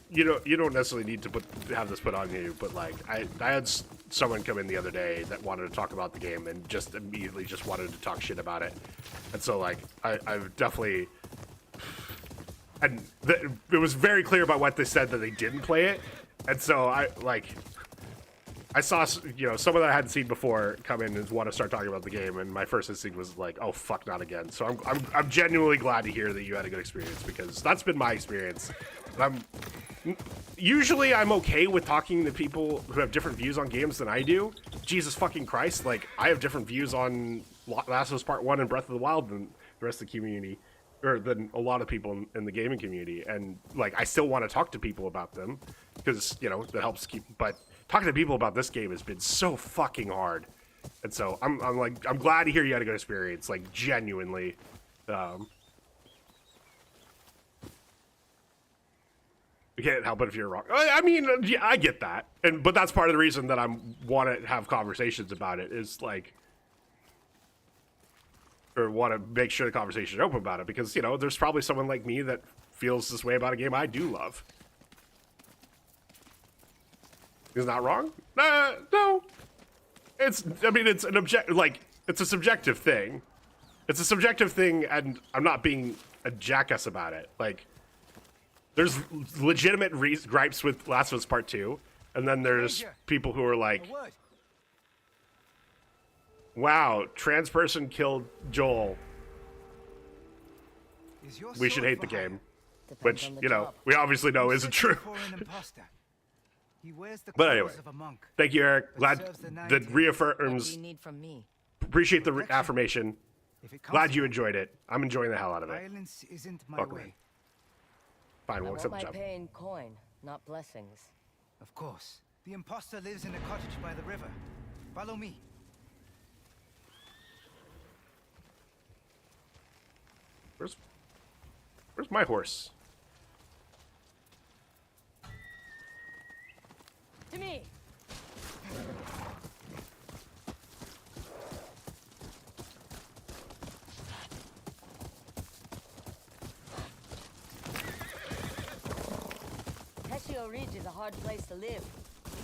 you don't necessarily need to have this put on you, but like, I had someone come in the other day that wanted to talk about the game and just immediately just wanted to talk shit about it. And so like, I've definitely, and it was very clear about what they said that they didn't play it. And so I saw, someone that I hadn't seen before come in and want to start talking about the game, and my first instinct was like, oh fuck, not again. So I'm genuinely glad to hear that you had a good experience, because that's been my experience. Usually I'm okay with talking to people who have different views on games than I do. Jesus fucking Christ, like, I have different views on Last of Us Part 1 and Breath of the Wild than the rest of the community, or than a lot of people in the gaming community. And like, I still want to talk to people about them, because, that helps keep, but talking to people about this game has been so fucking hard. And so I'm glad to hear you had a good experience, like, genuinely. You can't help it if you're wrong. I mean, yeah, I get that. But that's part of the reason that I want to have conversations about it, is like, or want to make sure the conversation is open about it, because, there's probably someone like me that feels this way about a game I do love. Is that wrong? No. It's a subjective thing. It's a subjective thing, and I'm not being a jackass about it. Like, there's legitimate gripes with Last of Us Part 2, and then there's people who are like, wow, trans person killed Joel. We should hate the game. Which, we obviously know isn't true. But anyway, thank you, Eric. Glad that reaffirms. Appreciate the affirmation. Glad you enjoyed it. I'm enjoying the hell out of it. Violence isn't my Fuck way. me. Fine, we'll accept the job. Pay in coin, not blessings. Of course. The imposter lives in a cottage by the river. Follow me. Where's my horse? To me. Teshio Ridge is a hard place to live,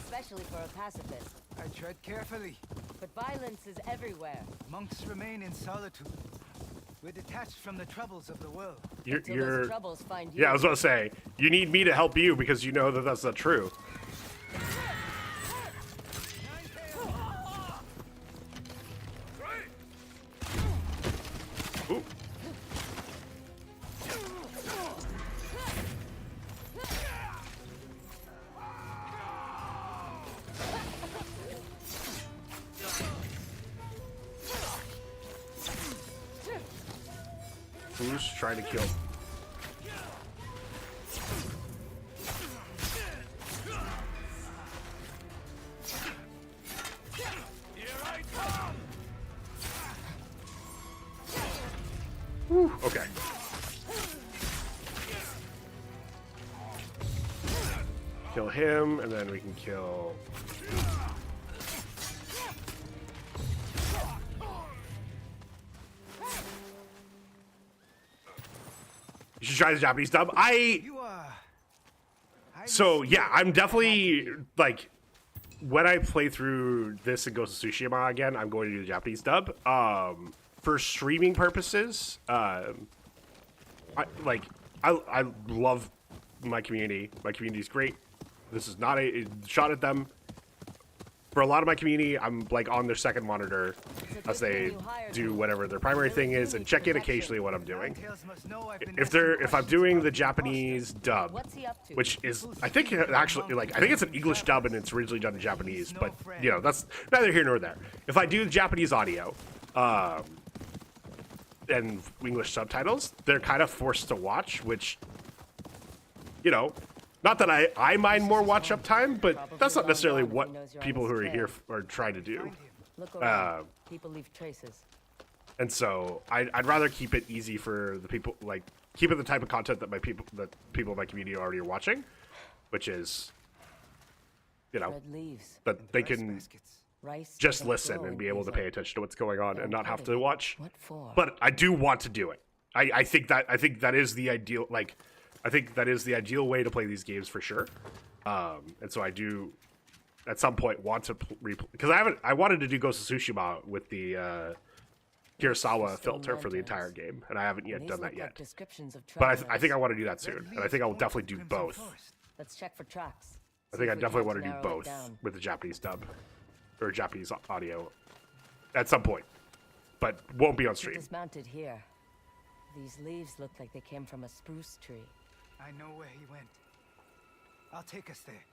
especially for a pacifist. I tread carefully. But violence is everywhere. Monks remain in solitude. We're detached from the troubles of the world. Until those troubles find you. Yeah, I was gonna say, you need me to help you because you know that that's not true. Ooh. Who's trying to kill? Whew, okay. Kill him, and then we can kill... You should try the Japanese dub. So, yeah, I'm definitely, like... When I play through this and Ghost of Tsushima again, I'm going to do the Japanese dub. For streaming purposes, I love my community. My community's great. This is not a shot at them. For a lot of my community, I'm like on their second monitor as they do whatever their primary thing is and check in occasionally what I'm doing. If I'm doing the Japanese dub, which is I think it's an English dub and it's originally done in Japanese, but you know, that's neither here nor there. If I do the Japanese audio, and English subtitles, they're kind of forced to watch, which, you know, not that I mind more watch up time, but that's not necessarily what people who are here are trying to do. People leave traces. And so I'd rather keep it easy for the people, like keep it the type of content that people in my community already are watching, which is, you know, that they can just listen and be able to pay attention to what's going on and not have to watch. But I do want to do it. I think that is the ideal, like, I think that is the ideal way to play these games for sure. And so I do at some point want to replay, because I wanted to do Ghost of Tsushima with the Kurosawa filter for the entire game, and I haven't yet done that yet. But I think I want to do that soon, and I think I will definitely do both. Let's check for tracks. I think I definitely want to do both with the Japanese dub or Japanese audio at some point, but won't be on stream. Dismounted here. These leaves look like they came from a spruce tree. I know where he went. I'll take us there.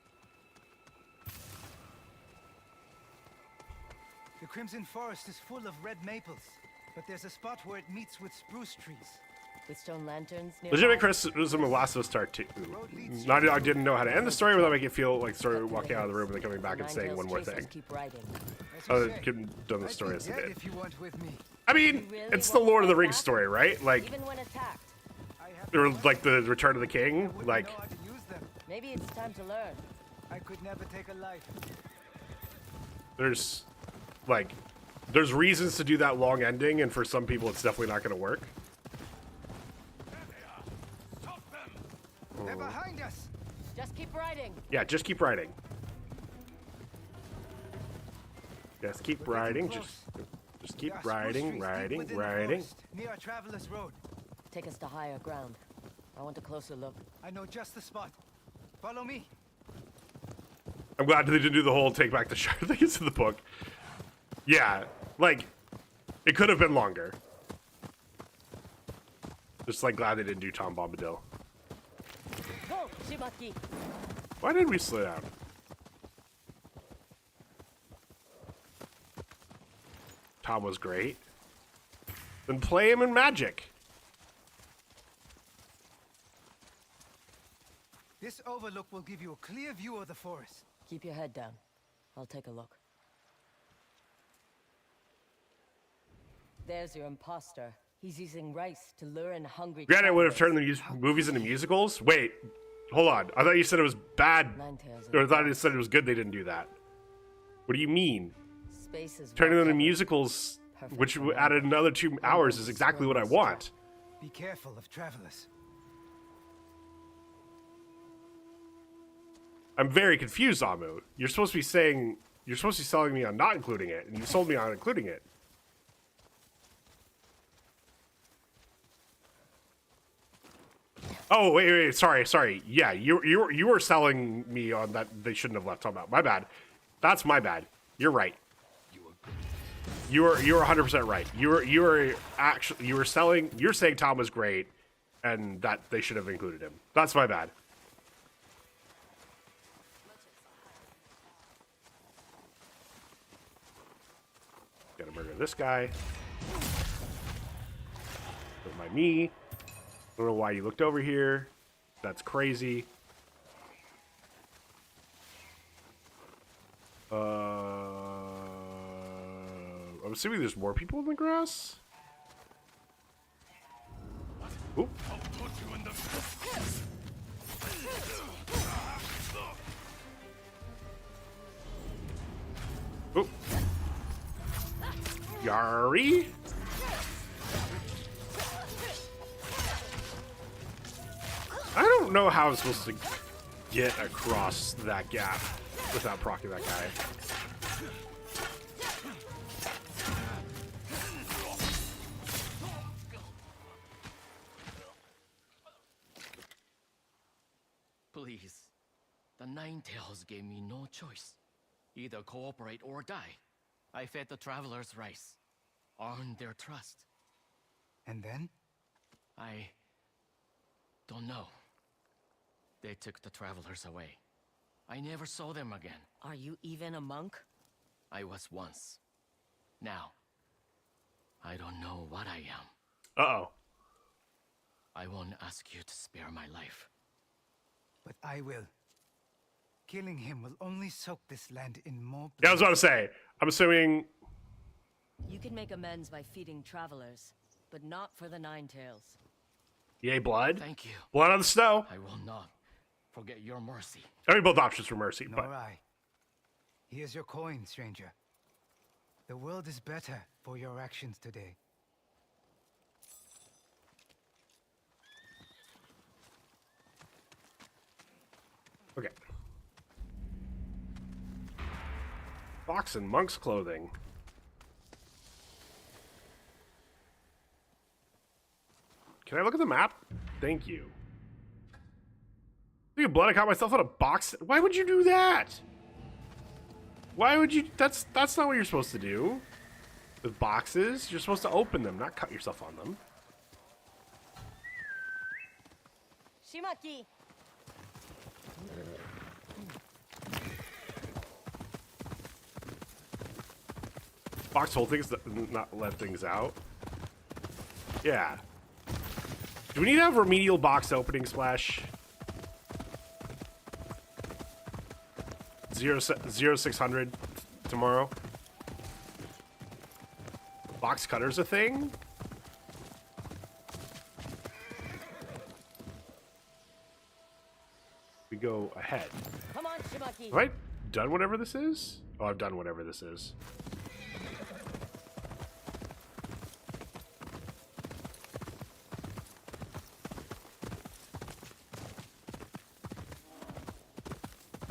The Crimson Forest is full of red maples, but there's a spot where it meets with spruce trees. With stone lanterns near Legitimate criticism of Last of Us Part 2. Naughty Dog didn't know how to end the story without making it feel like the story walking out of the room and then coming back and saying one more thing. Oh, they couldn't have done the story as they did. I mean, it's the Lord of the Rings story, right? Like, or like the Return of the King. Like, maybe it's time to learn. I could never take a life. there's reasons to do that long ending, and for some people, it's definitely not going to work. They're behind us. Just keep riding. Yeah, just keep riding. Just keep riding. Just keep riding. Near a traveler's road. Take us to higher ground. I want a closer look. I know just the spot. Follow me. I'm glad they didn't do the whole take back the shard thing in the book. Yeah, like, it could have been longer. Just like glad they didn't do Tom Bombadil. Go, Shimaki. Why did we slow down? Tom was great. Then play him in Magic. This overlook will give you a clear view of the forest. Keep your head down. I'll take a look. There's your imposter. He's using rice to lure in hungry Granted, would have travelers. turned the movies into musicals. Wait, hold on. I thought you said it was bad. Ninetales Or I are thought you said it was good they didn't do that. What do you mean? Space is Turning them well into covered. musicals, Perfect which for added another 2 hours, is exactly what I want. Be careful of travelers. I'm very confused, Amu. You're supposed to be selling me on not including it, and you sold me on including it. Oh, wait, sorry. Yeah, you were selling me on that they shouldn't have left Tom out. My bad. That's my bad. You're right. You're 100% right. You're saying Tom was great, and that they should have included him. That's my bad. Gotta murder this guy. Don't mind me. I don't know why you looked over here. That's crazy. I'm assuming there's more people in the grass. Oop. Oop. Yari? I don't know how I'm supposed to get across that gap without proccing that guy. Please. The Ninetales gave me no choice. Either cooperate or die. I fed the travelers rice. Earned their trust. And then? I don't know. They took the travelers away. I never saw them again. Are you even a monk? I was once. Now, I don't know what I am. Uh-oh. I won't ask you to spare my life. But I will. Killing him will only soak this land in more blood. Yeah, I was about to say. I'm assuming... You can make amends by feeding travelers, but not for the Ninetales. Yay, blood? Thank you. Blood on the snow. I will not forget your mercy. I mean, both options for mercy, Nor but... I. Here's your coin, stranger. The world is better for your actions today. Okay. Box and monk's clothing. Can I look at the map? Thank you. Look at blood, I caught myself on a box. Why would you do that? Why would you? That's not what you're supposed to do. With boxes, you're supposed to open them, not cut yourself on them. Shimaki! Box hold things, not let things out. Yeah. Do we need to have remedial box opening, Splash? 0600 tomorrow. Box cutter's a thing? We go ahead. Come on, Shimaki! Have I done whatever this is? Oh, I've done whatever this is.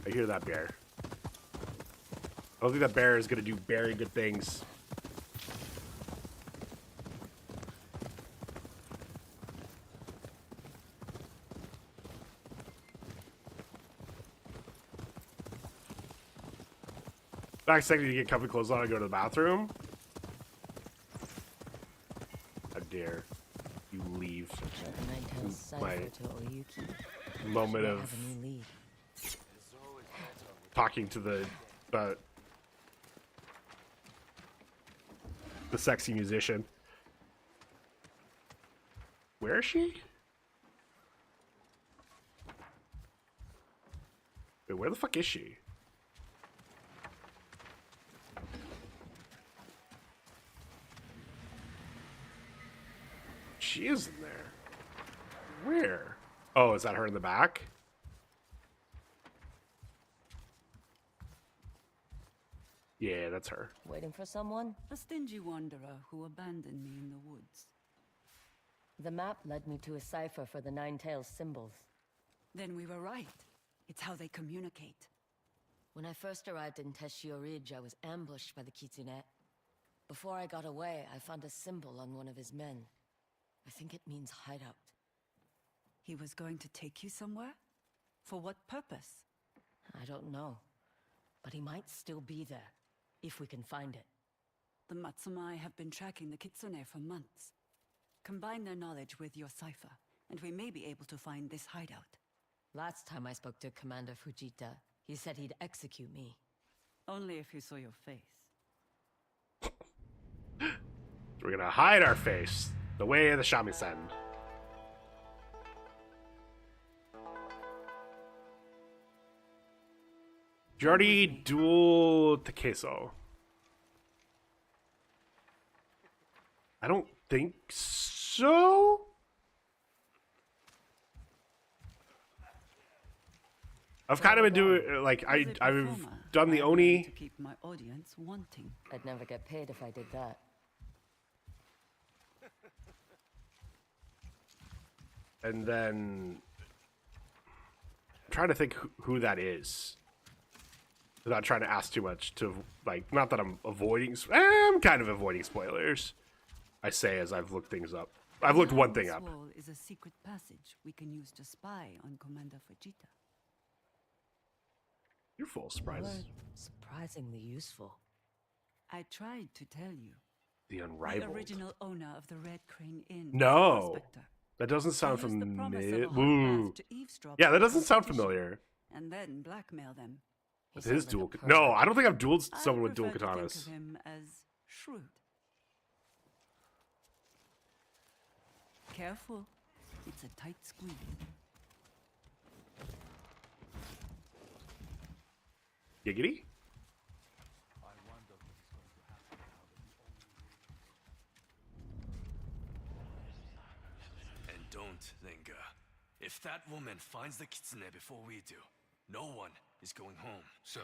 I hear that bear. I don't think that bear is going to do very good things. Back second to get comfy clothes on and go to the bathroom. How dare you leave my moment of talking to the sexy musician. Where is she? Wait, where the fuck is she? she is in there. Where? Oh, is that her in the back? Yeah, that's her. Waiting for someone? A stingy wanderer who abandoned me in the woods. The map led me to a cipher for the Nine-Tails symbols. Then we were right. It's how they communicate. When I first arrived in Teshio Ridge, I was ambushed by the Kitsune. Before I got away, I found a symbol on one of his men. I think it means hideout. He was going to take you somewhere? For what purpose? I don't know. But he might still be there, if we can find it. The Matsumai have been tracking the Kitsune for months. Combine their knowledge with your cipher, and we may be able to find this hideout. Last time I spoke to Commander Fujita, he said he'd execute me. Only if you saw your face. We're gonna hide our face. The way of the shamisen. Did you already duel Takeso? I don't think so. I've kind of been doing like I've done the Oni. To keep my audience wanting. I'd never get paid if I did that. And then I'm trying to think who that is. Without trying to ask too much to, like, not that I'm avoiding, I'm kind of avoiding spoilers. I say as I've looked things up. I've looked one thing up. This wall is a secret passage we can use to spy on Commander Fujita. You're full of surprises. Surprisingly useful. I tried to tell you. The Unrivaled. The original owner of the Red Crane Inn. No. That doesn't sound familiar. Ooh. Yeah, that doesn't sound familiar. And then blackmail them. With his dual... No, I don't think I've dueled someone with dual katanas. Think of him as shrewd. Careful. It's a tight squeeze. Giggity? And don't linger. If that woman finds the kitsune before we do, no one is going home. Sir.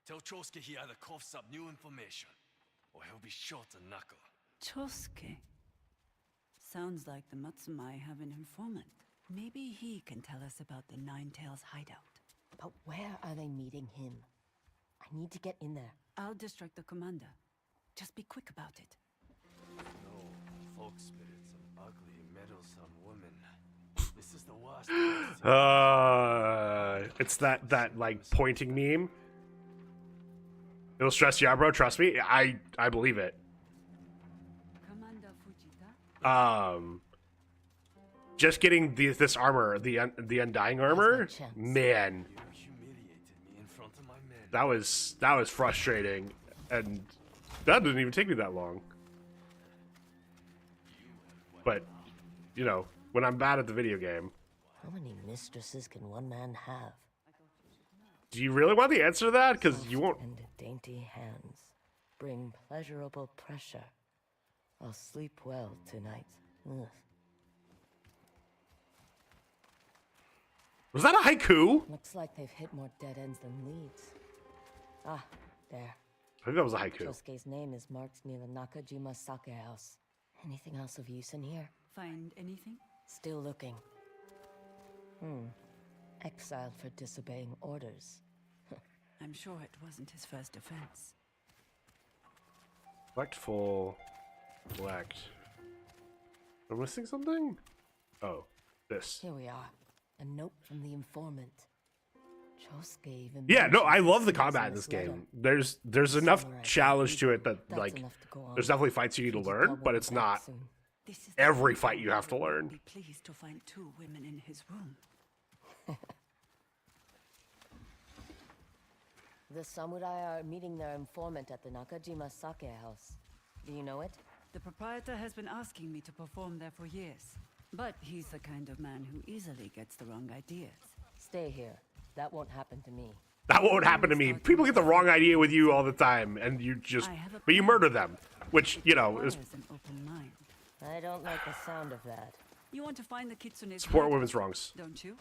Tell Chosuke he either coughs up new information, or he'll be shot a knuckle. Chosuke. Sounds like the Matsumai have an informant. Maybe he can tell us about the Nine-Tails hideout. But where are they meeting him? I need to get in there. I'll distract the commander. Just be quick about it. No, folk spirits and ugly, meddlesome women. This is the worst. It's that like pointing meme. It'll stress you out, bro. Trust me. I believe it. Commander Fujita? Just getting this armor, the undying armor, man. That was frustrating, and that didn't even take me that long. But, you know, when I'm bad at the video game. How many mistresses can one man have? Do you really want the answer to that? Because you won't. And dainty hands bring pleasurable pressure. I'll sleep well tonight. Ugh. Was that a haiku? Looks like they've hit more dead ends than leads. Ah, there. I think that was a haiku. Chosuke's name is marked near the Nakajima Sake house. Anything else of use in here? Find anything? Still looking. Exiled for disobeying orders. I'm sure it wasn't his first offense. Collect full. Collect. Am I missing something? Oh, this. Here we are. A note from the informant. Chosuke even. Yeah, no, I love the combat in this game. There's enough challenge to it that like there's definitely fights you need to learn, but it's not every fight you have to learn. Be pleased to find 2 women in his room. The samurai are meeting their informant at the Nakajima Sake house. Do you know it? The proprietor has been asking me to perform there for years. But he's the kind of man who easily gets the wrong ideas. Stay here. That won't happen to me. That won't happen to me. People get the wrong idea with you all the time, and you just, but you murder them, which, you know, is... An open mind. I don't like the sound of that. You want to find the kitsune's Support hideout, women's wrongs. don't you?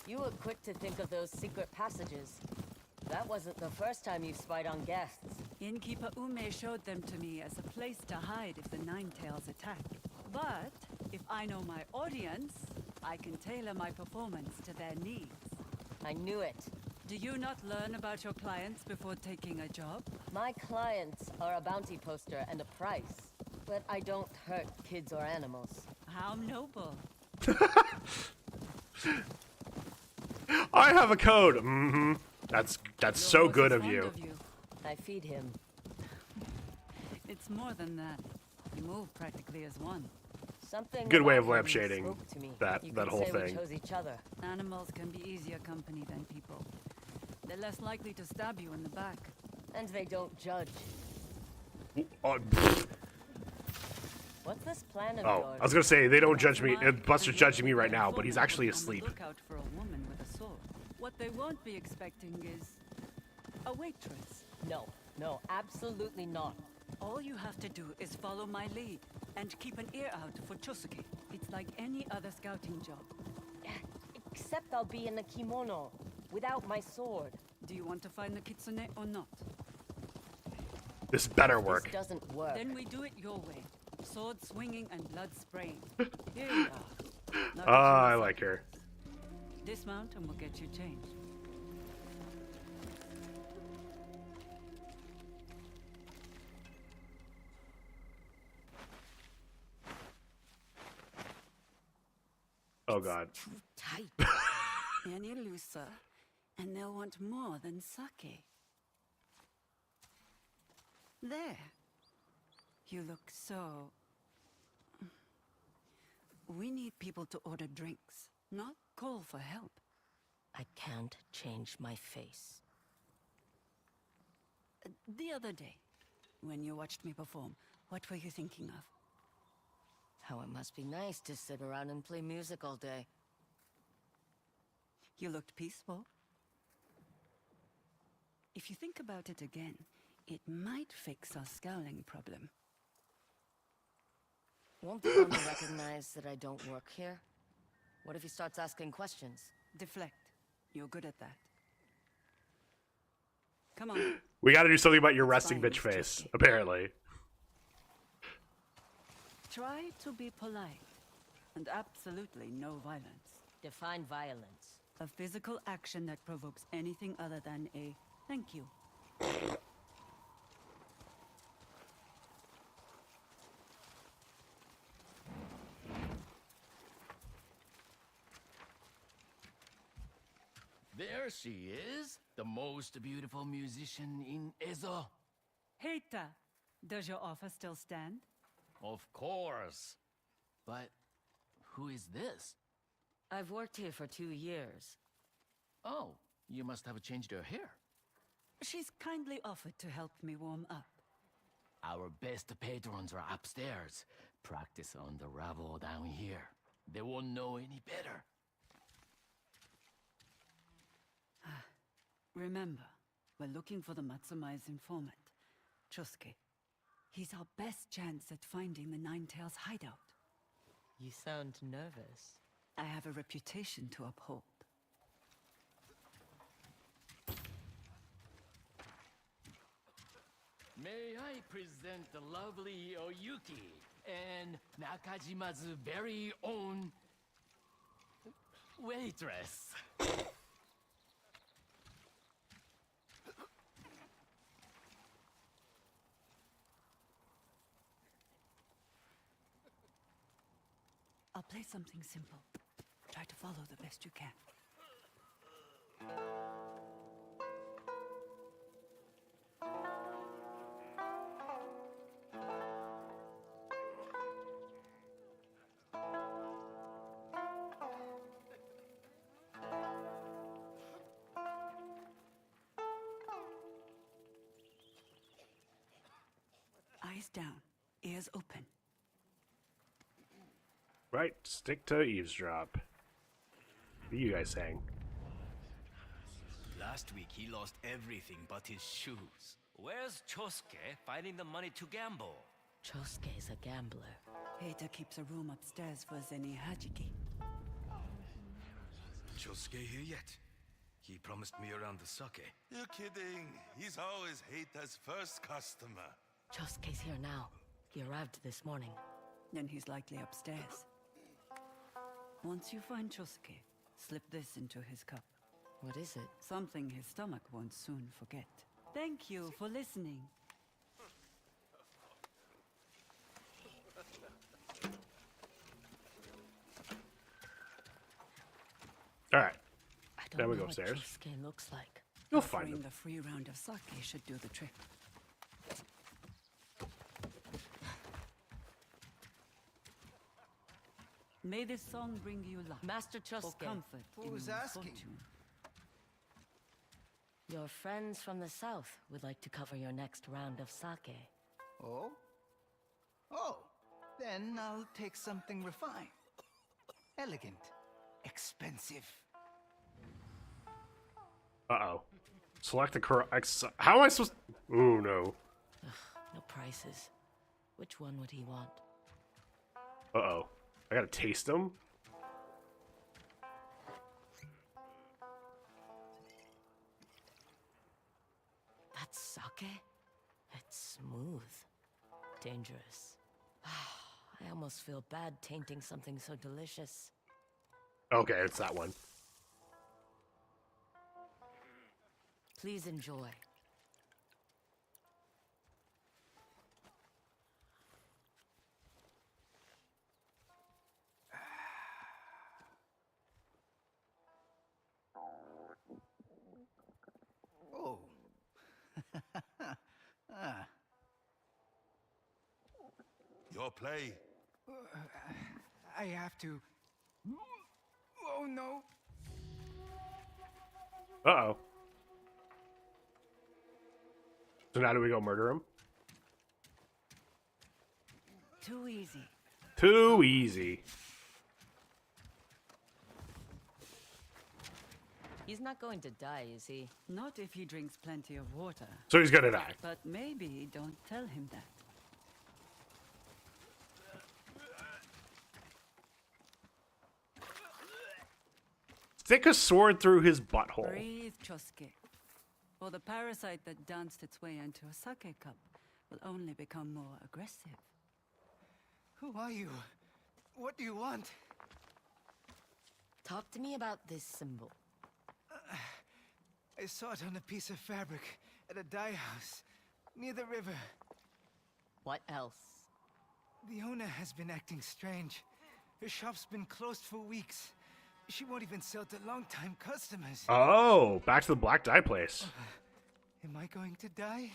You were quick to think of those secret passages. That wasn't the first time you spied on guests. Innkeeper Ume showed them to me as a place to hide if the Ninetales attack. But if I know my audience, I can tailor my performance to their needs. I knew it. Do you not learn about your clients before taking a job? My clients are a bounty poster and a price. But I don't hurt kids or animals. How noble. I have a code. Mm-hmm. That's so good of you. I feed him. It's more than that. You move practically as one. Something Good way of about him lampshading spoke to me. that You that could whole say thing. We chose each other. Animals can be easier company than people. They're less likely to stab you in the back. And they don't judge. What's this plan of Oh, yours? I was gonna say they don't judge me. Buster's judging me right now, but he's actually asleep. Look out for a woman with a sword. What they won't be expecting is a waitress. No, absolutely not. All you have to do is follow my lead and keep an ear out for Chosuke. It's like any other scouting job. Except I'll be in a kimono, without my sword. Do you want to find the kitsune or not? This better work. This doesn't work. Then we do it your way. Sword swinging and blood spraying. Here you are. Now get I you like her. dismount and we'll get you changed. Oh god. Tight. Any looser, and they'll want more than sake. There. You look so... We need people to order drinks, not call for help. I can't change my face. The other day, when you watched me perform, what were you thinking of? How it must be nice to sit around and play music all day. You looked peaceful. If you think about it again, it might fix our scowling problem. Won't the owner recognize that I don't work here? What if he starts asking questions? Deflect. You're good at that. Come on. We got to do something about your It's resting fine, bitch Miss face. Chosuke. Apparently. Try to be polite. And absolutely no violence. Define violence. A physical action that provokes anything other than a thank you. There she is, the most beautiful musician in Ezo. Heita, does your offer still stand? Of course. But who is this? I've worked here for 2 years. Oh, you must have changed your hair. She's kindly offered to help me warm up. Our best patrons are upstairs. Practice on the rabble down here. They won't know any better. Remember, we're looking for the Matsumai's informant, Chosuke. He's our best chance at finding the Ninetales hideout. You sound nervous. I have a reputation to uphold. May I present the lovely Oyuki and Nakajima's very own waitress. I'll play something simple. Try to follow the best you can. Eyes down, ears open. Right, stick to eavesdrop. What are you guys saying? Last week he lost everything but his shoes. Where's Chosuke finding the money to gamble? Chosuke's a gambler. Hater keeps a room upstairs for Zeni Hajiki. Chosuke here yet? He promised me around the sake. You're kidding. He's always Heita's first customer. Chosuke's here now. He arrived this morning. Then he's likely upstairs. Once you find Chosuke, slip this into his cup. What is it? Something his stomach won't soon forget. Thank you for listening. All right. I don't Then we know go what upstairs. Chosuke looks like. You'll find Offering him. the free round of sake should do the trick. May this song bring you luck. Master Or Chosuke. comfort Who's in asking? misfortune. Your friends from the south would like to cover your next round of sake. Oh? Oh, then I'll take something refined. Elegant. Expensive. Uh-oh. Select the correct... How am I supposed... Ooh, no. Ugh, no prices. Which one would he want? Uh-oh. I gotta taste them? That's sake? It's smooth. Dangerous. I almost feel bad tainting something so delicious. Okay, it's that one. Please enjoy. Oh. Ah. Your play. I have to. Oh no. Uh-oh. So now do we go murder him? Too easy. Too easy. He's not going to die, is he? Not if he drinks plenty of water. So he's gonna die. But maybe don't tell him that. Stick a sword through his butthole. Breathe, Chosuke. Or the parasite that danced its way into a sake cup will only become more aggressive. Who are you? What do you want? Talk to me about this symbol. I saw it on a piece of fabric at a dye house near the river. What else? The owner has been acting strange. Her shop's been closed for weeks. She won't even sell to long-time customers. Oh, back to the black dye place. Am I going to die?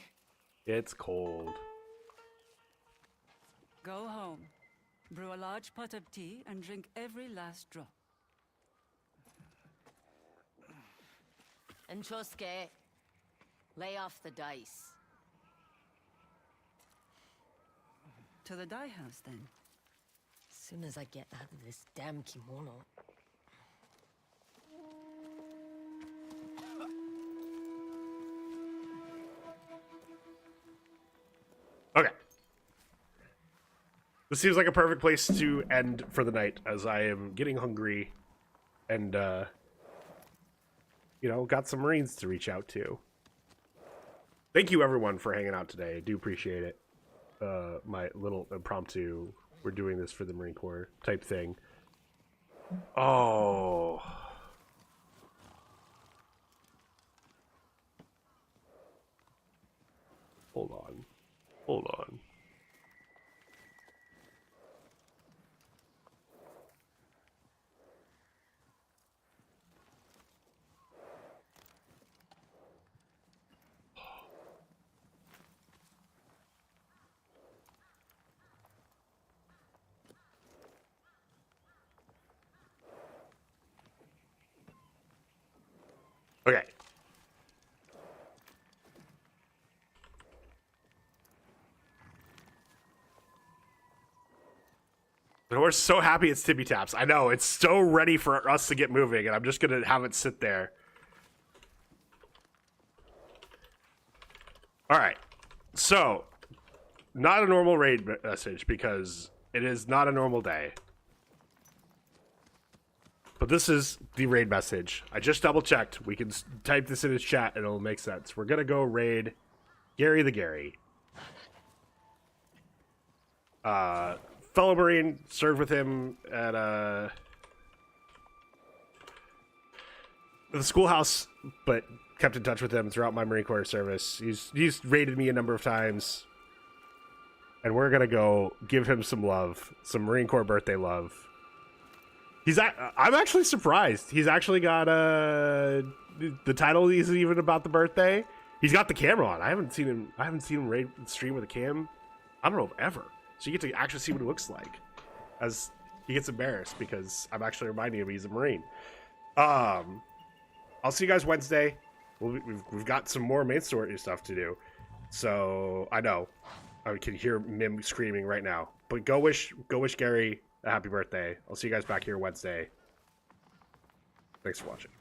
It's cold. Go home. Brew a large pot of tea and drink every last drop. And Chosuke, lay off the dice. To the dye house, then. As soon as I get out of this damn kimono. Okay. This seems like a perfect place to end for the night, as I am getting hungry and, you know, got some Marines to reach out to. Thank you, everyone, for hanging out today. I do appreciate it. My little impromptu, we're doing this for the Marine Corps type thing. Oh. Hold on. Hold on. Okay. We're so happy it's Tippy Taps. I know, it's so ready for us to get moving, and I'm just gonna have it sit there. Alright. So, not a normal raid message, because it is not a normal day. But this is the raid message. I just double-checked. We can type this in his chat, and it'll make sense. We're gonna go raid Gary the Gary. Fellow Marine, served with him at the schoolhouse, but kept in touch with him throughout my Marine Corps service. He's raided me a number of times, and we're gonna go give him some love, some Marine Corps birthday love. I'm actually surprised. He's actually got the title isn't even about the birthday. He's got the camera on. I haven't seen him raid stream with a cam. I don't know if ever. So you get to actually see what it looks like as he gets embarrassed because I'm actually reminding him he's a Marine. I'll see you guys Wednesday. We've got some more main story stuff to do. So I know I can hear Mim screaming right now. But go wish Gary a happy birthday. I'll see you guys back here Wednesday. Thanks for watching.